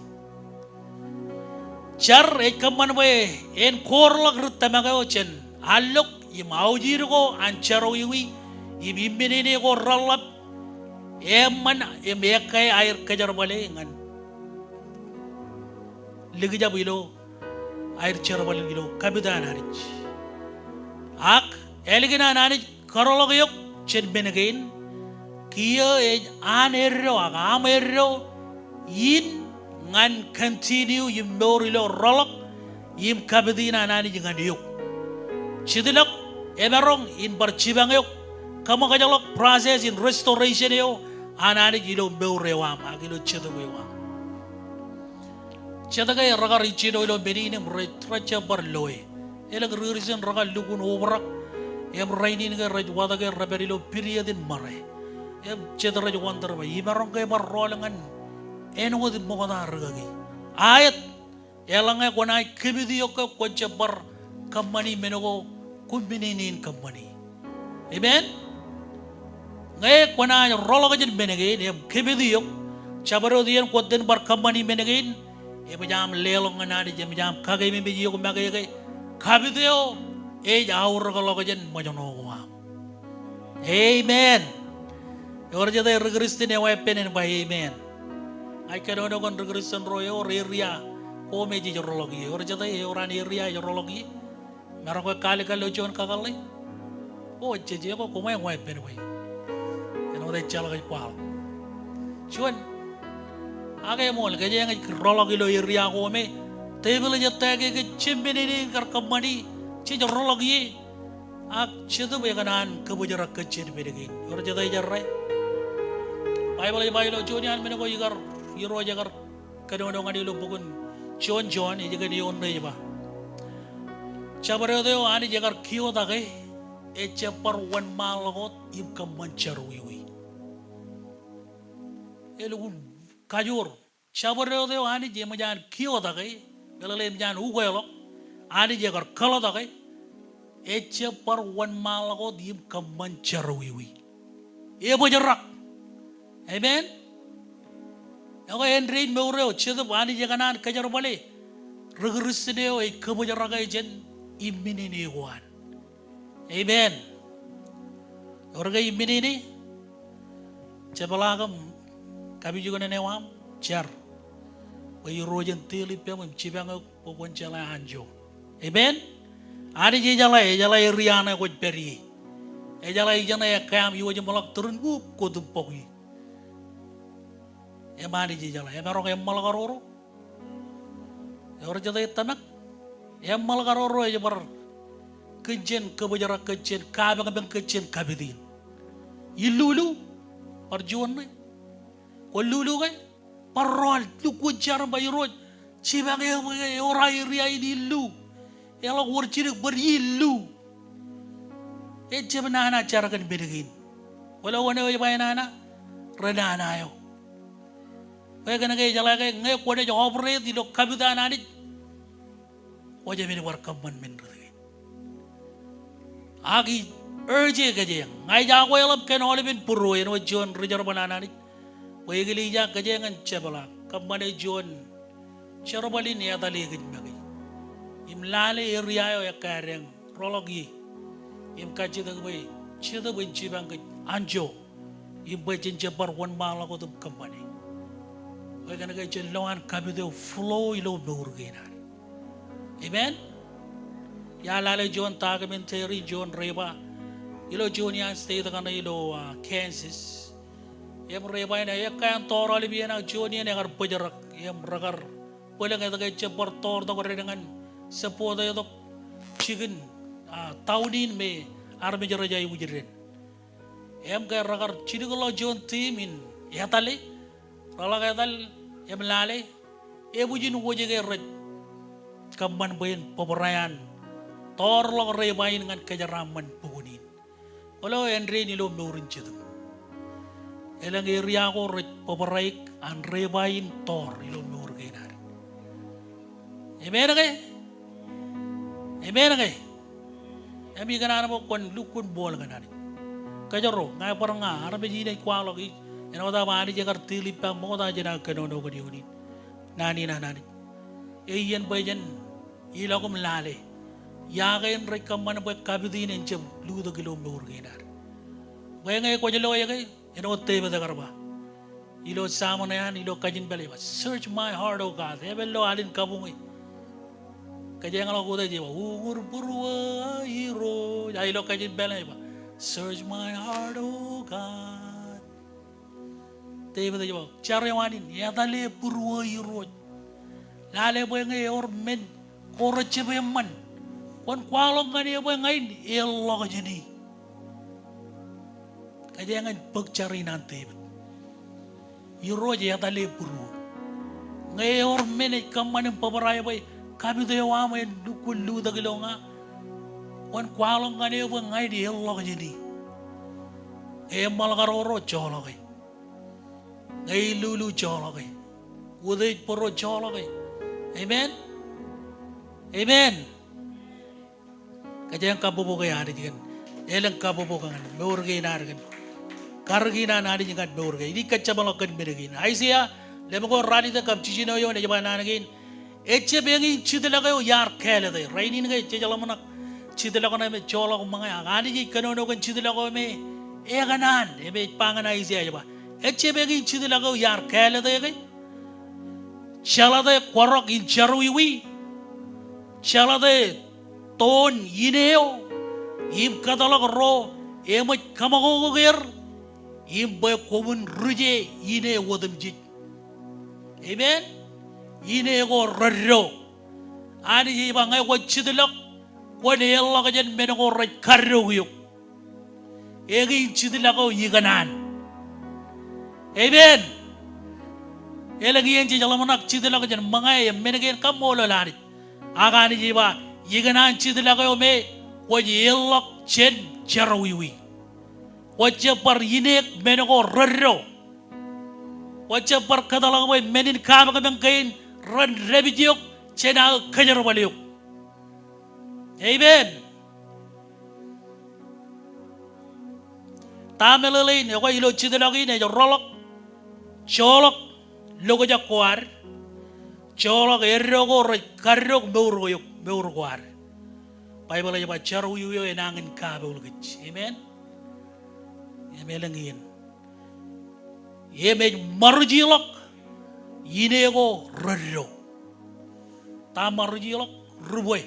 Char kaman boy, en korlak rutamaga ochen, alok imau jirgo ancharo iwi, imimbini ko ralap, eman emekai air kejar bale ngan. Lagi jabilo. Air cerabal gilo kabidan harich. Ak eligina nanich karolog yok chen benegain. Kia anerro ag amerro yin ngan continue yim borilo rolok yim kabidina nani jangan yok. Chidilok emerong in barchibang yok. Kamu kajalok process in restoration yo anani gilo borewam agilo chedewam. Cetakai raga ricino ilo benini raja barloe. Elang ririsan raga lugun obrak. Em raini nga raj wada ke raberilo periodin mare. Em ceta raj wantar ba. Imarong kay barrolangan. Eno din mo kana ragagi. Ayat elang nga kunay kibidiyo ka kuncha bar kamani menogo kumbininin kamani. Amen. Ngay kunay rologa jin benegin em kibidiyo. Chabaro diyan kutin bar kamani benegin. Jam lelong nani jam kagay mi biyo ko magay kay kabideo awur ko lokajan mo jono wa. Amen. Yor jada regristin e wepen ba amen. Ay kanono kon regristin royo ria ko meji jorologi. Yor jada oran ria jorologi. Meron ko kali jon kakalay. O jeje ko kumay wepen way. Eno de chala kay kwal. Chuan Agay mo kaya nga rolog ilo iriya ko me table ja tagi ke chimbini kar kamani chi rolog ye ak chidu be kanan kebujarak ke chimbini or jada jarrai Bible jonian mena ko igar iro jagar kanono ngani lo bugun John ijaga ni on ba chabare deo ani jagar kiyo dagay e chapar wan malagot im kamancharu iwi elugun Kajur, Shabaro de ani je majan kio da kai. Belale majan ugoyolok. Ani je kar kalo da kai. Eche par wan malago dim kaman charawiwi. Ebo jarak. Amen. Ako enrain meureo chedo ani je kanan kajar bale. Regerisneo e kebo jarak ejen imini wan. Amen. Orga imini Cebalagam kami juga nenewam cer. Bayi rojan tilip yang mencibang pokon jala anjo. Amen. Ada je jala riana kot peri. Jala jana ya kam yu aja malak turun ko tumpok. Mari je jala. Merong malak roro. Orang jala tanak. Malak roro aja bar kejen kebajarak kejen kabang kejen kabidin. Ilulu perjuangan ni, kolulu kan, parol, luku jar bayarot, cibangnya orang ria ini lu, elok warcirik berilu, cuma nana cara kan bergin, walau wana wajib nana, rena nayo, wajib nak jalan kan, ngai kode jauh operate, di lok kabitan nani, wajib ini warkaman menurut, agi urge kajeng ngai jago elap kan oleh puru yang wajon rejar banana ni wajili jak kajengan cebala kamane jon cerobali ni ada lagi bagi imlale area ya kareng rologi im kaji tak bayi ceda benci bangkit anjo im bajen jabar wan malah ko tu kamane wajan kajen lawan kabido flow ilo bergenar amen ya lale jon tagamen teri jon reba ilo Junior State kana ilo Kansas. Yang reba ina ya kan tor ali biana Junior yang berjarak yang ragar. Boleh kita kayak cepat tor tak ada dengan sepoda itu chicken tahunin me arme jarajai ujirin. Yang kayak ragar ciri kalau John timin ya tali. Kalau kayak tal yang melale. Bujin wajah kayak red. Kamban bayin pemberayan. Tor lo rebain dengan kejaraman pugunin. Kalau Andre ni lo melurin citu, elang area ko pabaraik an rebain tor ilo melurin. Amen kay, amen kay. Kami kanana mo kon lukun bol kanani. Kajaro ngai parang nga arabe jina ikwalo ki. Eno ta mani jagar tilip pang mo ta jina kanono ko diuni. Nani. Iyan bayan ilo ko melale. Yakin rekaman buat kabidin encem lu tu kilo bergenar. Bayang ay ko jelo ay kay eno tebe da karba. Ilo sama na yan ilo kajin bali ba. Search my heart oh God. Ebelo alin kabungi. Kaya nga ko da jiwa ugur purwa hero. Ya ilo kajin bali ba. Search my heart oh God. Tebe da jiwa. Cari wanin ya dale purwa hero. Lale bayang ay ormen koroche bayaman. Kon kualong kan dia boleh ngain elok aja ni. Kaja jangan bercari nanti. Iro aja tali puru. Ngai or menek kaman yang paparai boy. Kami tu yang wama yang dukulu tak kilonga. Kon kualong kan dia boleh ngain elok aja ni. Emal karoro colok. Ngai lulu colok. Udai poro colok. Amen. Amen. Kajang kabobo kaya ada jikan, elang kabobo kan, meurgay na kan, kargina na ada jikan meurgay. Ini kacabalok kan bergin. Aisyah, lemo ko rani ta kam cicino yo na jaban na nagin. Eche bengi cidela kayo yar kele tay. Rainin kay cecala manak cidela ko na me chola ko mga ani ji kanono kan cidela ko me kanan me pangan Aisyah jaba. Eche bengi cidela ko yar kele tay kay. Chala tay korok in charuiwi. Chala tay ton ineo im katalog ro emaj kamago ger im bay komun ruje ine wodam jit amen ine go rarro ani ba ngai ko chidlok ko ne yalla ga jen men go raj karro yuk egi chidlako yiganan amen elagi en jalamonak chidlako jen mangai men gen kamolo lari agani jiba yiganan chidlako me ko yellok chen charawiwi wajah par yinek men go rarro Wacha perkatalang boy menin kama kamang kain ran rebidiok chena kajar baliok. Amen. Tamelalain ako ilo chidalagi na rolok cholok logo jakwar cholok errogo karrok meur kwar. Bible aja baca ruyu enangin kabe ulgich. Amen. Emelangin. Emej marjilok yinego rarro. Ta marjilok ruboy.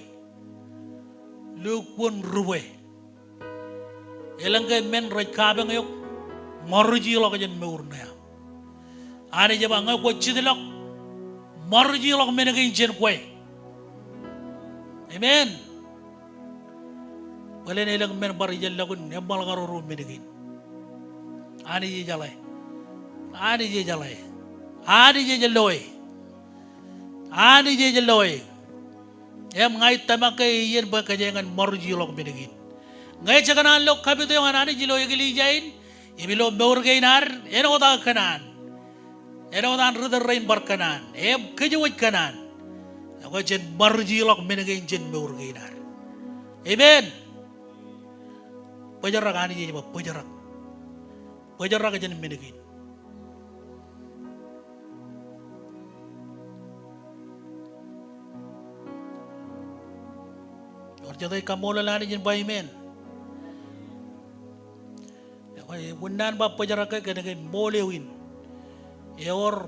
Lukun ruboy. Elangga men raj kabe ngayok marjilok aja meurna. Ane jaba ngay ko chidilok marjilok menagin jen kwe. Amen. Wala na ilang men barijal lagun yamal karoro menagin. Ani jalay. Ani jalay. Ani jaloy. Ani jaloy. Em ngay tamakay yen ba kajangan marjilok menagin. Ngay chakanan lok kabito yung ani jaloy gilijain. Ibilo meurgainar eno ta kanan. Eno ta rudar rain barkanan. Em kajawit kanan. Ako jen marjilok menagin jen meurgainar. Amen. Pajarak ani jadi pajarak. Pajarak aja menegin. Orjadai kamola lani jen baimen. Bunan ba pajarak kena molewin. Eor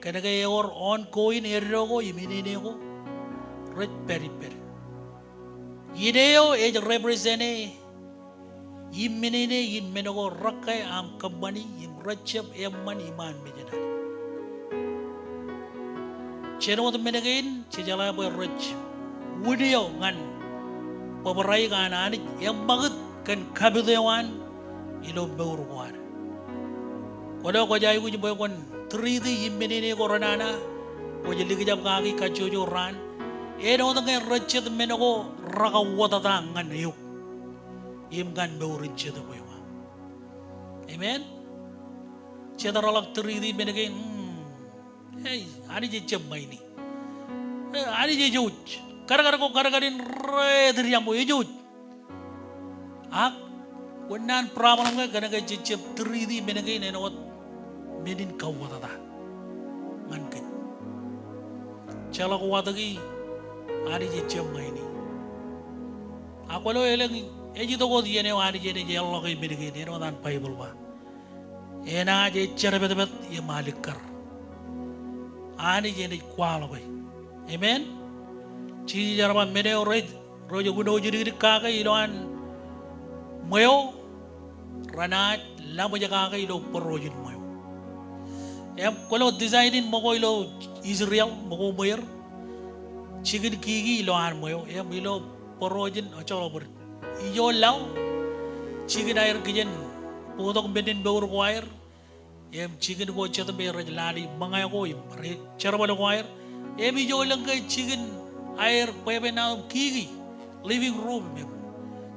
kena eor on coin errogo imini ko. Red periper. Ideo represent Imenene in menogo rakai am kambani im rachap emman iman mejana. Cheno the menagain chijala boy rach. Wudio ngan pabarai kan anik yang bagut kan kabidewan ilo beurwar. Kodo ko jai ku boy kon 3D imenene ko ranana ko jeli kejap kaki kajojo ran. Eno the rachet menogo rakawata tangan yuk. Imgan beurin ceda boywa. Amen. Ceda rolak teridi menegin. Hey, ani je cemai ni. Ani je juj. Kara ko kara-karin re dari yang boy juj. Ak, wanan pramanam ka kana ka je teridi menegin enot medin kawata ta. Mankin. Chala ko watagi ani je cemai ni. Aku lo eleng Eji to ko diene wani jene je Allah kay binigay ni dan Bible ba. Ena je cerbet-bet ye malikar. Ani jene kwala bay. Amen. Ci jarban mene rojo guno jiri kaka iloan moyo ranat lamo jaka ilo porojin moyo. Em kolo designin mo ko ilo Israel mo ko moyer. Chigin kigi iloan moyo. Em ilo porojin acholo bur. Iyo law, chicken air kijen, putok benin beur choir, em chicken ko chata be rajlali mangay ko im charbal choir, em iyo lang kay chicken air pwede na kigi living room em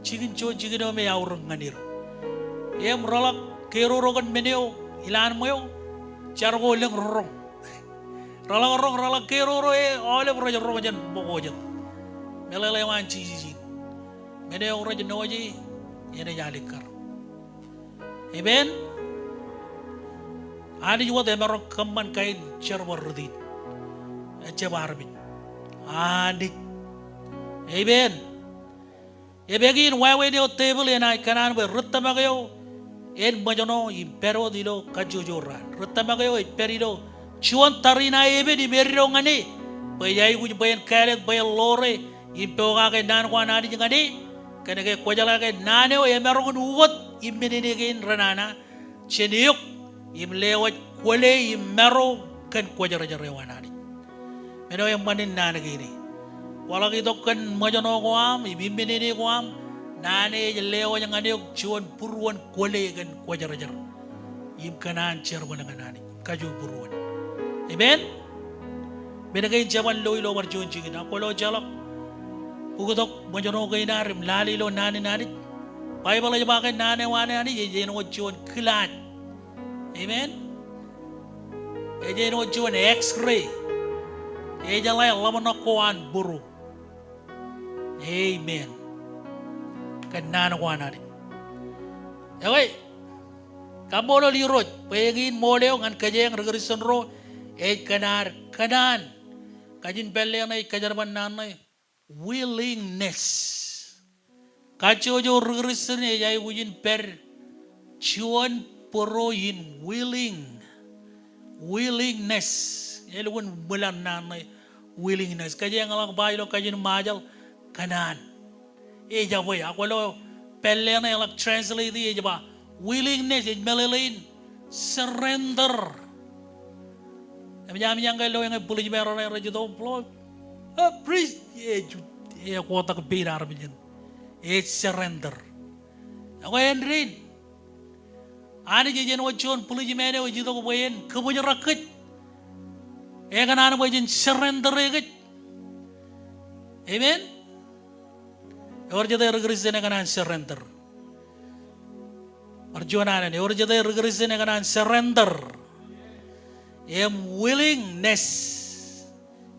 chicken o may aurang nganir, em rolak kero rogan meneo ilan mo yo, chargo lang rong, rolak kero ro oleh raja rogan boko jan, melelewan cici. Mene orang jenoji, ini jalikar. Amen. Ani juga temerok keman kain cerwardin, cebarbin. Ani. Amen. Ebegin wae ni table ena kanan be rutamagayo, en majono impero dilo kajujuran. Rutamagayo imperido chuan tarina ebe di beriro ngani. Bayai kuj bayan kalet bayan lore, impeo kake nan kwa nadi jengani. Kena kaya kuajala kaya nane o emerong nuwat imenenegin ranana cheniyok imlewat kuale imero kan kuajara jarewanani. Meno yang manin nane gini. Wala kita kan majano kuam ibimenene kuam nane jelewa yang aneyok cuan puruan kuale kan kuajara jar. Im kanan cerban dengan nane kaju puruan. Amen. Bena kaya jaman loy lo marjuan cingin. Ako lo jalak. Ugotok majano kay narim lali lo nani Bible aja pakai nane wane ani je no cuan kelan. Amen. Eja no John X-ray. Eja lai laman akuan buru. Amen. Kanan akuan ari. Ewe. Kamu lo lirot. Pengin moleo ngan kajeng regerisan ro. Kanar kanan. Kajin beli na kajarban nanay. Willingness. Kacho jo regerisan eja wujin per. Chuan poroyin willingness. Elwan bulan nanay willingness. Kaya yang alang bayo kajin majal kanan. Eja boy ako lo pelle na alang translate eja ba willingness eja melelin surrender. Yang kalau yang boleh meron na raja do plo. Priest eja kuota kebinar begin. Surrender. Ako Henry. Ani jajan wajon puluh jemene wajito ko bayan kebunya rakit. Kan ana bayan surrender ekit. Amen. Or jada regresene kan surrender. Perjuangan ini or jada regresene kan surrender. Willingness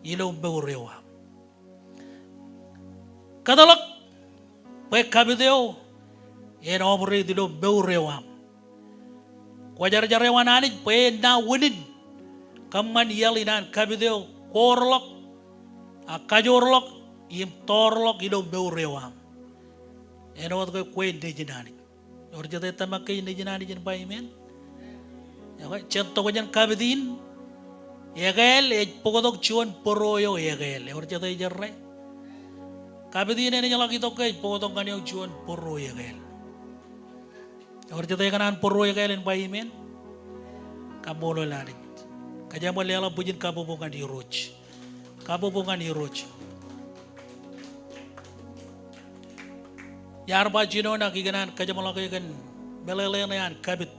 ilo beurewa. Kadalak baik kabideo omre dilo beurewa. Wajar-wajar yang aneh, pena winin, kaman yalinan kabideo korlok, akajorlok, im torlok ilo beurewam. Eno wat ko kuen de jinani. Or jate tamak de jinani jin paimen. Ya ko cento ko jan kabidin. Egel pokodok chuan poroyo egel. Or jate jarre. Kabidin ene nyala kito kay pokodok kanyo chuan poroyo egel. Or jate kanan poroyo egel en paimen. Kabolo lalit. Kaya mo lela bujin kabubungan di roch. Kabubungan di roch. Yar ba jino na kiganan kaya mo laki kan belele na yan kabit.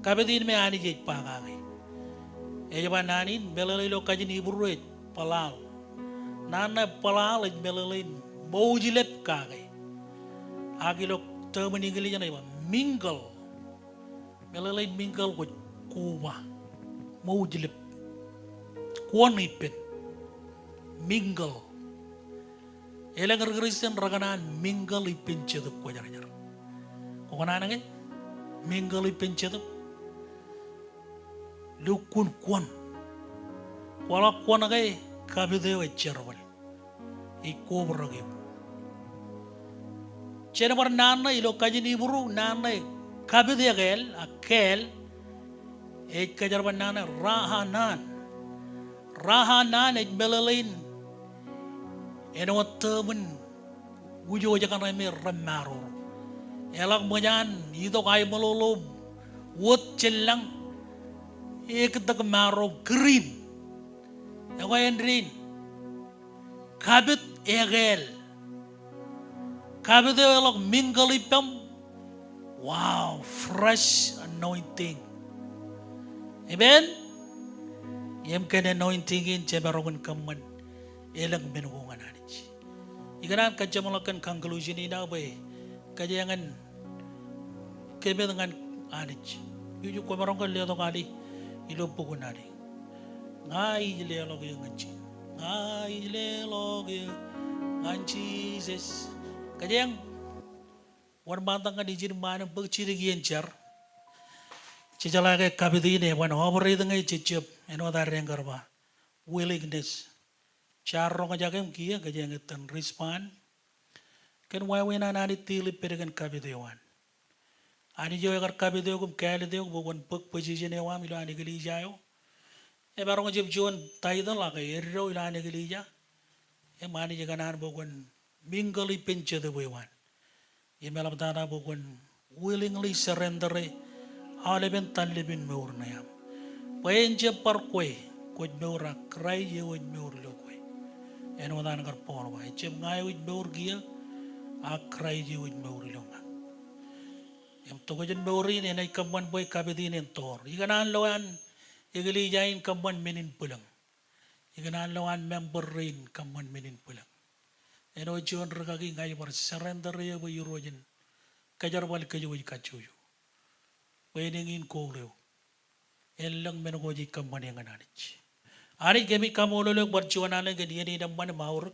Kabitin me ani jay pangagi. Ejaban nanin belele lo kaya ni buruit palal. Nana palal belele mojilep kagay. Agi lo termeninggali jana iba mingle. Belele mingle ko kuwa. Mojilep. Kuwan ipin. Mingle. Elang Kristen raganan mingle ipin cetup ko jar-jar. Kung ano nga? Mingle ipin cetup. Lukun kuwan. Wala kuwan na kay kabideo ay charwal. Ikobra kayo. Cina par nana ilo kaji ni buru nana kabideo kael akel kajarban nana rahanan. Rahanan belalin. Eno temen wujo jakan rame remaro. Elak menyan itu kaya melolom. Wot celang. Kita kemaro krim. Yang kaya endrin. Kabit egel. Kabit elak minggalipam. Wow, fresh anointing. Amen. Yang kena anointingin cebarongan kaman. Elang menukungan anich. Ikanan kaja melakukan conclusion ini apa? Kaja jangan kebe dengan anich. Yuju ko marong kan lihat kali ilo pukun ari. Ngai le logi nganci. Ngai le logi nganci Jesus. Kaja yang wan bantang kan dijin mana berciri giencar. Cicala ke kabidi ne wan operate ngai cicip. Eno dar yang karba. Willingness. Charro nga jagem kia ka jangetan respond ken wawena nani tili peregan kabidewan ani jo agar kabideo kum kale deo bogon pek position e wam ilo ani geli jayo e baro nga jeb jon taida la ka erro ilo ani geli ja e mani jaganan bogon mingali penche de wewan e melam tana bogon willingly surrender aleben talibin meurna yam paenje par koy koj meura krai ye woj meur lo eno dan kar por ba chem ngai uj beur gia akrai ji uj beur longa em to gojen beurin enai kamban boy kabedin en tor iganan loan igeli jain kamban menin pulang iganan loan member rain kamban menin pulang eno jon ragagi ngai bar surrender ye bo yurojen kajar wal kajo uj kachuju weningin ko leo Elang menuju kampan yang anarich. Ari kami kamu lolo berjualan lagi dia ni dampan maur.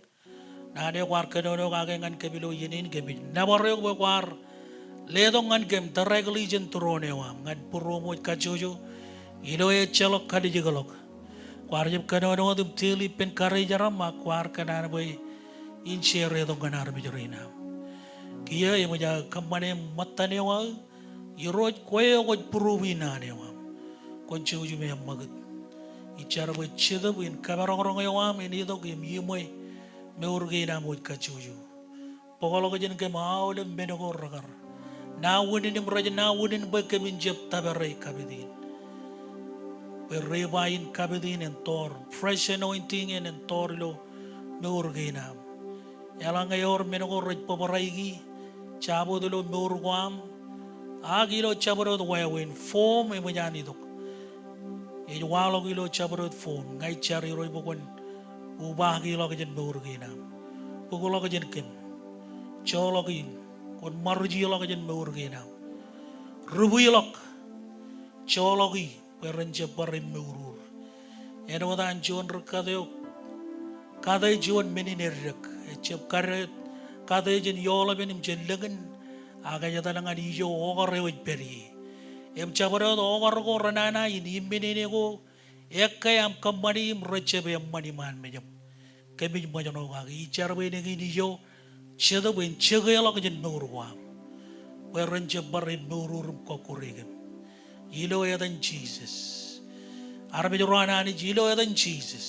Nade war kedono kagengan kebilo yenin kemi. Nabaryo war ledongan kem terregli jenturone wam ngan puromo kajojo. Ilo e celok kadi jigalok. War jeb kedono dum tili pen kare jaram mak war kedan boy inshare redongan arbi jorina. Kia yang menjaga kampan matane wa iroj koye oj purowina ne wam. Konci uju me magut icara boy cheda boy kabarong yawam ini to game yimoy me urge na mo kachuju pokolo ko jen ke maule me no ragar na wudin mraje na wudin boy ke min jeb tabare kabidin be rebain kabidin en tor fresh anointing en tor lo me urge na yala ngayor me no roj poparaigi chabo do lo me urwam agilo chabro do win form e mo jani do e walo gilo chabrot phone ngai chari roi bokon ubah gilo ke jen bur gina pukul ke jen kem cholo gi kon marji lo ke jen bur gina rubu lok cholo gi perenje parim murur eno dan jon rekadeo kadai jon meninerek e chep karet kadai jen yola benim jen lengen aga jata nang adi jo ogare oj peri em cabaro ogar ko ranana ini menene ko ekkai am kamani mrechebe mani man mejam kemi mojono ga icarbe ne gini yo chedo ben chegelo ko jen nurwa perenje bare nurur ko kurigem ilo yadan Jesus arbe jorana ni ilo yadan Jesus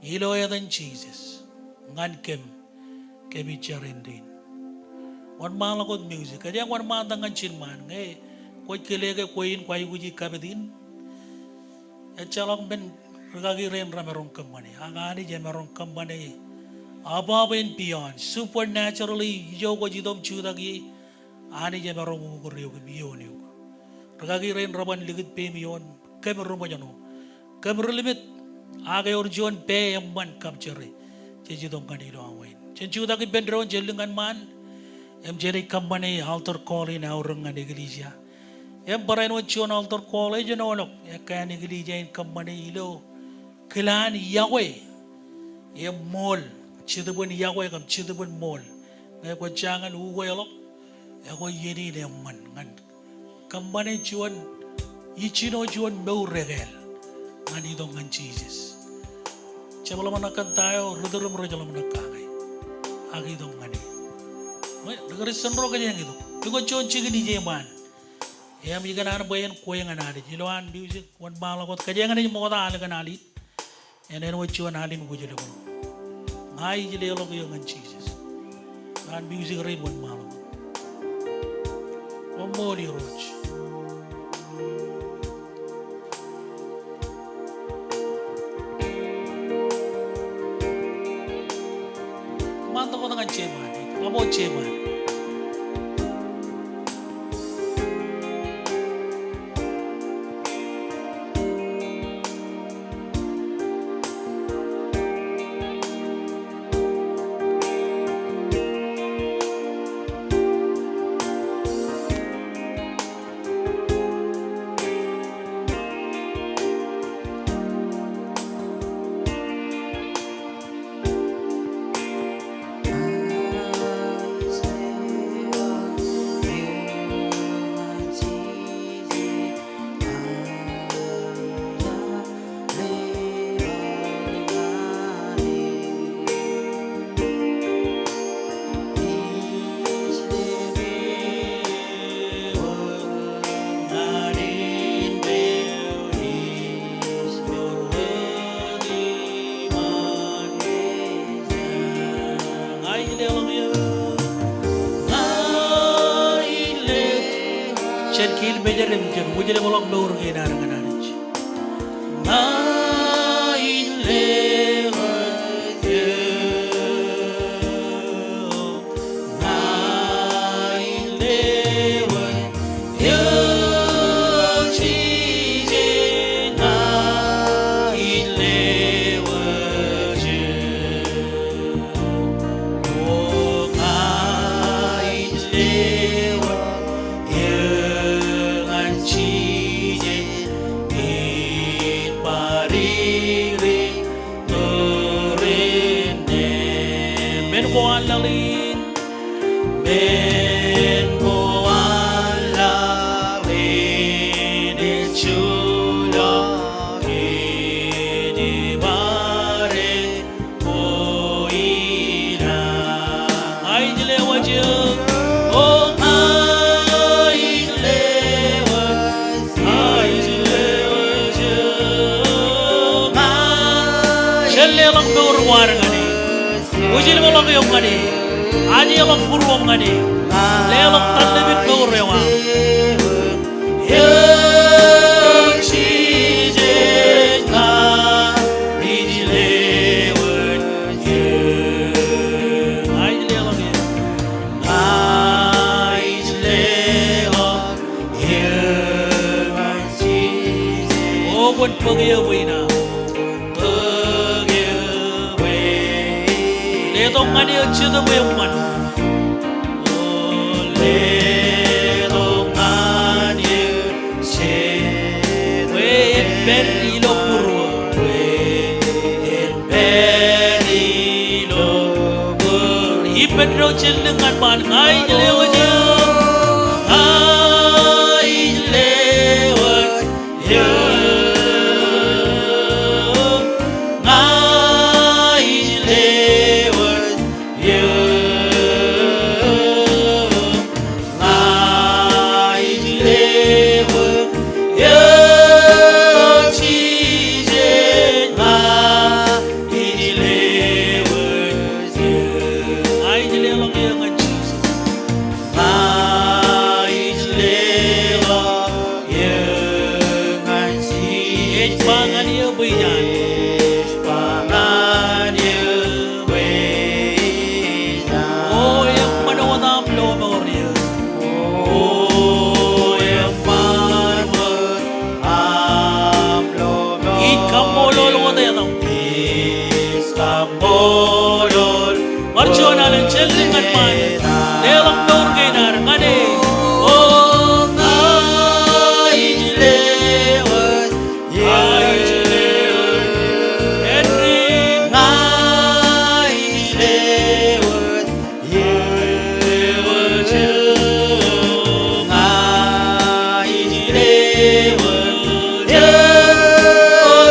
ilo yadan Jesus ngan kemi charendin wan malakot music kaya wan mandangan chinman ngai koi kelege koin kwai guji kabedin echalong ben regagi rem ramerong kamane agani jemerong kamane above beyond supernaturally yogo jidom chudagi ani jemerong uguryo biyoni regagi rem raban ligit pe miyon kemeru mojano kemeru limit aga yor jon pe yamman kapchere jidom kanilo awain chenchudagi bendron jelingan man em jeri kamane altar call in aurang ngane iglesia em barain wachion altar college no nok ekan iglesia in kamane ilo kelan yawe em mol chidubun yawe kam chidubun mol ngai ko jangan ugo yalok e ko yeni le man ngan kamane chuan ichino chuan meu regel ngani dong ngan Jesus chabala manakan tayo rudurum rojala manakai agi dong ngani negeri senro ka yang itu lugo chon chigi di jeman ya mi kana bayan ko yang anade jiloan music wan malakot ka yang ani mo ta ala kana ali enen wo chon ali mo jelo ko ngai jile lo ko yang Jesus an music re wan malakot o mori roch manto ko dengan jeman abo jeman Cherkil bejerim jen mujile bolok dor ke narang anarich naile lalin men boan lalin chula di bare boina ai jile wajh oh ai jile wajh challe lang dur war ngani ujil bolong yung ngani aji lang purwam ngani lelok tanlebit dur rewa Pag-iaway na Letong nga niya siya mo yung man Letong nga niya siya Wen perilo puro Wen perilo puro Ipen raw siya lengan man Ngay jalewa siya Ngay jalewa siya Marchuanalan chellingan man lelang dur gainar ngane oh ngai lewat Henry ngai lewat lewat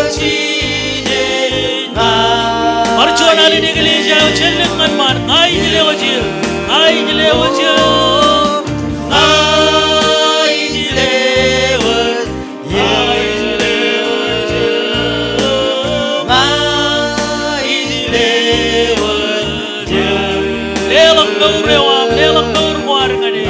ngai lewat Marchuanalan iglesia chellingan man ngai lewat ngai lewat lelang dur rewam lelang dur war ngane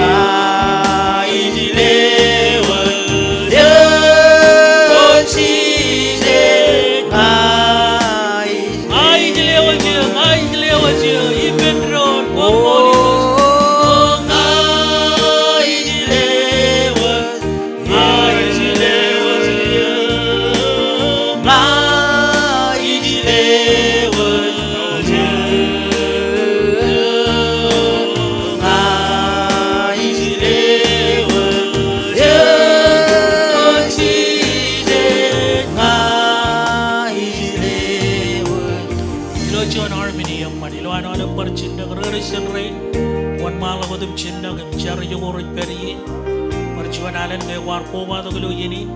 Marchuanalan ngay war po ba to yini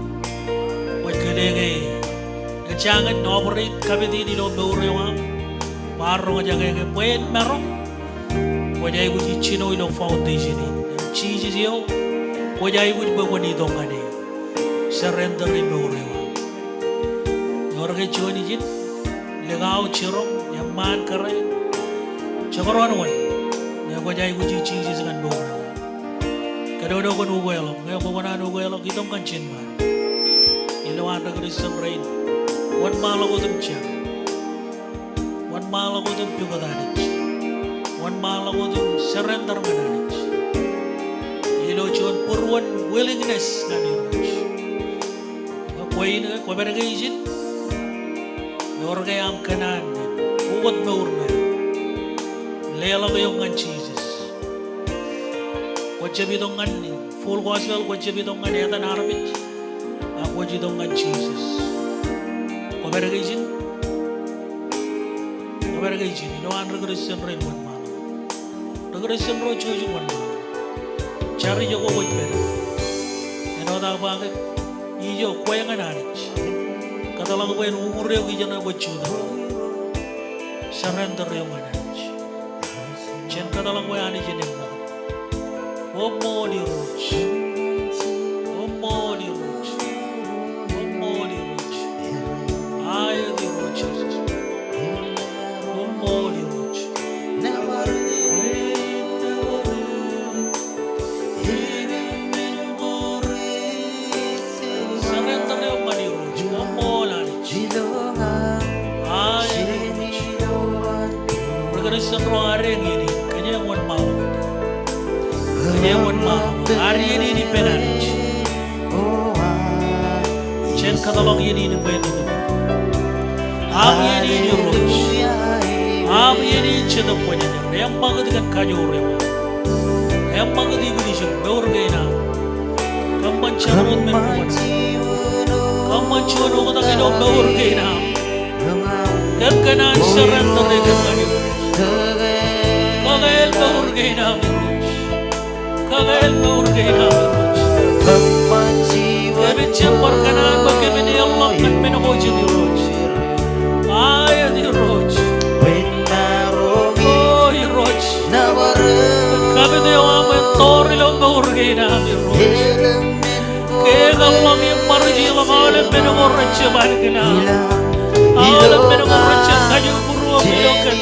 waj kelenge jangan noverit kabidi ni lo beurewam marro jangan ke poen mero wajai uji chino ilo foundation ni chiji yo wajai uji bagwani dongane surrender ni beurewam yorge choni jin legao chiro yaman kare chakron wan ne wajai uji chiji dengan beurewam Kadang-kadang kan ugoyalok, ngayon ko na ugoyalok, itong kanchin man. Ilawan na Christian rain. Wan malago tum siya. Wan malago tum piugadanich. Wan malago tum surrender mananich. Ilo chon purwan willingness na nirich. Kwain na, kwa beragay izin. Yorgay am kanan. Ugot na urna. Lela ko yung Jesus. Kwajabi dongan full gospel kwajabi dongan eta narabit akwaji dongan Jesus koberagay jin no andra Christian rain wan mana Regression ro choju man. Cari jo ko ben. Eno da ba ke ijo kwenga nanich. Kata lang ko en umur yo ijana bochu da. Surrender yo manach. Chen kata lang ko ani jenem na. Omoli roch. Omoli roch. Omoli roch. Ay di roch. Omoli roch. Surrender yo mani roch. Omolanich. Ay di roch. Regression ro areng ini. Kanya mon mau. Kanya mon mau. Hari ini di penanich. Chen katalog ini di penanich. Am ini di roch. Am ini ceda punya. Yang bagus dengan kayu rewa. Yang bagus di budi sih. Beurgena. Kaman carut menpuan. Kaman cuano kata kita beurgena. Kekena surrender dengan kayu. Kagel beurgena roch. Kagel beurgena roch. Kami cempar kanan bagaimana Allah kan menuju di roch. Ayat di roch. Oh di roch. Kami dewa mentori lo beurgena di roch. Kegalang yang marji alam menuju ceban kena. Alam menuju kayu buruk milokan.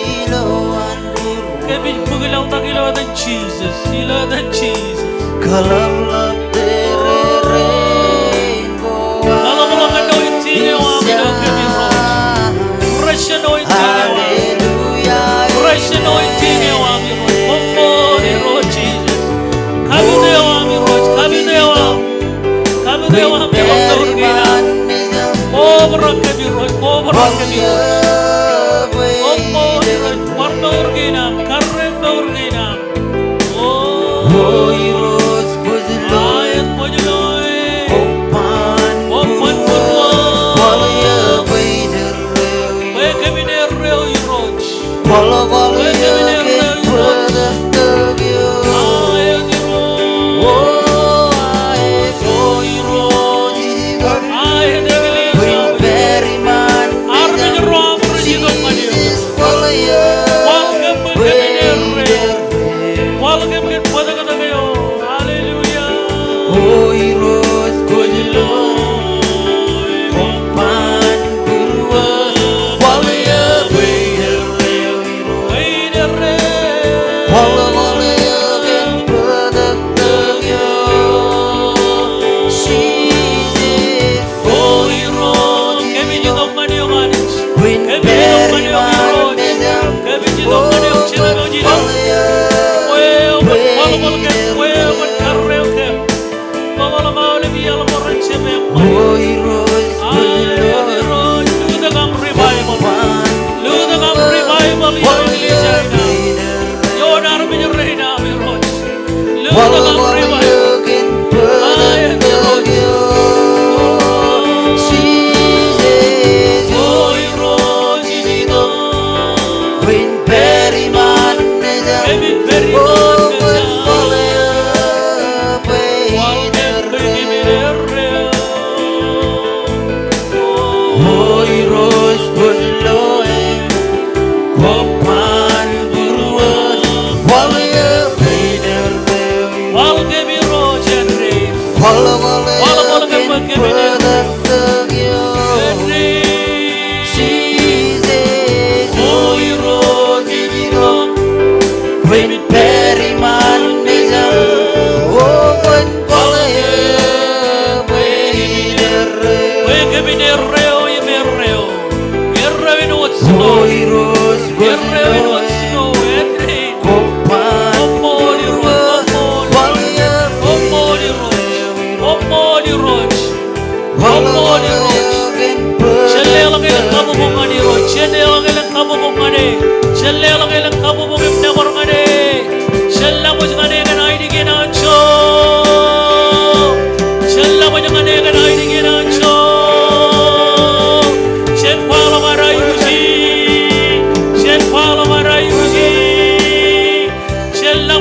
Kami bugilang takilo dan Jesus, ilo dan Jesus. Kalau malang anointing yang ambil kami roch, fresh anointing yang ambil roch, omoli roch Jesus. Kami dewa ambil roch, kami dewa ambil beurgena. Obrak kami roch, omoli roch, war beurgena, karren beurgena. Oh, ayat pojoloi, opan berwa. Bae kami nerreo roch, bae kami nerreo roch. Ayat roch, ayat iglesia. Arme roa berjigo mani. Welcome kami nerreo, welcome ke pada kata kayo. Hallelujah. Shall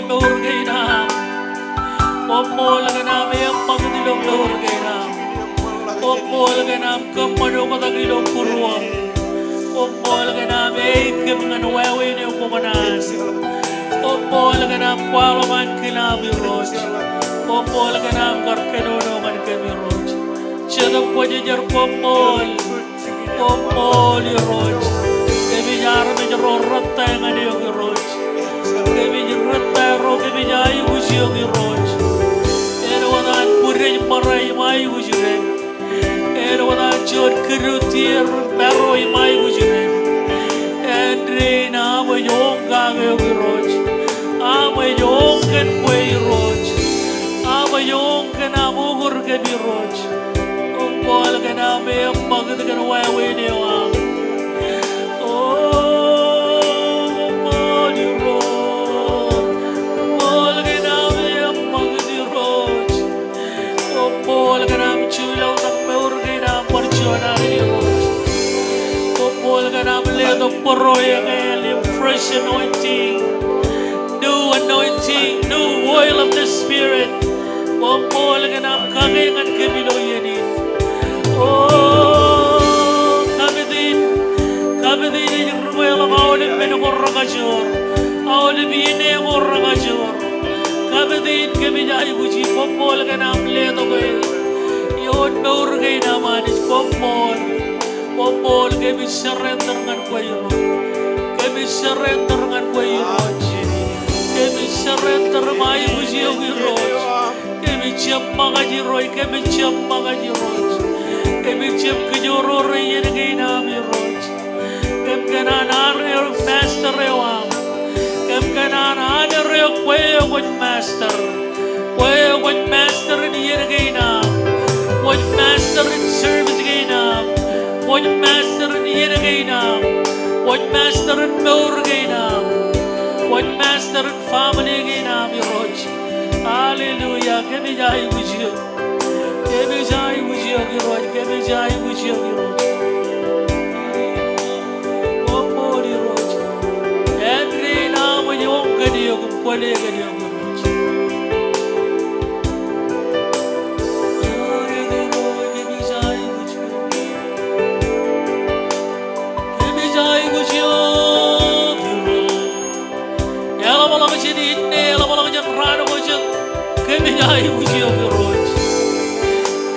meurgainam. Omol ganam yang pagdilong meurgainam. Omol ganam kamano matagilong puruam. Omol ganam kim nganwawi ni kumanan. Omol ganam kwalaman kinabiroj. Omol ganam karkenono man kebiroj. Chedok pajajar omol. Omol iroj. Kebijar menjero ratta ngani iroj. Kebijar ratta ro kebijai uji iroj. Erwadan purej marai mai uji. Erwadan chod kerutir baroi mai uji. Endrin amayong gagawin iroj. Amayong kan kwe iroj. Amayong kan amugur kan iroj. Umpol kan amayong magad kan wawe niwang. Fresh anointing, new oil of the Spirit. Oh, kabidin ruwelo awli meno korragajor, awli bine korragajor. Kabidin kebijai buji popol ganam leto gay. Yon meurgay naman is popol kebi surrender ngan kwayo. Kebi surrender ngan kwayo. Kebi surrender mai buji ogiroj. Kebi ciam magajiroy, kebi ciam magajiroy. Kebi ciam kejoro reyen gay namiroj. Kem kanan areo master rewam. Kem kanan areo kwayo with master. Kwayo with master in yen gay nam. With master in service gay nam. With master in yen gay nam. With master in moor gay nam. With master in family gay nam iroj. Hallelujah. Kebijai wujyo. Kebijai wujyo iroj. Kebijai wujyo iroj. Kwale gani ang uroj. Kebijai wujyo. Ela malang sini inne, ela malang jan rano wujyo. Kebijai wujyo uroj.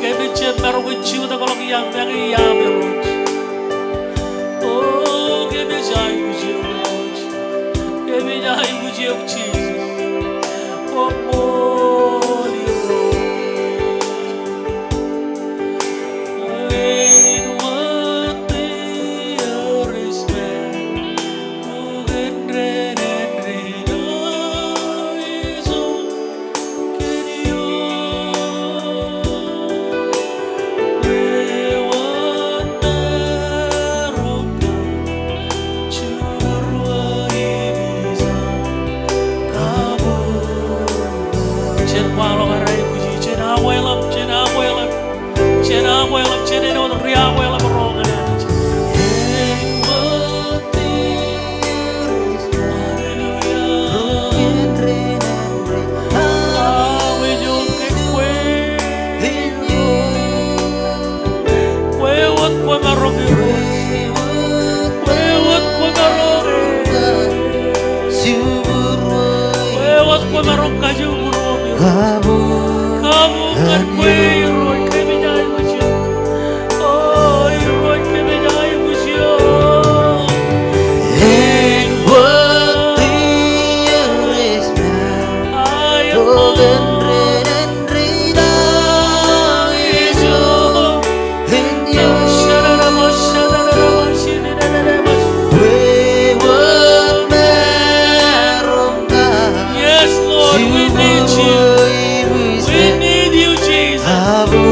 Kebijai meru wujyo ta kalau yang uroj. Oh, kebijai wujyo uroj. Kebijai wujyo Jesus. We need you, Jesus.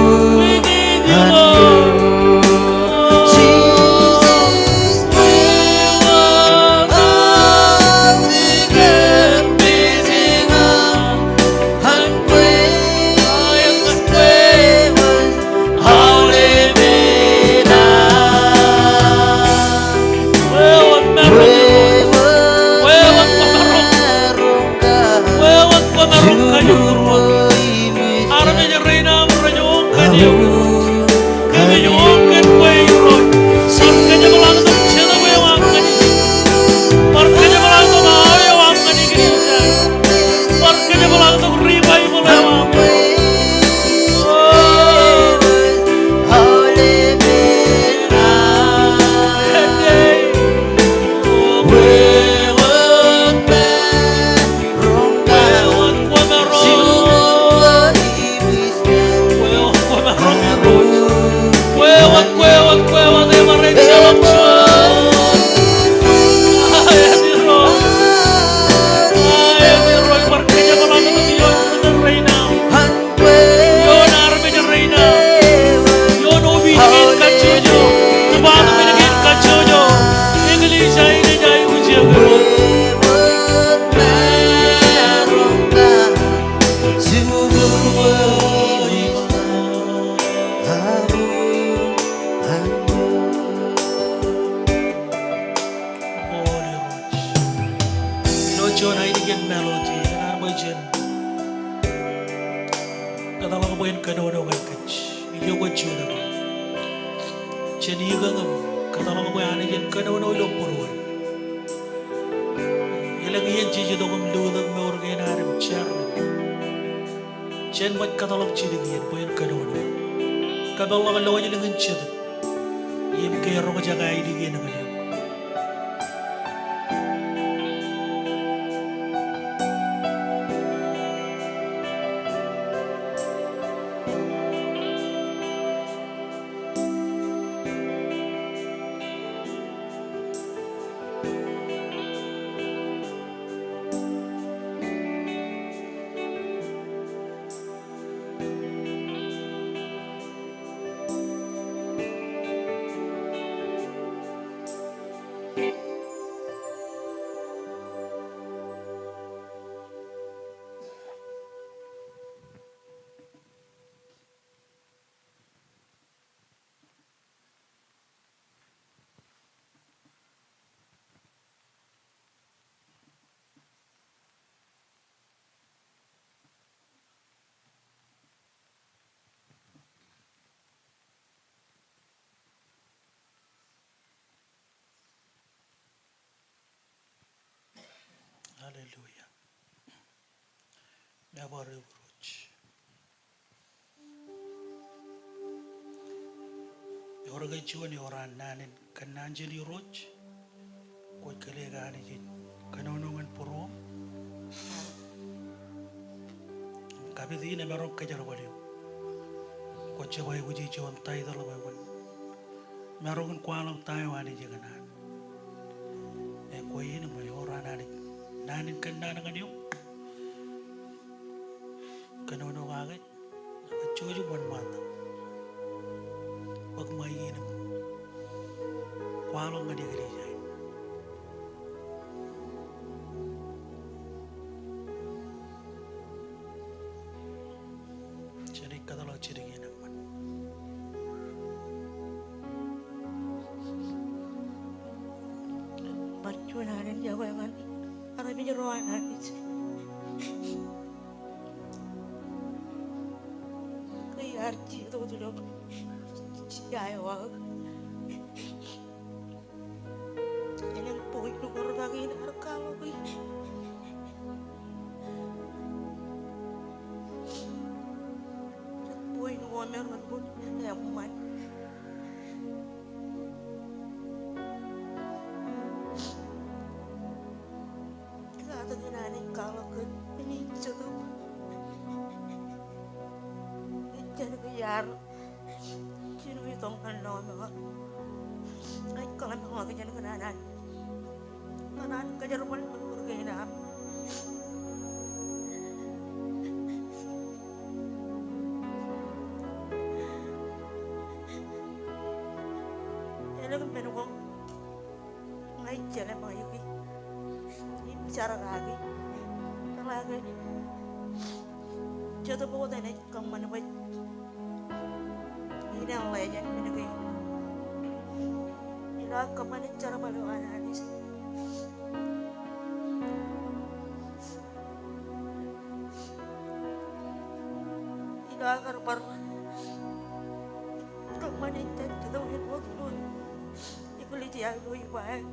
Haleluya. Never approach. Yorga chuan yoran nanin kananjeli roach. Koi kalega ani jin. Kanonongan puro. Kabidi ne merong kajar baliu. Koi cebai uji chuan tai dalo bawan. Merongan kualang tai wani janganan. Koi ini mayoran ani. Nanin kananangan yuk. Kanono agak. Cuju ban mata. Bag mai ini. Kualang ngadi gereja. Jadi kata lo ciri gini man. Perjuangan jawangan. Ada penyeruan habis. Arti itu tuh jaya ini poin nukur lagi kalau gue poin wamer pun yang man kata nani kalau ke ini cukup jadi biar cinu itu kan nama ay kalau mau kerja dengan anak kerja rumah bergena jadi kan penuh ngai jalan mau yuki ini bicara lagi jadi bawa tadi kemana baik ini yang lainnya ini kayak ini kemana cara balu analis ini agar Mana itu kita udah waktu ikut dia lu ibarat.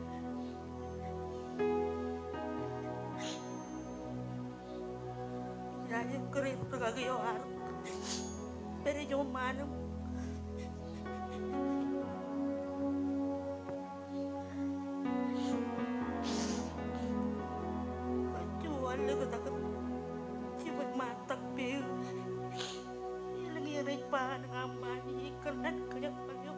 Jadi kerja terkagak yohar. Dari jauh mana? Kecuali kita kan cepat matak bil. Lagi repa dengan mani kerana kerja kerja.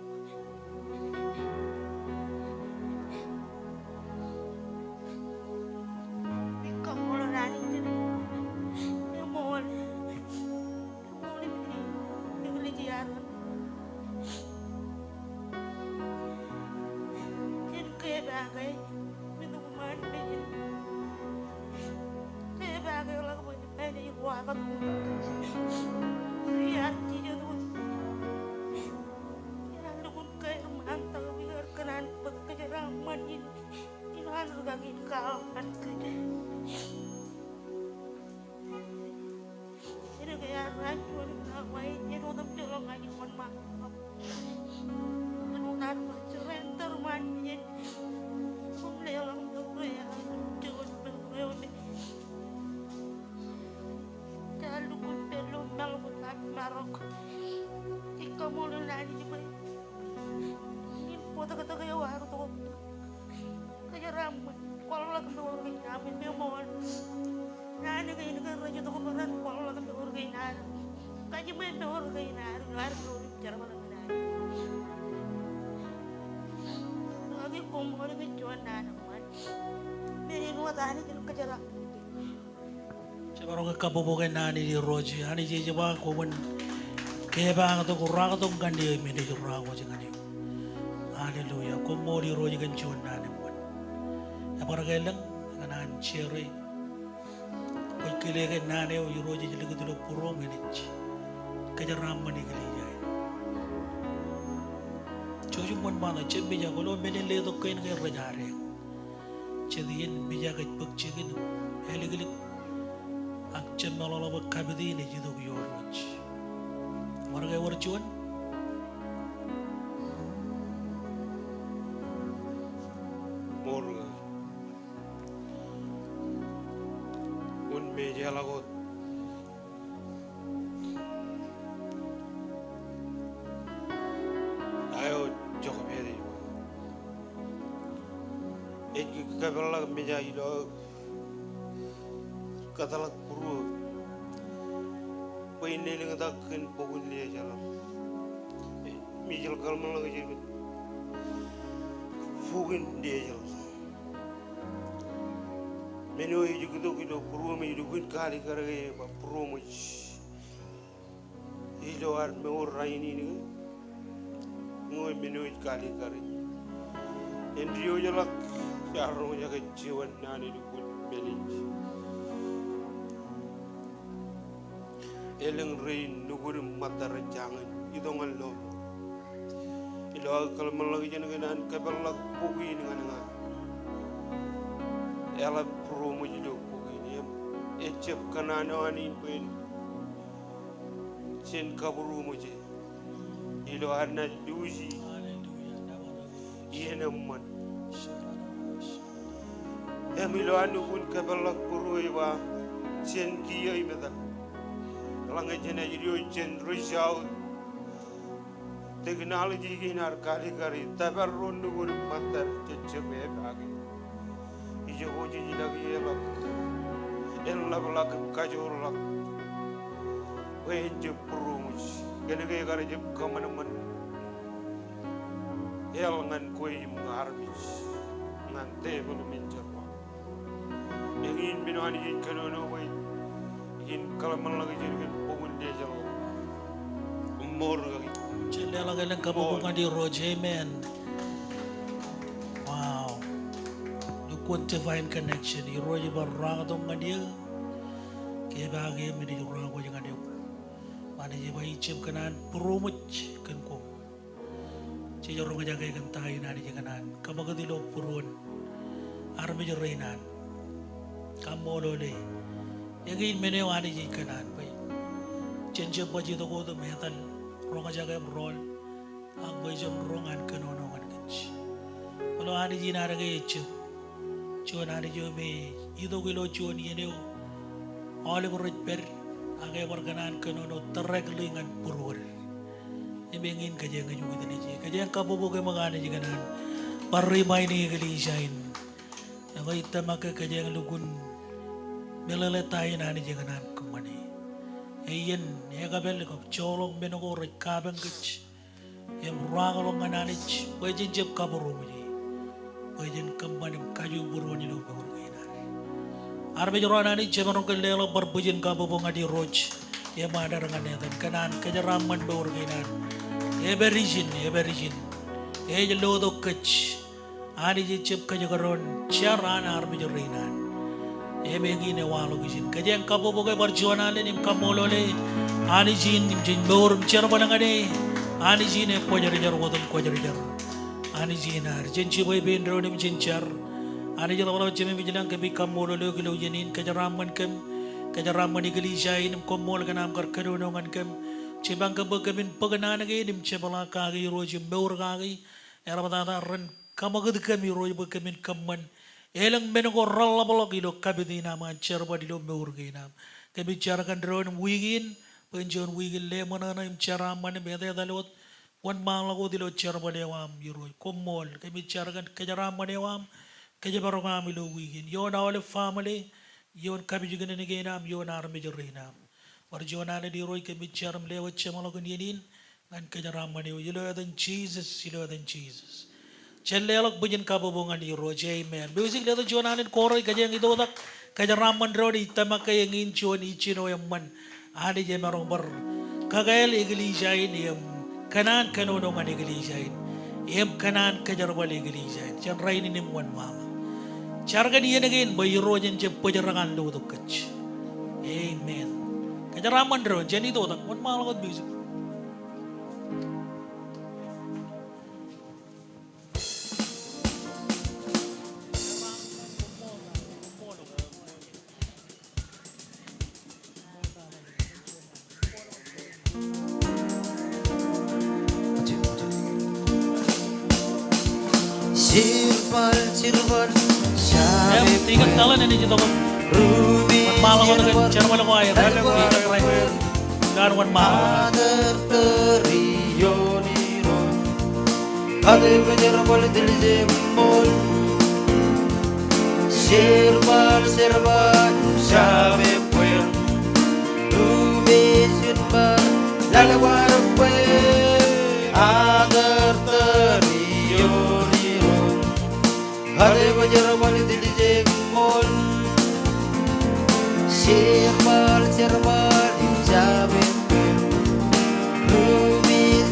Kamu orang ini, kamu ini belajar. Jadi kayak bagai minuman ini, kayak bagai orang punya banyak uang. Lihat dia tuh, lalu pun kayak mantap biar kenan bekerja raman ini harus kaki kawan kerja. Ini kayak racun ngawain, ini untuk tolong aja kon mantap. Menunan surrender manjin, kumlelang ya, jangan berleon. Lalu pun belum lalu marok. Jika mau lari di mana? Ini foto kata kayak waru tuh. Kayak ramai. Kalau lagi orang ini kami memang. Nah ini kayak ini kan raja tuh kemarin. Kalau lagi orang ini ada. Kayak mana orang ini ada. Lari orang cara mana ada. Lagi kumur ini cuan nana man. Beri nuat hari jadi kejarak. Sebarang kabobogan nani di roji, ani je ba ko won ke ba to ko ra to gandi mi de ra ko jangan yo. Haleluya, ko mo di roji kan chuan nani mon. Ya para gelang kanan chere. Ko kile ke nani o roji je ligu do puro menich. Ka jaram mani gali jai. Choju mon ba na chebbe ja ko lo menen le to kain ke rajare. Chedien bija ka puk chegin. Helegelik Akcem malala bakabidi ni jido yorwich. Warga warjuan. Morga. Un meja lagot. Ayo joko beri. Eki kabela meja ilo. Katalak puru. Paine lenga takkan pogun dia jalan. Mijal kalman lagi jadi. Fugin dia jalan. Menu itu kita kita puru me hidupin kali karena puru me. Ilo ar me orang ini ni. Ngoi menu itu kali karena. Endrio jalan. Jarang jaga jiwa nani dukun belin. Eleng rain nugur matar jangan idongan lo. Ilo kalau melagi jangan kenan kebalak pugi dengan nga. Ela promo jido pugi ni. Ecep kanan ani pun. Sen kaburu muje. Ilo arna duzi. Iya naman. Emilo anu pun kebalak puru iba. Sen kia iba. Langai jena jadi ujian risau, teknologi kinar kali kali, tapi rondu guru mater cecep bagi. Ijo uji lagi elak lak kajur lak, wajib perumus, kena kaya kari jep kemana-mana, ngan kue mengarbis, ngan teh belum mencerba, ingin binuan ingin kenono wajib. In kalau lagi jadi pengun dia jalan umur lagi. Cile lagi lang kabobogan di roji men. Wow. Dukun divine connection. Di roji barang atau ngadia. Kaya bahagi meni orang ko jangan dia. Mana je bayi cip kanan perumuc kan ko. Cija orang jaga ikan tahi nani janganan. Kamu kedilo purun. Arme jerainan. Kamu lole. Yang ini wani ji kanan bay. Cenje baji to ko to metal ronga jaga rol ang bajon rongan kanonongan kach. Kalau ani jina raga echo, chuan ani jo me ido kilo chuan yeneo, ole berut per, agai warganan kanono terreglingan purwar. Ibengin kajang kajung itu ni, kajang kabobo ke magana jiganan, parimai ni kalisain, yang kita maka kajang lugun, meleletain ani jiganan kumani. Iyan, ya kabel ko cholong benogo rekabang kach, yang rangalong ananich, pwedeng jeb kaburu mo ni, pwedeng kambani kaju buru ni lo buru kainan. Arbe jero ananich jemarong kelelo berbujen kabobo ngadi roj, ya mana dengan netan kanan kejaraman buru kainan. Eberijin, jelo do kach, ani jeb kajagaron, ciaran arbe jero inan. Ebegine walo gisin kajang kabobo kay barjuanale nim kamolole ani jin nim jin bor chero balangane ani jin e kojari jar wodon kojari jar ani jin ar jin chiboy bendro nim jin char ani jala wala cheme bijilang ke bi kamolole gilo jenin kajaramman kem kajaramman igli jay nim komol ganam kar kadonongan kem chibang kabagamin paganana ge nim chebala kagi rojim bor kagi era batata ren kamagud kami roj bagamin kamman Elang menengok rala balok ilo kabiti nama cerba dilo meurginam. Kami carakan drone wigin, penjuan wigin le mana na im cara mana beda dalot, wan malago dilo cerba lewam yuro komol. Kami carakan kejaram lewam, kejabarongam ilo wigin. Yon awal family, yon kami juga negenam, yon army jerinam. Warjuanane di roi kami caram lewat cemalagun yenin, dan kejaram lewo ilo adan Jesus, ilo adan Jesus. Cellelok bunyin kabobongan di roja amen. Music leto jualan koroi kajang itu tak kajaraman rodi tamak kaya ngin cuan icino yang man ade je marong ber kagael igelijain yang kanan kanonongan igelijain yang kanan kajarbal igelijain can rain ini muan mama carga dia negin bayi rojan je pejarangan lo tu kach amen kajaraman rodi jadi itu tak muan malah kot music. Sirval, Tinggal talan ini kita Ruby, malah kot cara malah kau air, garwan malah. Ade bejerabal dilje mol Sirval, sabe puer Ruby, sirval, lalawar puer Agar terion Ade bejerabal dilje mol Sirval,